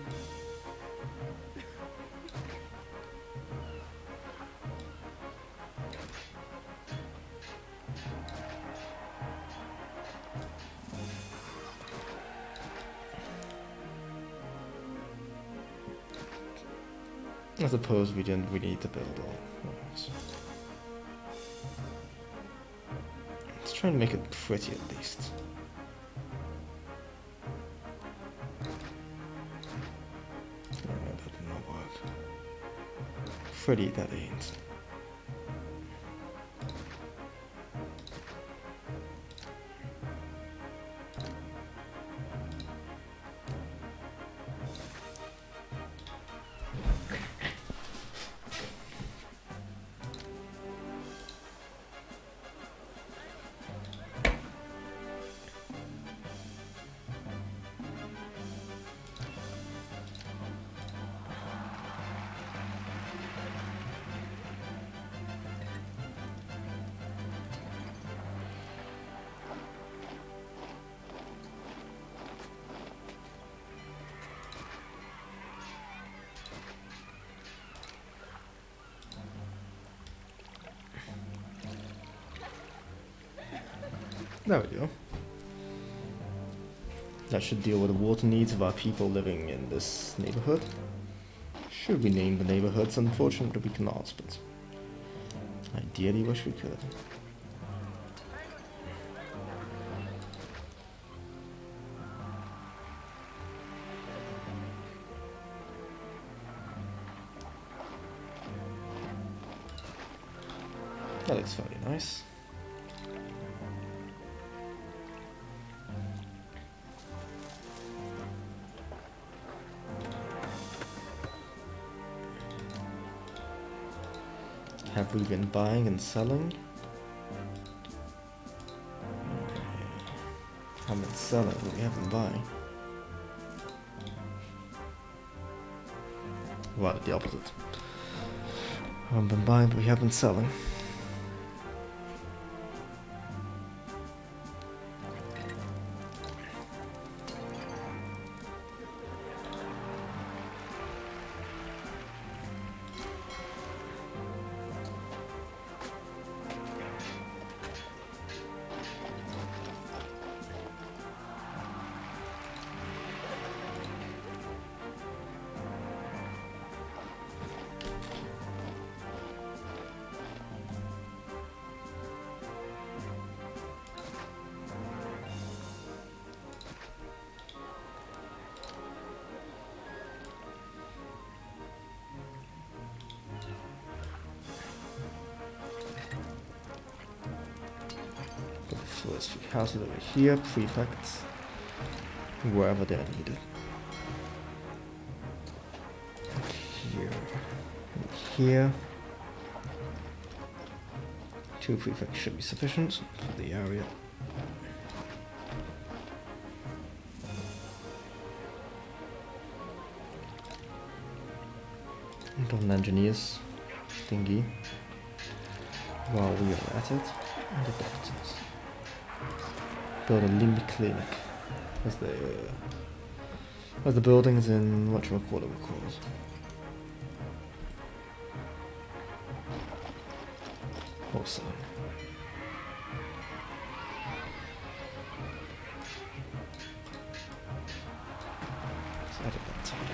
I suppose we didn't really need to build all. Right. Let's try and make it pretty at least. Yeah, that did not work. Pretty that ain't. There we go. That should deal with the water needs of our people living in this neighborhood. Should we name the neighborhoods? Unfortunately we cannot, but ideally wish we could. That looks very nice. Have we been buying and selling? Haven't been selling, but we have been buying. Rather the opposite. Haven't been buying, but we have been selling. First few houses over here, prefects, wherever they're needed. Here, and here. 2 prefects should be sufficient for the area. And an engineers thingy while we are at it, and the doctors. Build a limb clinic as the buildings in whatchamacallit were called. Awesome. Let's edit that time.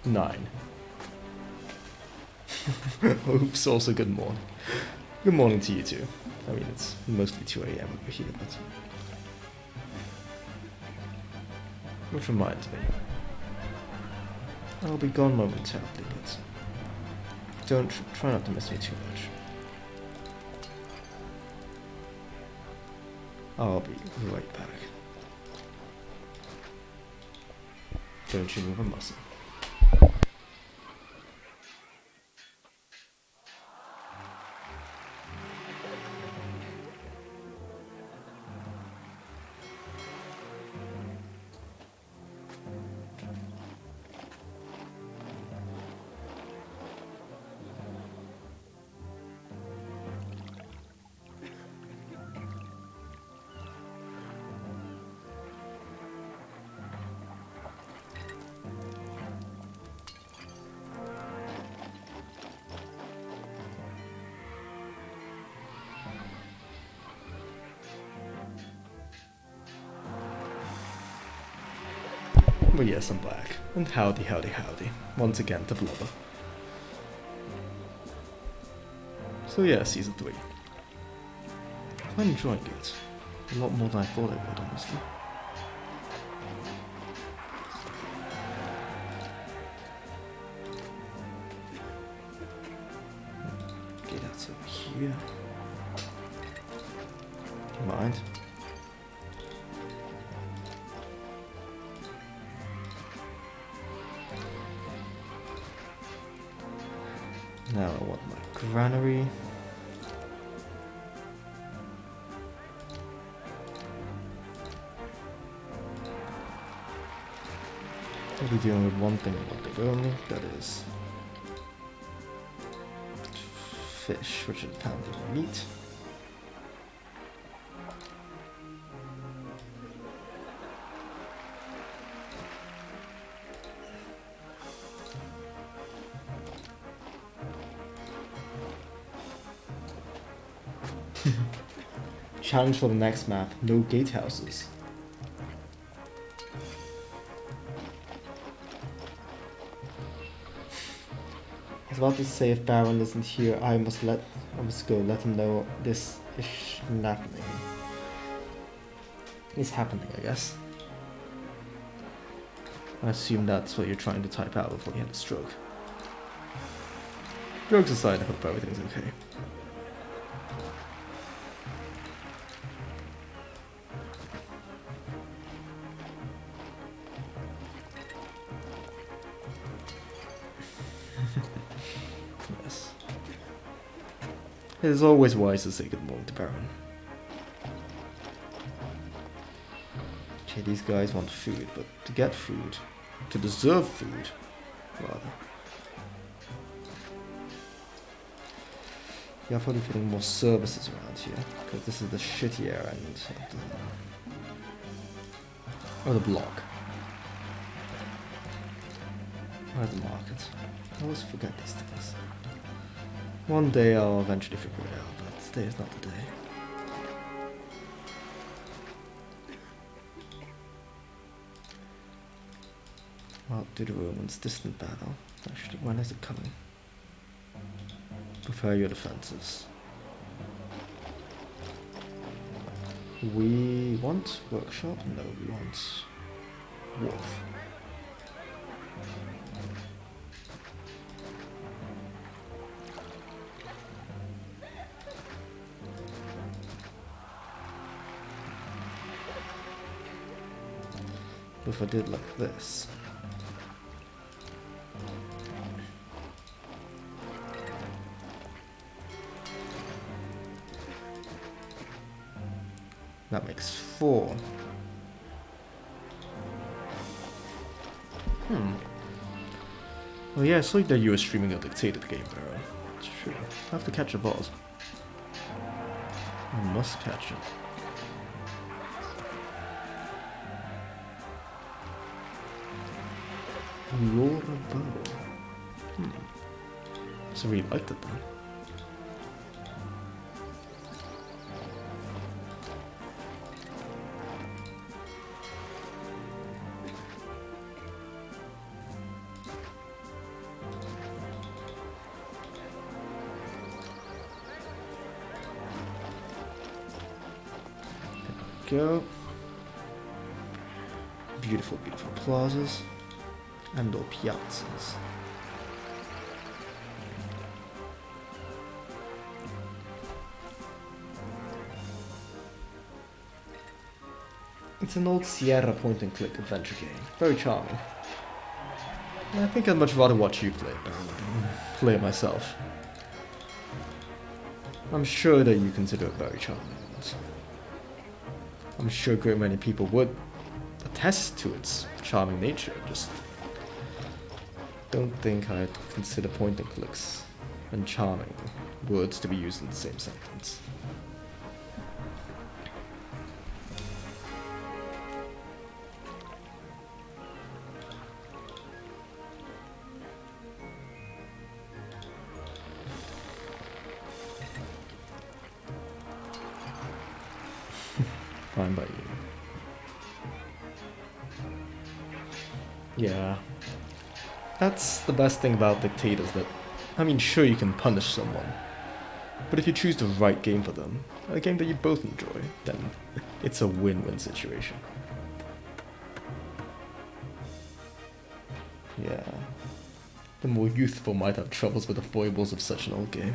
9. Oops, also good morning. Good morning to you too. I mean, it's mostly 2 AM over here, but... Which reminds me. I'll be gone momentarily, but... try not to miss me too much. I'll be right back. Don't you move a muscle. But yes, I'm back. And howdy, howdy, howdy. Once again to Blubber. So yeah, Season 3. I'm enjoying it. A lot more than I thought I would, honestly. Okay, that's over here. Do you mind? Now I want my granary. I'll be dealing with one thing and one thing only, that is fish, which is pounded meat. Challenge for the next map, no gatehouses. I was about to say if Baron isn't here, I must go let him know this is happening. It's happening, I guess. I assume that's what you're trying to type out before you had a stroke. Jokes aside, I hope everything's okay. Yes. It is always wise to say good morning to Baron. Okay, these guys want food, but to get food, to deserve food, rather. You're probably putting more services around here, because this is the shittier end of the block. Where's the market? I always forget these things. One day I'll eventually figure it out, but today is not the day. Well, do the Romans' distant battle. Actually, when is it coming? Prepare your defenses. We want workshop? No, we want wharf. If I did like this. That makes 4. Well, yeah, I saw that you were streaming a dictated game, Baron. It's true. I have to catch a boss. I must catch it. You're a bow. So we liked it then. go. Beautiful, beautiful plazas and or piazzas. It's an old Sierra point-and-click adventure game. Very charming. I think I'd much rather watch you play it than play it myself. I'm sure that you consider it very charming. I'm sure a great many people would attest to its charming nature. Just don't think I'd consider point-and-clicks and charming words to be used in the same sentence. Fine by you. Yeah. That's the best thing about dictators, that, I mean, sure, you can punish someone, but if you choose the right game for them, a game that you both enjoy, then it's a win-win situation. Yeah. The more youthful might have troubles with the foibles of such an old game.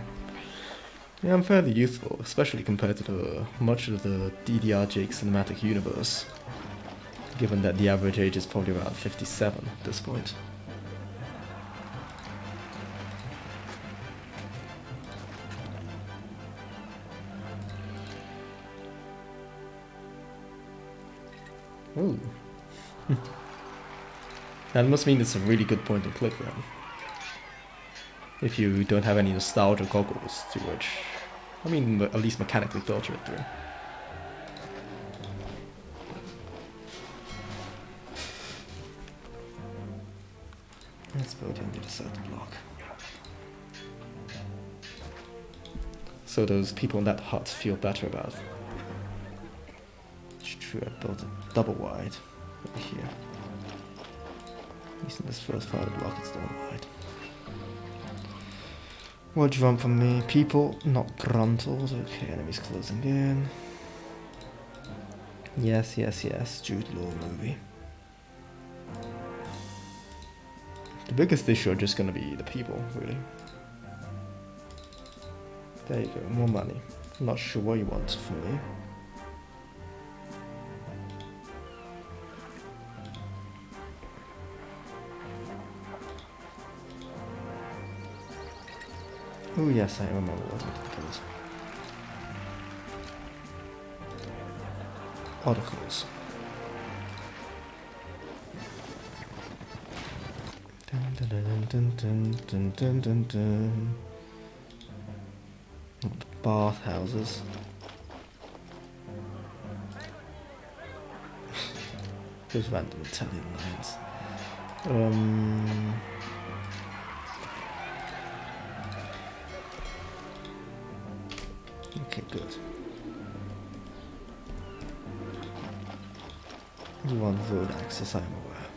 Yeah, I'm fairly youthful, especially compared to much of the DDRJ cinematic universe, given that the average age is probably around 57 at this point. Ooh. That must mean it's a really good point and click then. If you don't have any nostalgia goggles to which, I mean, at least mechanically filter it through. Let's build on the other side of the block. So those people in that hut feel better about it. It's true, I built it double wide over here. At least in this first part of the block it's double wide. What do you want from me? People, not gruntles. Okay, enemies closing in. Yes, yes, yes. Jude Law movie. The biggest issue are just gonna be the people, really. There you go, more money. I'm not sure what you want from me. Oh yes, I remember what it was. Articles. Dun, dun, dun, dun, dun, dun, dun, dun, dun. Bathhouses. Those random Italian lines. Okay, good. You want road access, I'm aware.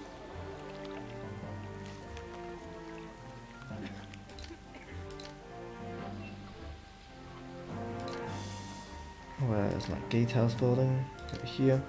Where's my gatehouse building? Over here.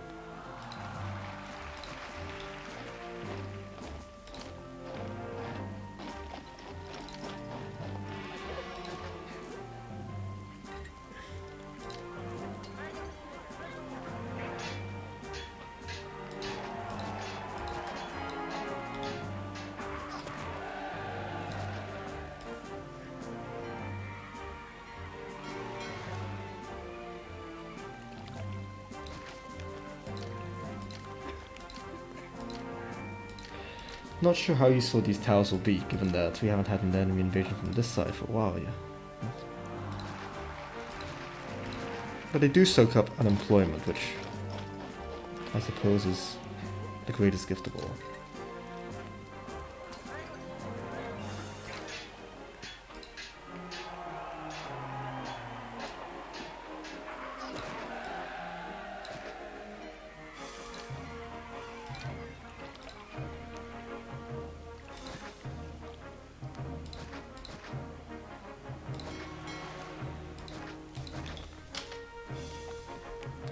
Not sure how useful these towers will be, given that we haven't had an enemy invasion from this side for a while yet. But they do soak up unemployment, which I suppose is the greatest gift of all.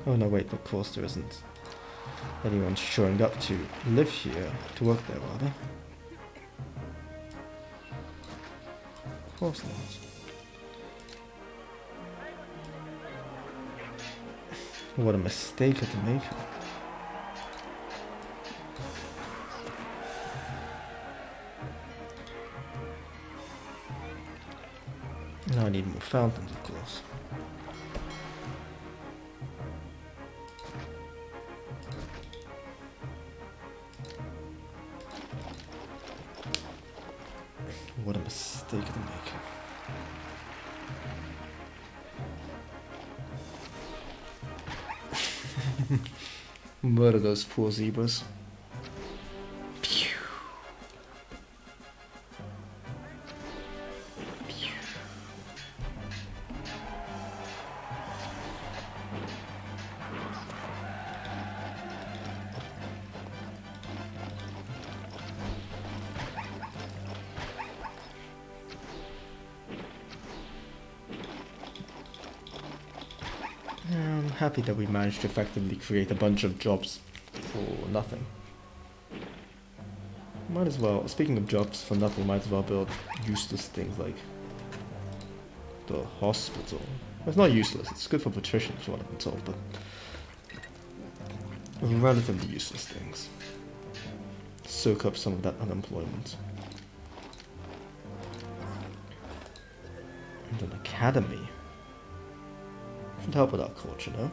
Oh no, wait, of course there isn't anyone showing up to live here, to work there rather. Of course not. What a mistake to make. Now I need more fountains, of course. What a mistake to make. Murder those poor zebras. Pew. Pew. I'm happy that we managed to effectively create a bunch of jobs for nothing. Might as well, speaking of jobs for nothing, might as well build useless things like the hospital. It's not useless, it's good for patricians from what I've been told, but relatively useless things. Soak up some of that unemployment. And an academy. Should help with our culture, no?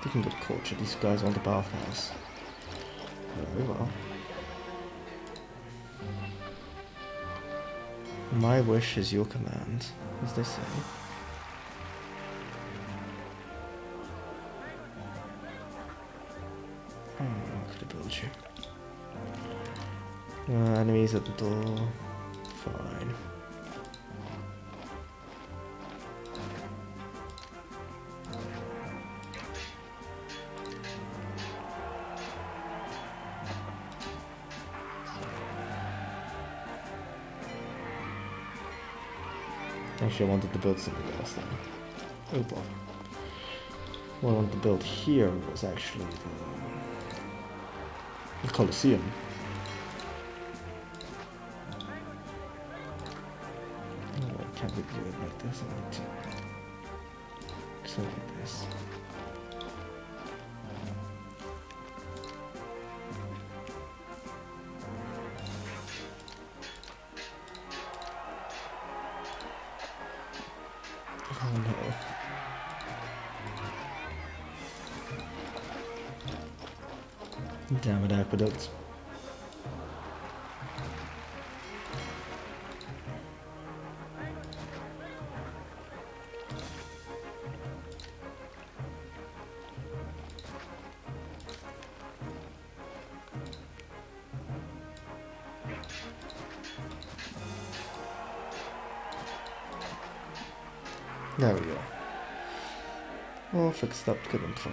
Speaking of culture, these guys want the bathhouse. Very well. My wish is your command, as they say. What could I build you? Enemies at the door. Fine. Actually, I wanted to build something else then. Oh boy. What I wanted to build here was actually the Colosseum. Oh, why can't we do it like this? I need to something like this. Oh no. Damn it, aqueducts. There we go. All fixed up, good and full.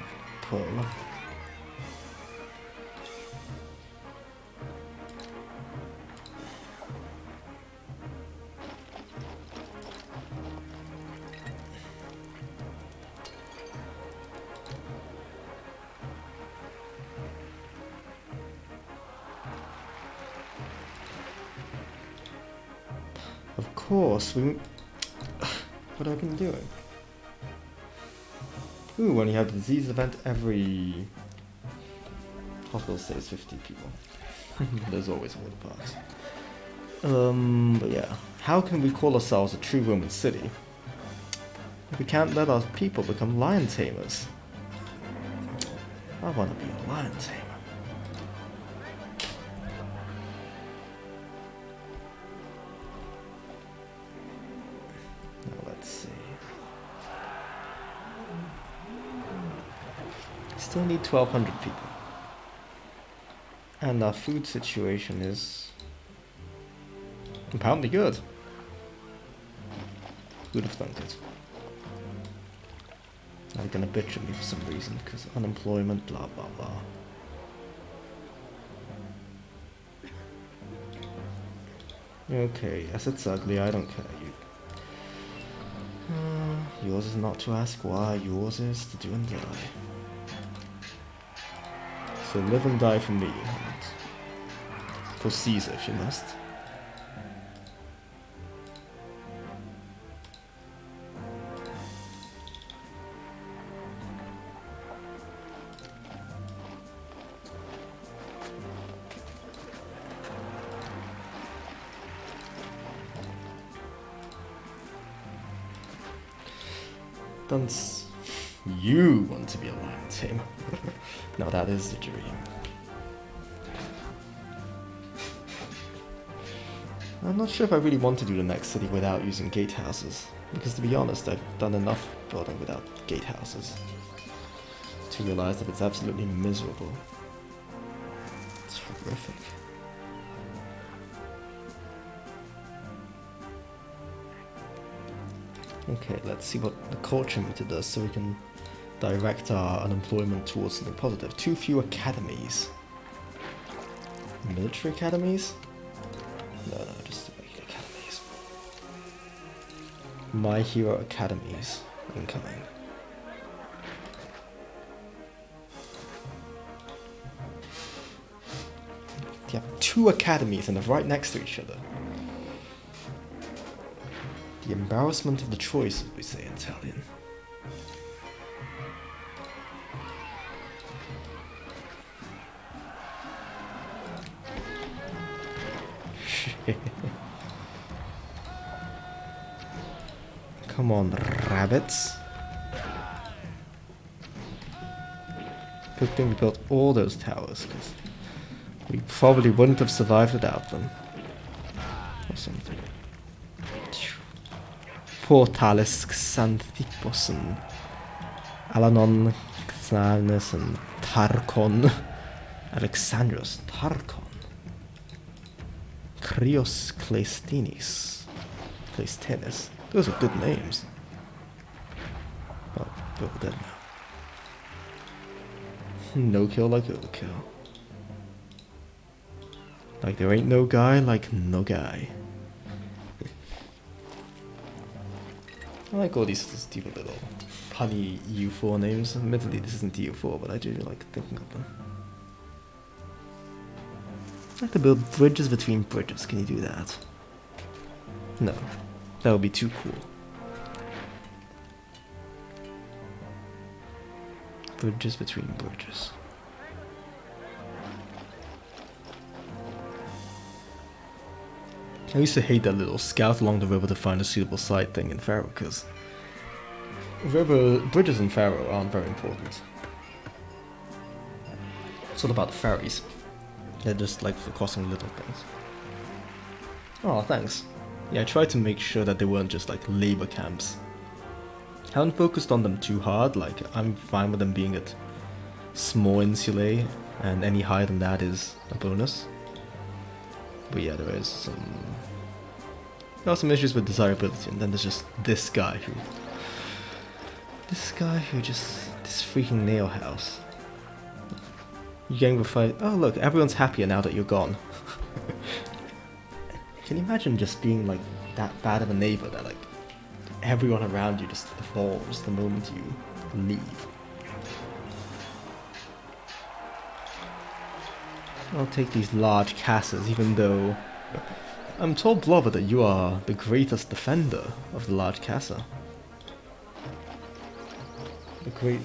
Of course, we... What have I been doing? Ooh, when you have a disease event, every hospital saves 50 people. There's always water parks. But yeah. How can we call ourselves a true Roman city if we can't let our people become lion tamers? I want to be a lion tamer. Still need 1,200 people. And our food situation is apparently good. Who'd have thunk it? They're gonna bitch at me for some reason, because unemployment, blah blah blah. Okay, yes, it's ugly, I don't care. You. Yours is not to ask why, yours is to do and die. So live and die for me, and for Caesar if you must. Don't you want to be a lion tamer? No, that is the dream. I'm not sure if I really want to do the next city without using gatehouses, because to be honest, I've done enough building without gatehouses to realize that it's absolutely miserable. It's horrific. Okay, let's see what the culture meter does so we can direct our unemployment towards something positive. 2 fewer academies. Military academies? No, just regular academies. My Hero Academies incoming. You have 2 academies and they're right next to each other. The embarrassment of the choice, as we say in Italian. Come on, rabbits. Good thing we built all those towers, because we probably wouldn't have survived without them. Or something. Portalis Xanthipos and Alanon Xanus and Tarkon. Alexandros Tarkon. Krios Cleistenis. Cleistenis. Those are good names. Well, they're all dead now. No kill like overkill. Like there ain't no guy like no guy. I like all these stupid little punny U4 names. Admittedly, this isn't U4, but I do like thinking of them. I like to build bridges between bridges. Can you do that? No. That would be too cool. Bridges between bridges. I used to hate that little scout along the river to find a suitable site thing in Pharaoh, because bridges in Pharaoh aren't very important. It's all about the ferries. They're just like for crossing little things. Oh, thanks. Yeah, I tried to make sure that they weren't just like labor camps. Haven't focused on them too hard, like I'm fine with them being at small insulae, and any higher than that is a bonus. But yeah, there are some issues with desirability, and then there's just this freaking nail house. You're getting the fight. Oh look, everyone's happier now that you're gone. Can you imagine just being like that bad of a neighbor that like everyone around you just evolves the moment you leave? I'll take these large castles, even though I'm told, Blobber, that you are the greatest defender of the large castle. The great...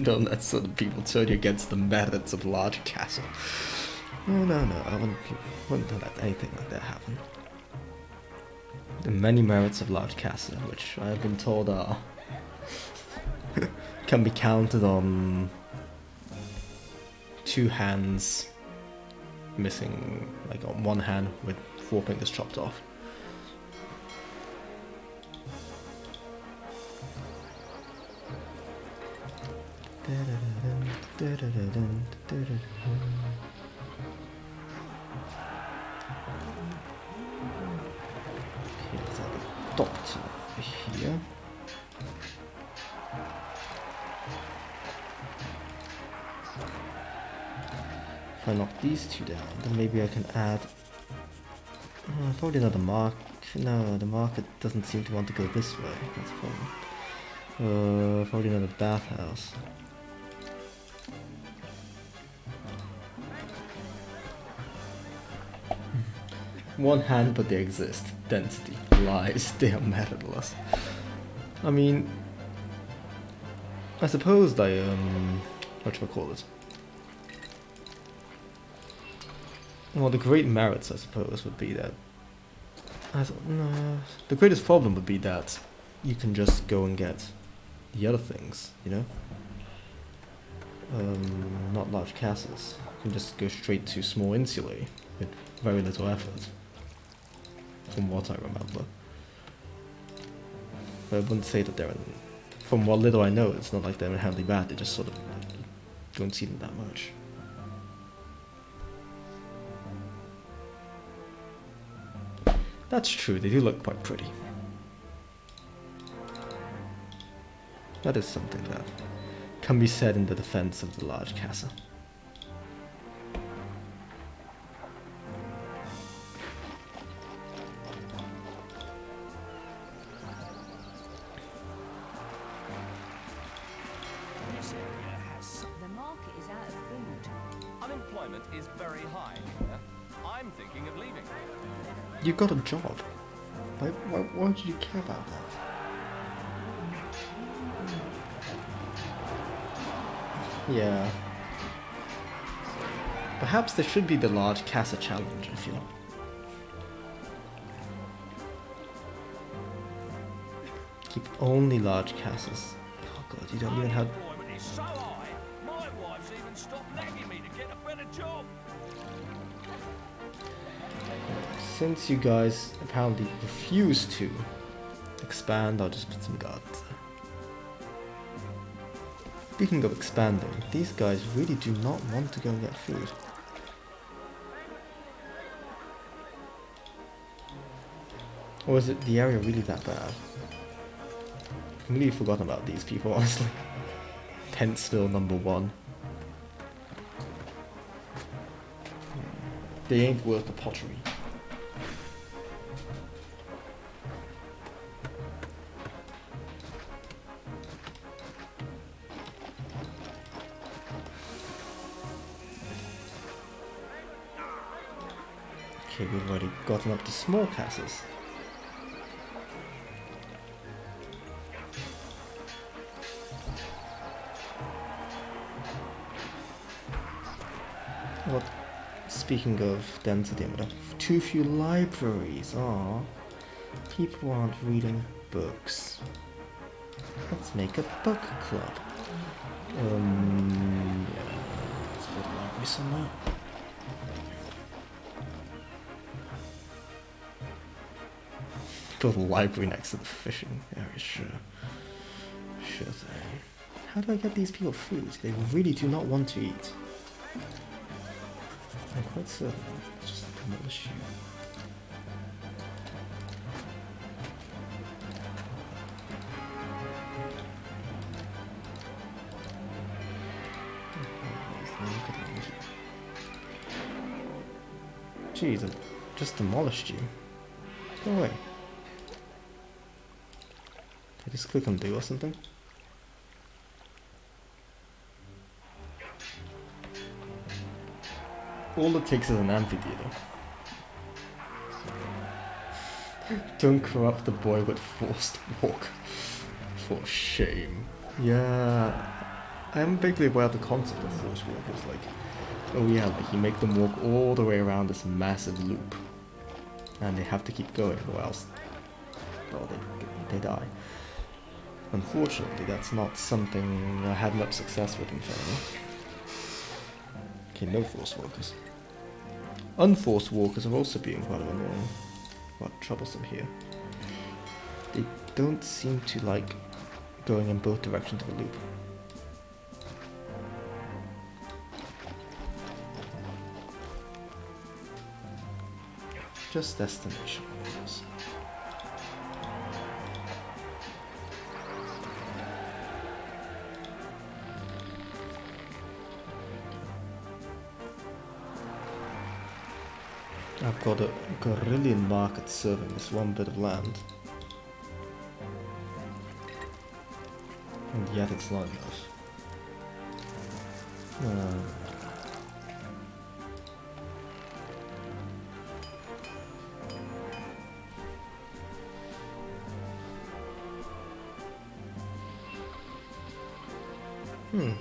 Don't let certain people turn you against the merits of large castle. No, I wouldn't let anything like that happen. The many merits of large castle, which I have been told are... can be counted on... 2 hands missing, like on 1 hand with 4 fingers chopped off. Here's a dot over here. If I knock these 2 down, then maybe I can add probably another mark No, the market doesn't seem to want to go this way. That's a problem. Probably another bathhouse. One hand, but they exist. Density. Lies. They are measureless. I mean, I suppose they, what should I call it? Well, the great merits, I suppose, would be that... no, the greatest problem would be that you can just go and get the other things, you know? Not large castles. You can just go straight to small insulae with very little effort. From what I remember. But I wouldn't say that they're... From what little I know, it's not like they're inherently bad, they just sort of don't see them that much. That's true, they do look quite pretty. That is something that can be said in the defense of the large castle. This area has... The market is out of food. Unemployment is very high here. I'm thinking of leaving. You got a job. Why did you care about that? Yeah. Perhaps there should be the large casa challenge, I feel. Keep only large casas. Oh god, you don't even have... Unemployment is so high, my wife's even stopped nagging me to get a better job. Since you guys apparently refuse to expand, I'll just put some guards. Speaking of expanding, these guys really do not want to go and get food. Or is it the area really that bad? I've completely forgotten about these people, honestly. Tentsville #1. They ain't worth the pottery. Okay, we've already gotten up to small castles. What? Speaking of density, I'm gonna have too few libraries. Aw, people aren't reading books. Let's make a book club. Yeah, let's put a library somewhere. Build a library next to the fishing area, sure. Sure thing. How do I get these people food? They really do not want to eat. I'm quite certain. Just demolish you. Jeez, I just demolished you. Go away. Did I just click undo or something? All it takes is an amphitheater. Don't corrupt the boy with forced walk. For shame. Yeah, I am vaguely aware of the concept of forced walk. It's like, oh yeah, like you make them walk all the way around this massive loop. And they have to keep going or else, well, they die. Unfortunately, that's not something I had much success with in Fairly. Okay, no forced walkers. Unforced walkers are also being quite annoying. Quite troublesome here. They don't seem to like going in both directions of a loop. Just destination. Yes. I've got a Gorillion market serving this one bit of land. And yet it's not enough.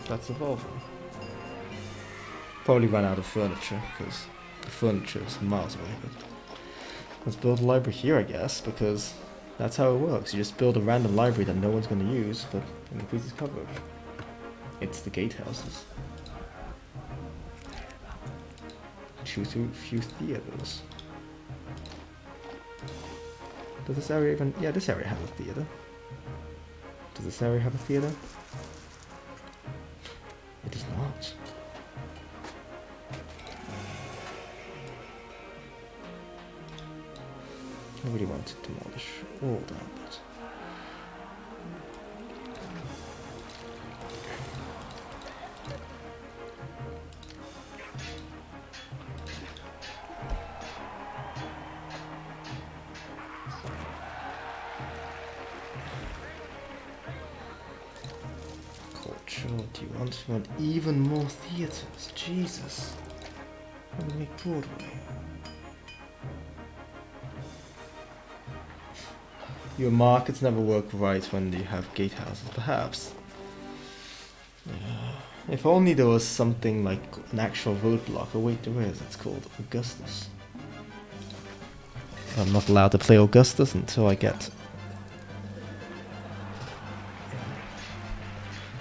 That's evolving. Probably ran out of furniture, because the furniture is miles away, but let's build a library here, I guess, because that's how it works. You just build a random library that no one's going to use, but it increases coverage. It's the gatehouses. Too few theaters. Does this area even... Yeah, this area has a theater. Does this area have a theater? It does not. I really want to demolish all that, but... What do you want? You want even more theatres? Jesus. How do we make Broadway? Your markets never work right when you have gatehouses, perhaps. If only there was something like an actual roadblock. Oh wait, there is. It's called Augustus. I'm not allowed to play Augustus until I get...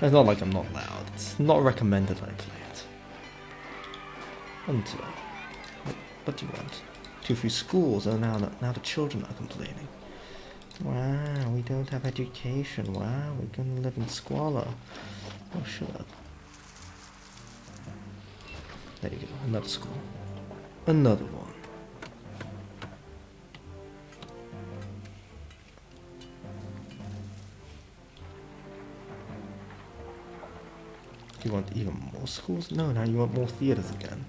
It's not like I'm not allowed. It's not recommended I play it. Until... What do you want? Too few schools, and now the children are complaining. Wow, we don't have education. Wow, we're gonna live in squalor. Oh, shut up. There you go, another school. Another one. You want even more schools? No, now you want more theaters again.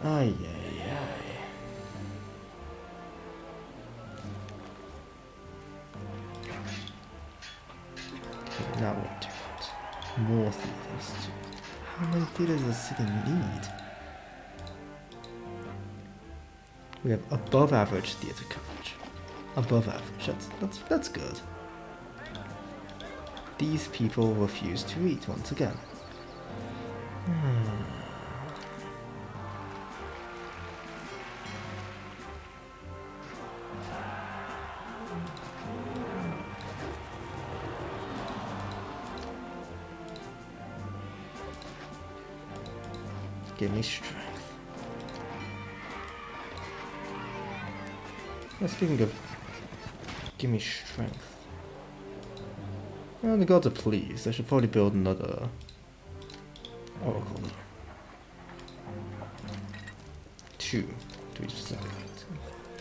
Ay, ay, ay. Okay, now what do you want? More theaters. How many theaters does the city need? We have above average theater coverage. Above average. That's good. These people refuse to eat once again. Give me strength. Well, speaking of, give me strength. Well, the gods are pleased. I should probably build another oracle. Two, to be specific.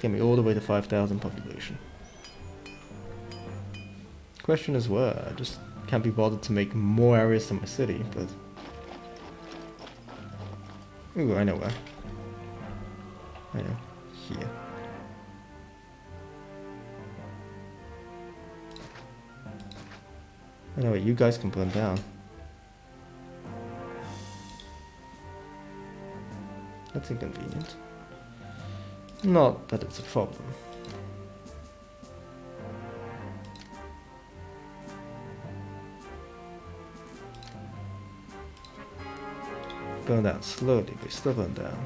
Get me all the way to 5,000 population. Question is where? I just can't be bothered to make more areas to my city, but... Ooh, I know where. I know. Here. Anyway, you guys can burn down. That's inconvenient. Not that it's a problem. Burn down slowly, but still burn down.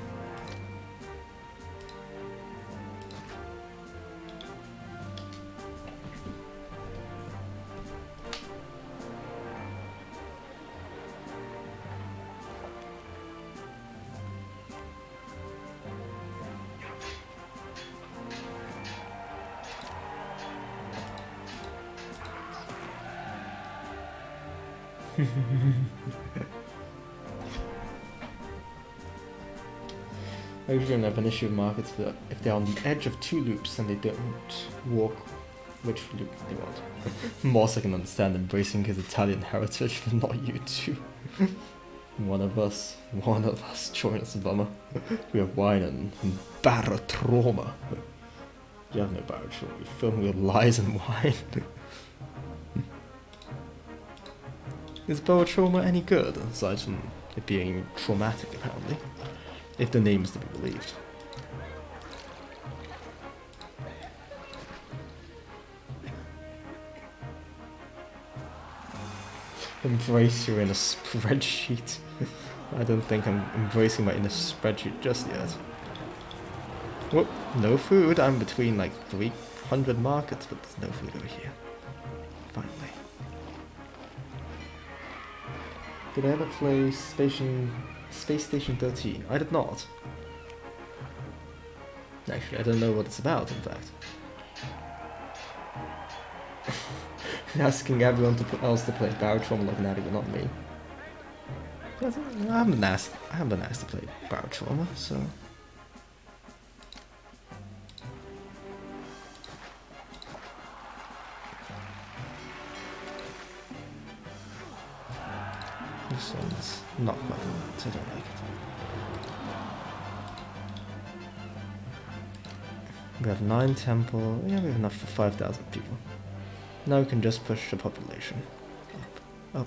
I usually don't have an issue with markets, but if they're on the edge of two loops and they don't walk which loop they want. Moss, I can understand embracing his Italian heritage, but not you two. One of us join us, bummer. We have wine and barotrauma. You have no barotrauma, you fill me with lies and wine. Is barotrauma any good, aside from it being traumatic apparently? If the name is to be believed. Embrace your inner spreadsheet. I don't think I'm embracing my inner spreadsheet just yet. Whoop, no food. I'm between like 300 markets, but there's no food over here. Finally. Did I ever play Space Station 13? I did not. Actually, I don't know what it's about, in fact. Asking everyone else to play Barotrauma like that, not me. I haven't been asked to play Barotrauma, so... This one's not quite right, so I don't like it. We have 9 temple, yeah, we have enough for 5,000 people. Now we can just push the population up.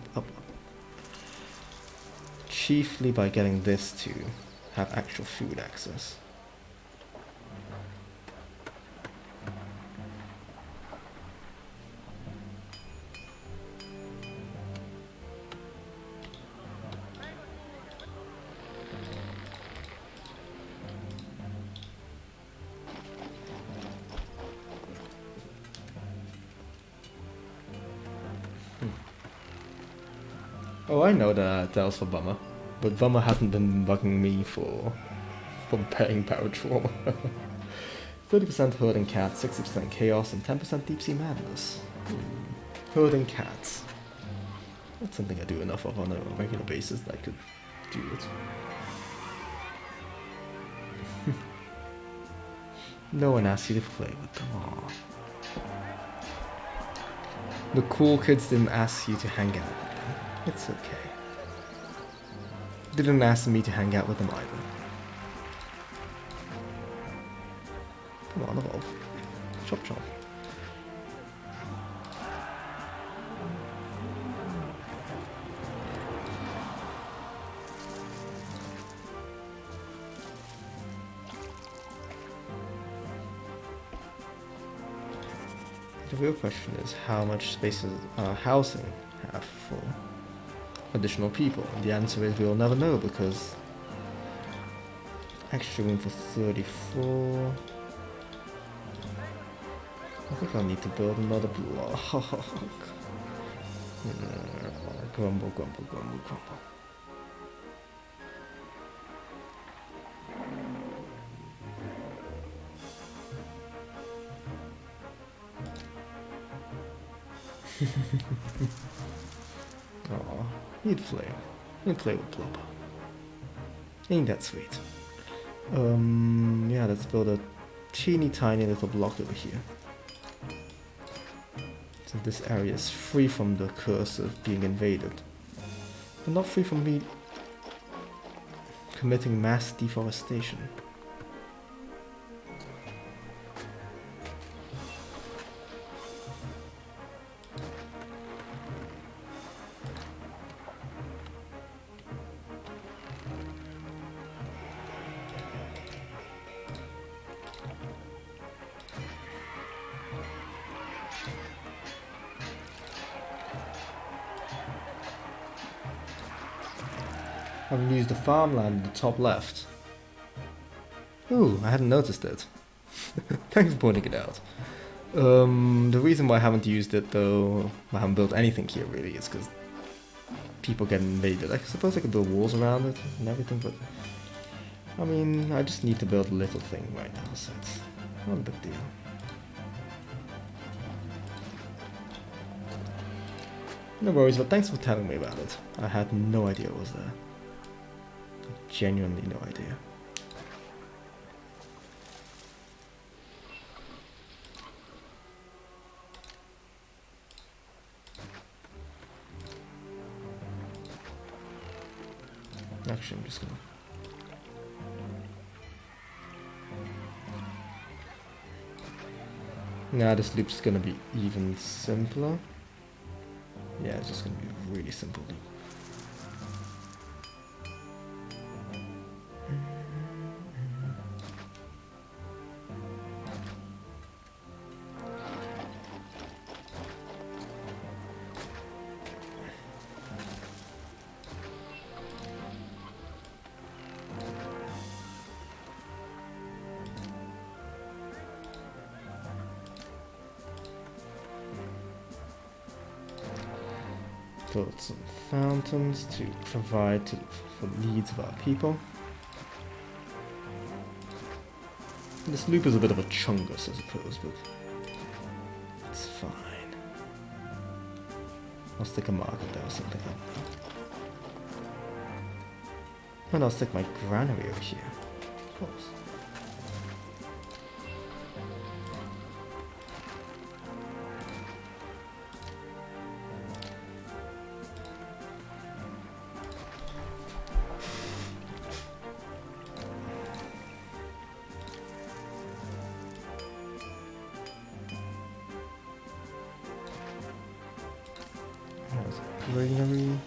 Chiefly by getting this to have actual food access. Oh, I know that was for Bummer, but Bummer hasn't been bugging me for paying Barotrauma. 30% Herd and Cats, 60% Chaos, and 10% Deep Sea Madness. Herd and Cats. That's something I do enough of on a regular basis that I could do it. No one asked you to play with them. Aww. The cool kids didn't ask you to hang out with them. It's okay. Didn't ask me to hang out with them either. Come on, evolve. Chop chop. The real question is how much space does housing have for additional people? And the answer is we'll never know because extra room for 34. I think I'll need to build another block. Grumble, grumble, grumble, grumble. Aw, you'd play with Plopper. Ain't that sweet? Yeah, let's build a teeny tiny little block over here. So this area is free from the curse of being invaded. But not free from me committing mass deforestation. I've used the farmland at the top left. Ooh, I hadn't noticed it. Thanks for pointing it out. The reason why I haven't used it though, I haven't built anything here really, is because people get invaded. I suppose I could build walls around it and everything, but I mean, I just need to build a little thing right now, so it's not a big deal. No worries, but thanks for telling me about it. I had no idea it was there. Genuinely no idea. Actually, I'm just gonna. Now this loop's gonna be even simpler. Yeah, it's just gonna be a really simple loop. Build some fountains to provide for needs of our people. This loop is a bit of a chungus, I suppose, but it's fine. I'll stick a market there or something. And I'll stick my granary over here, of course. Granary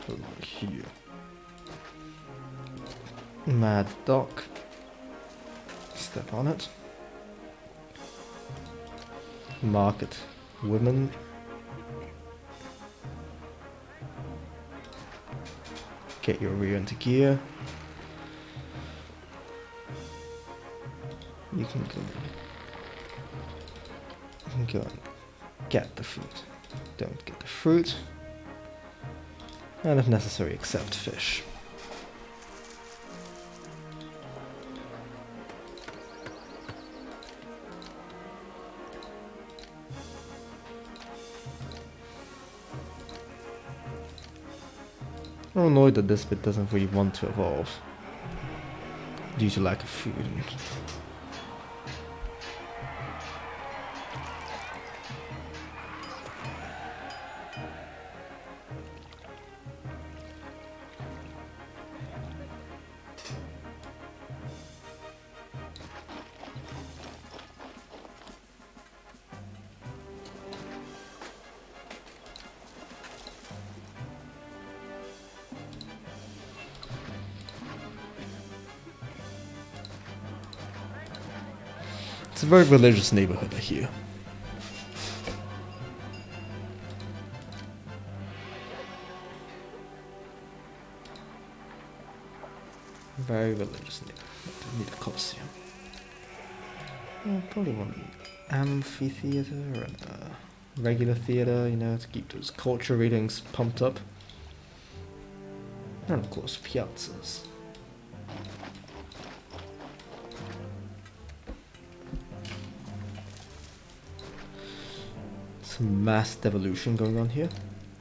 over here. Mad Dock. Step on it. Market women. Get your rear into gear. You can go and get the fruit. Don't get the fruit. And if necessary, accept fish. I'm annoyed that this bit doesn't really want to evolve due to lack of food. It's a very religious neighborhood, I hear. Very religious neighborhood. I need a Colosseum. Probably want an amphitheater and a regular theater, you know, to keep those culture ratings pumped up. And of course, piazzas. Some mass devolution going on here,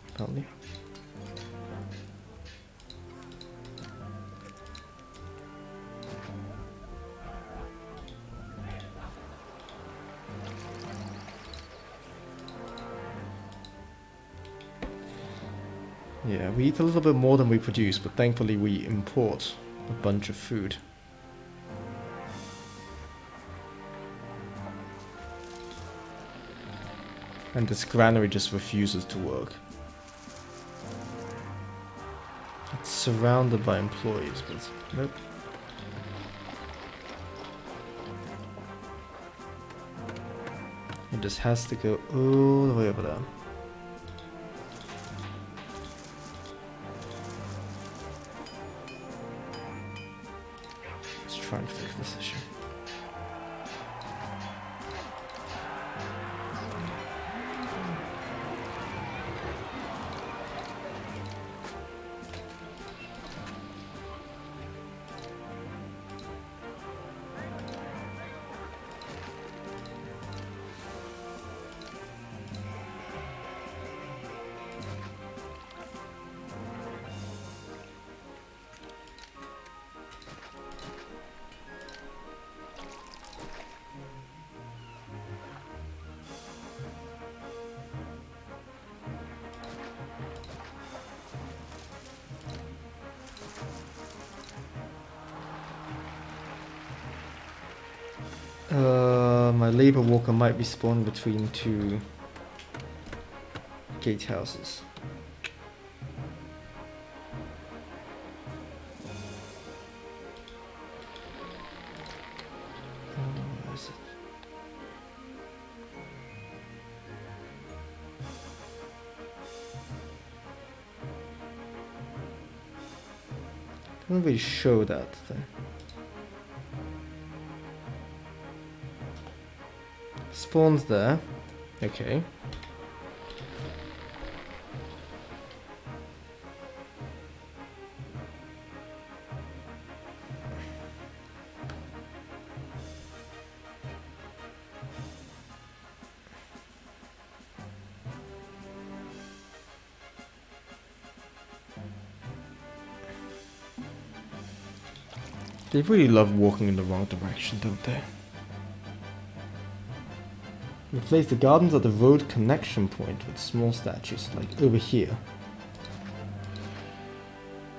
apparently. Yeah, we eat a little bit more than we produce, but thankfully we import a bunch of food. And this granary just refuses to work. It's surrounded by employees, but nope. It just has to go all the way over there. Let's try and fix this issue. My labor walker might respawn between two gatehouses. Where is it? Doesn't really show that thing. Spawns there. Okay. They really love walking in the wrong direction, don't they? Replace the gardens at the road connection point with small statues, like over here.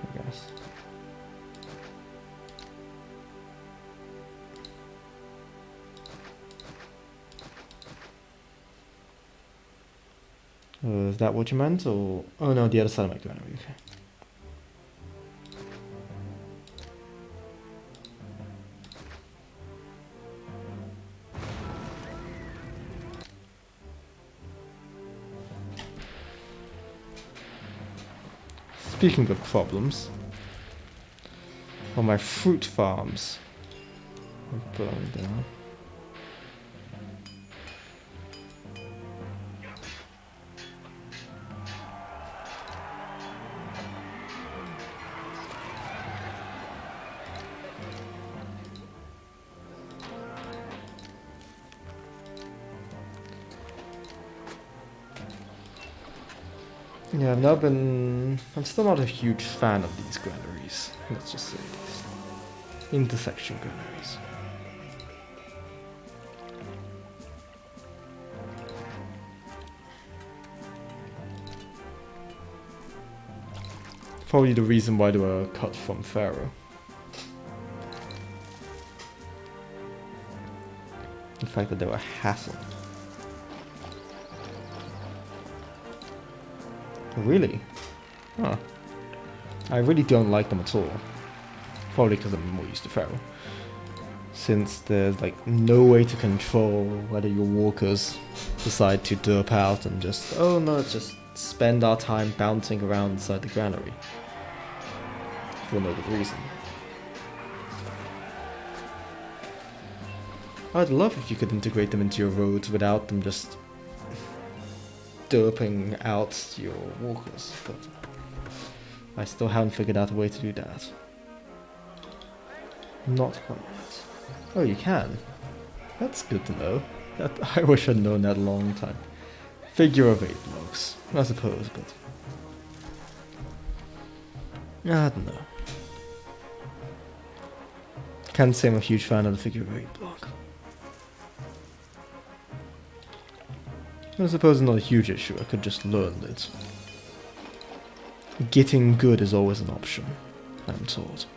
I guess. Is that what you meant, or... Oh no, the other side of my granary, okay. Speaking of problems, well, my fruit farms are burned down. Yeah, I'm still not a huge fan of these granaries. Let's just say these intersection granaries. Probably the reason why they were cut from Pharaoh. The fact that they were a hassle. Really? Huh. I really don't like them at all. Probably because I'm more used to Pharaoh. Since there's like no way to control whether your walkers decide to derp out and just, oh no, let's just spend our time bouncing around inside the granary. For no good reason. I'd love if you could integrate them into your roads without them just derping out your walkers, but I still haven't figured out a way to do that. Not quite yet. Oh, you can? That's good to know. I wish I'd known that a long time. Figure of 8 blocks, I suppose, but I don't know. Can't say I'm a huge fan of the figure of 8 block. I suppose it's not a huge issue, I could just learn it. Getting good is always an option, I'm told.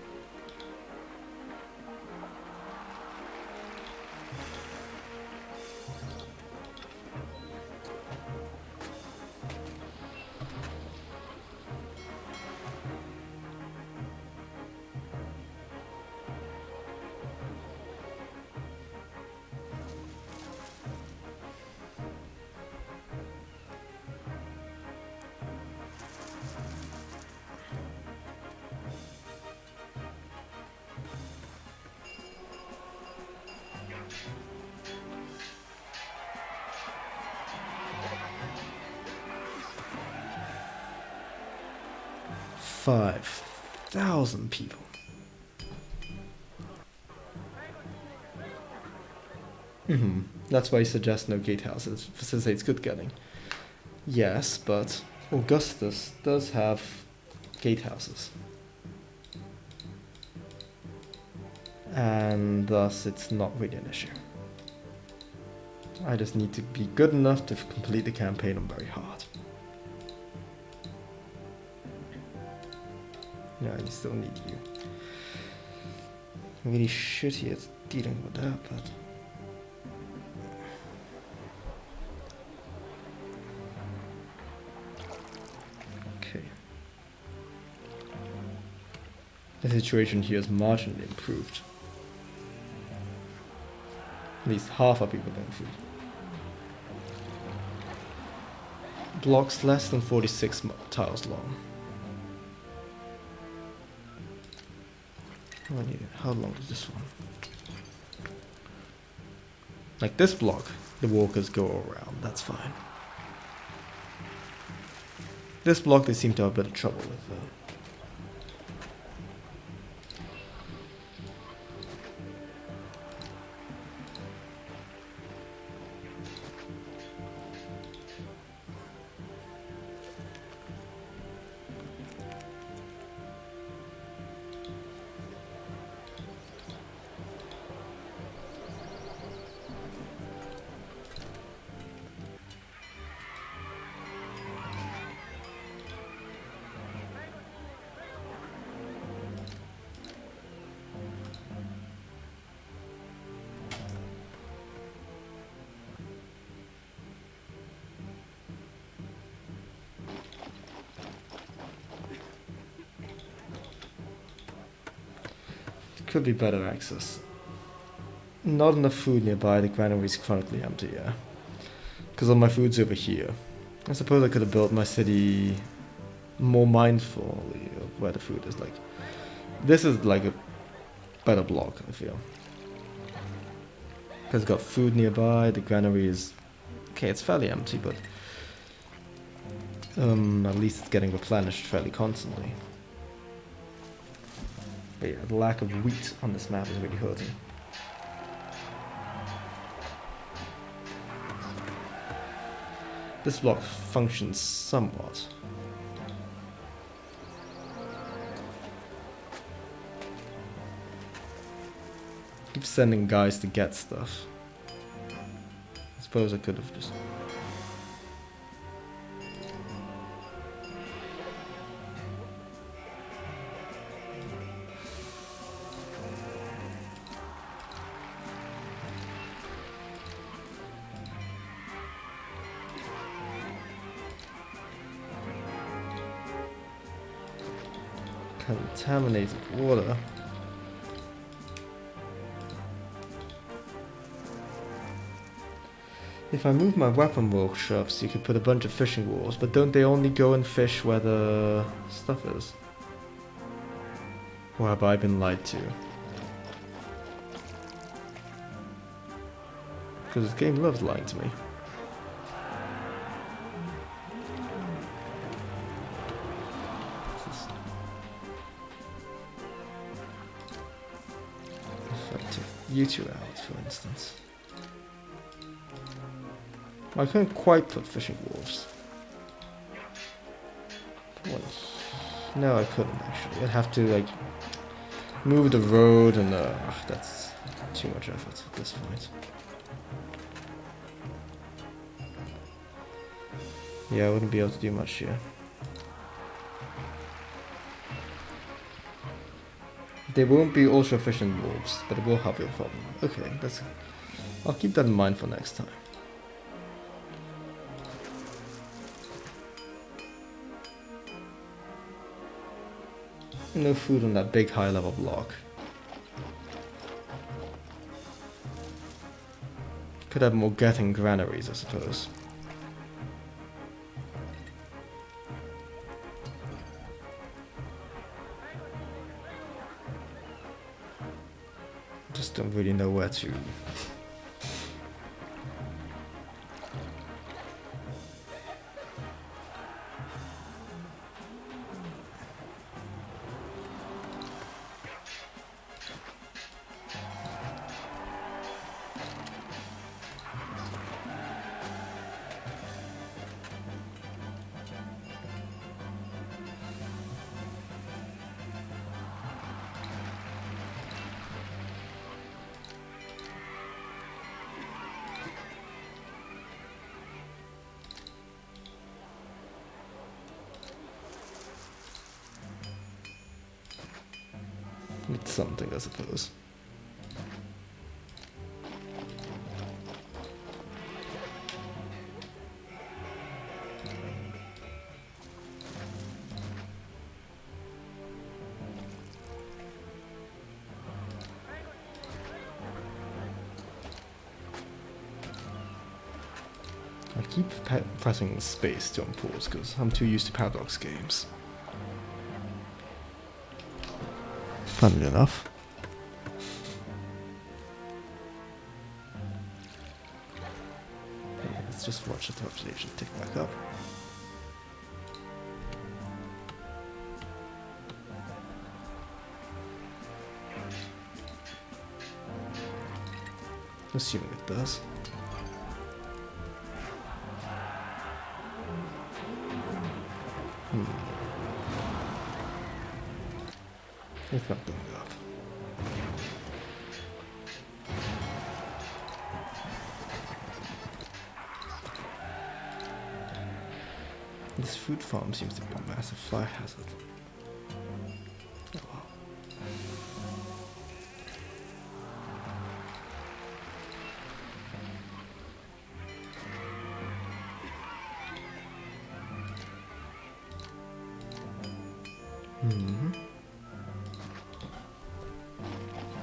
$5,000 people. That's why you suggest no gatehouses, since it's good getting. Yes, but Augustus does have gatehouses. And thus it's not really an issue. I just need to be good enough to complete the campaign on very hard. Yeah, I still need you. I'm really shitty at dealing with that, but Okay. The situation here is marginally improved. At least half our people getting food. Blocks less than 46 tiles long. How long is this one? Like this block, the walkers go around, that's fine. This block they seem to have a bit of trouble with though. Could be better access. Not enough food nearby, the granary is chronically empty, yeah. Because all my food's over here. I suppose I could have built my city more mindfully of where the food is. Like, this is like a better block, I feel. Because it's got food nearby, the granary is... Okay, it's fairly empty, but... at least it's getting replenished fairly constantly. But yeah, the lack of wheat on this map is really hurting. This block functions somewhat. Keep sending guys to get stuff. I suppose I could have just... Contaminated water. If I move my weapon workshops, you could put a bunch of fishing walls, but don't they only go and fish where the stuff is? Or have I been lied to? Because this game loves lying to me. You two out, for instance. I couldn't quite put fishing wolves. What? No, I couldn't actually. I'd have to like move the road, and that's too much effort at this point. Yeah, I wouldn't be able to do much here. They won't be ultra efficient wolves, but it will help your problem. Okay, I'll keep that in mind for next time. No food on that big high level block. Could have more getting granaries, I suppose. Just don't really know where to. It's something, I suppose. keep pressing space to unpause because I'm too used to Paradox games. Funnily enough. Okay, let's just watch the population tick back up. Assuming it does. It's not going up. This food farm seems to be a massive fire hazard. Oh wow.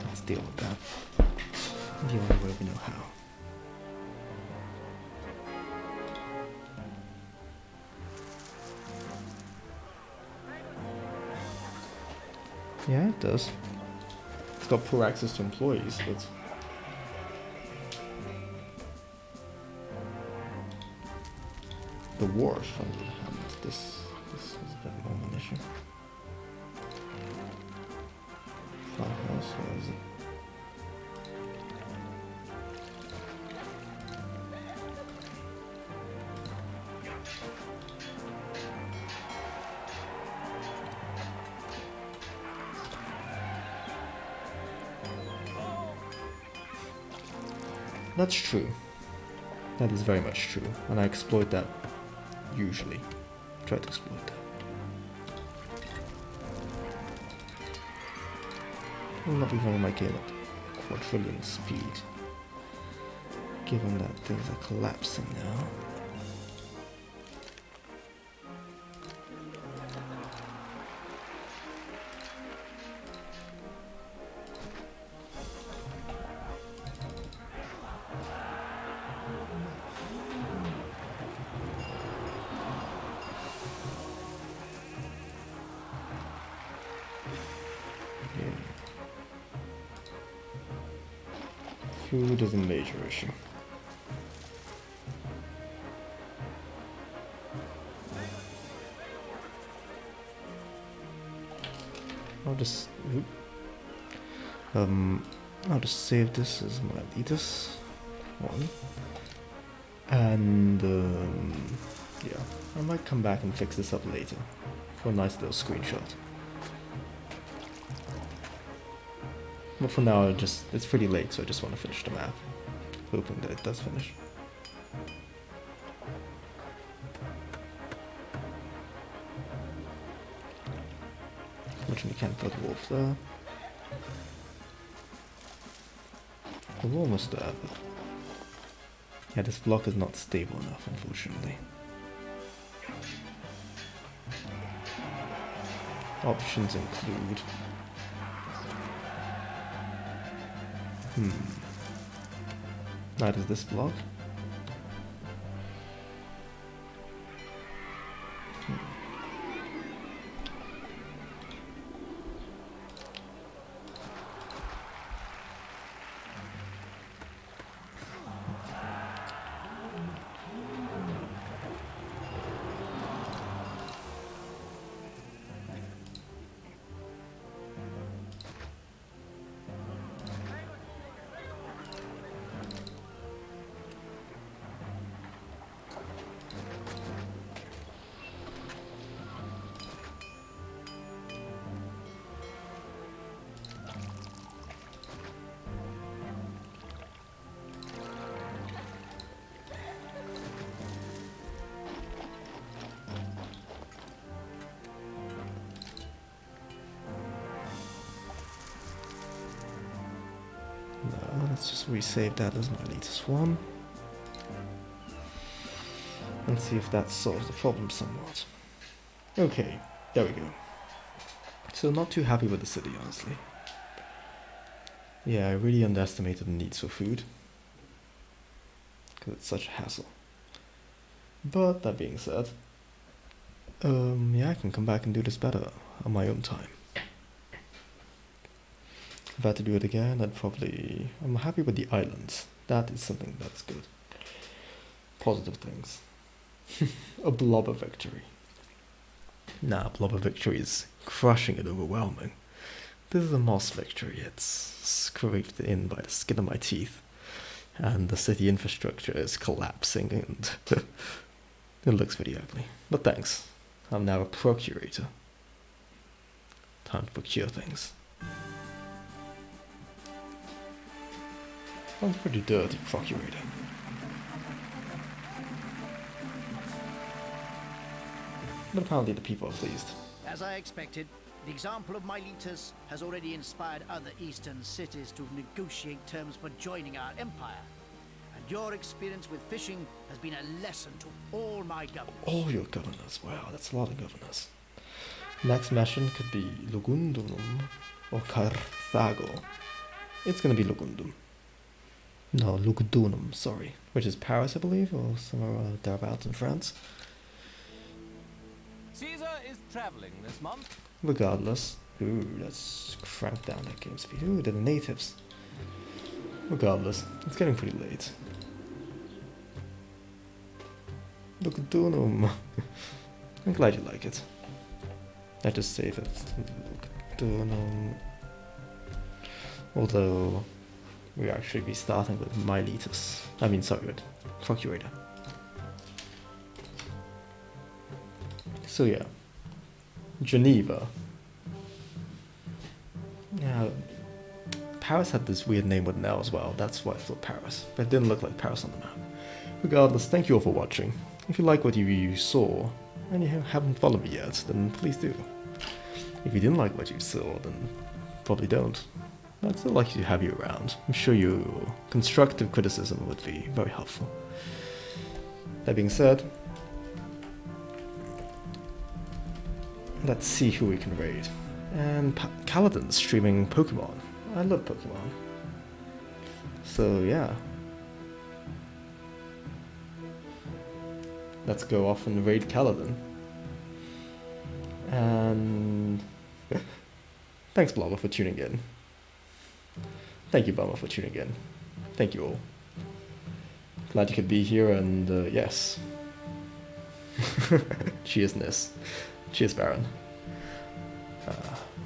Let's deal with that. The only way we know how. Yeah, it does. It's got poor access to employees, but the wharf, on the other hand, this is a bit more of an issue. Farmhouse, where is it? That's true. That is very much true, and I exploit that usually. Try to exploit that. I'll not be running my game at quadrillion speed, given that things are collapsing now. Food is a major issue. I'll just save this as Miletus 1, and yeah, I might come back and fix this up later for a nice little screenshot. But for now, it's pretty late, so I just want to finish the map, hoping that it does finish. Unfortunately, can't put a wolf there. We're almost there, but yeah, this block is not stable enough, unfortunately. Options include that is this block. Let's just resave that as Miletus 1 and see if that solves the problem somewhat. Okay, there we go. So not too happy with the city, honestly. Yeah, I really underestimated the needs for food, because it's such a hassle. But that being said, yeah, I can come back and do this better on my own time. If I had to do it again, I'm happy with the islands. That is something that's good. Positive things. A blobber victory. Nah, blobber victory is crushing and overwhelming. This is a moss victory. It's scraped in by the skin of my teeth. And the city infrastructure is collapsing and it looks pretty ugly. But thanks. I'm now a procurator. Time to procure things. I'm pretty dirty procurator. But apparently the people are pleased. As I expected, the example of Miletus has already inspired other eastern cities to negotiate terms for joining our empire. And your experience with fishing has been a lesson to all my governors. All your governors. Wow, that's a lot of governors. Next mission could be Lugundum or Carthago. It's gonna be Lugundum. No, Lugdunum, sorry. Which is Paris, I believe, or somewhere thereabouts in France. Caesar is travelling this month. Regardless. Ooh, let's crank down that game speed. Ooh, they're the natives. Regardless, it's getting pretty late. Lugdunum. I'm glad you like it. I just say that Lugdunum. Although we'll actually be starting with Miletus. I mean, sorry, with Procurator. So yeah, Geneva. Now, Paris had this weird name with an L as well. That's why I thought Paris, but it didn't look like Paris on the map. Regardless, thank you all for watching. If you like what you saw, and you haven't followed me yet, then please do. If you didn't like what you saw, then probably don't. But I'd still like to have you around. I'm sure your constructive criticism would be very helpful. That being said, let's see who we can raid. And Kaladin's streaming Pokemon. I love Pokemon. So yeah. Let's go off and raid Kaladin. And thanks Blobber for tuning in. Thank you Bummer for tuning in. Thank you all. Glad you could be here and yes. Cheers Nis. Cheers Baron.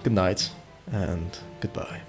Good night and goodbye.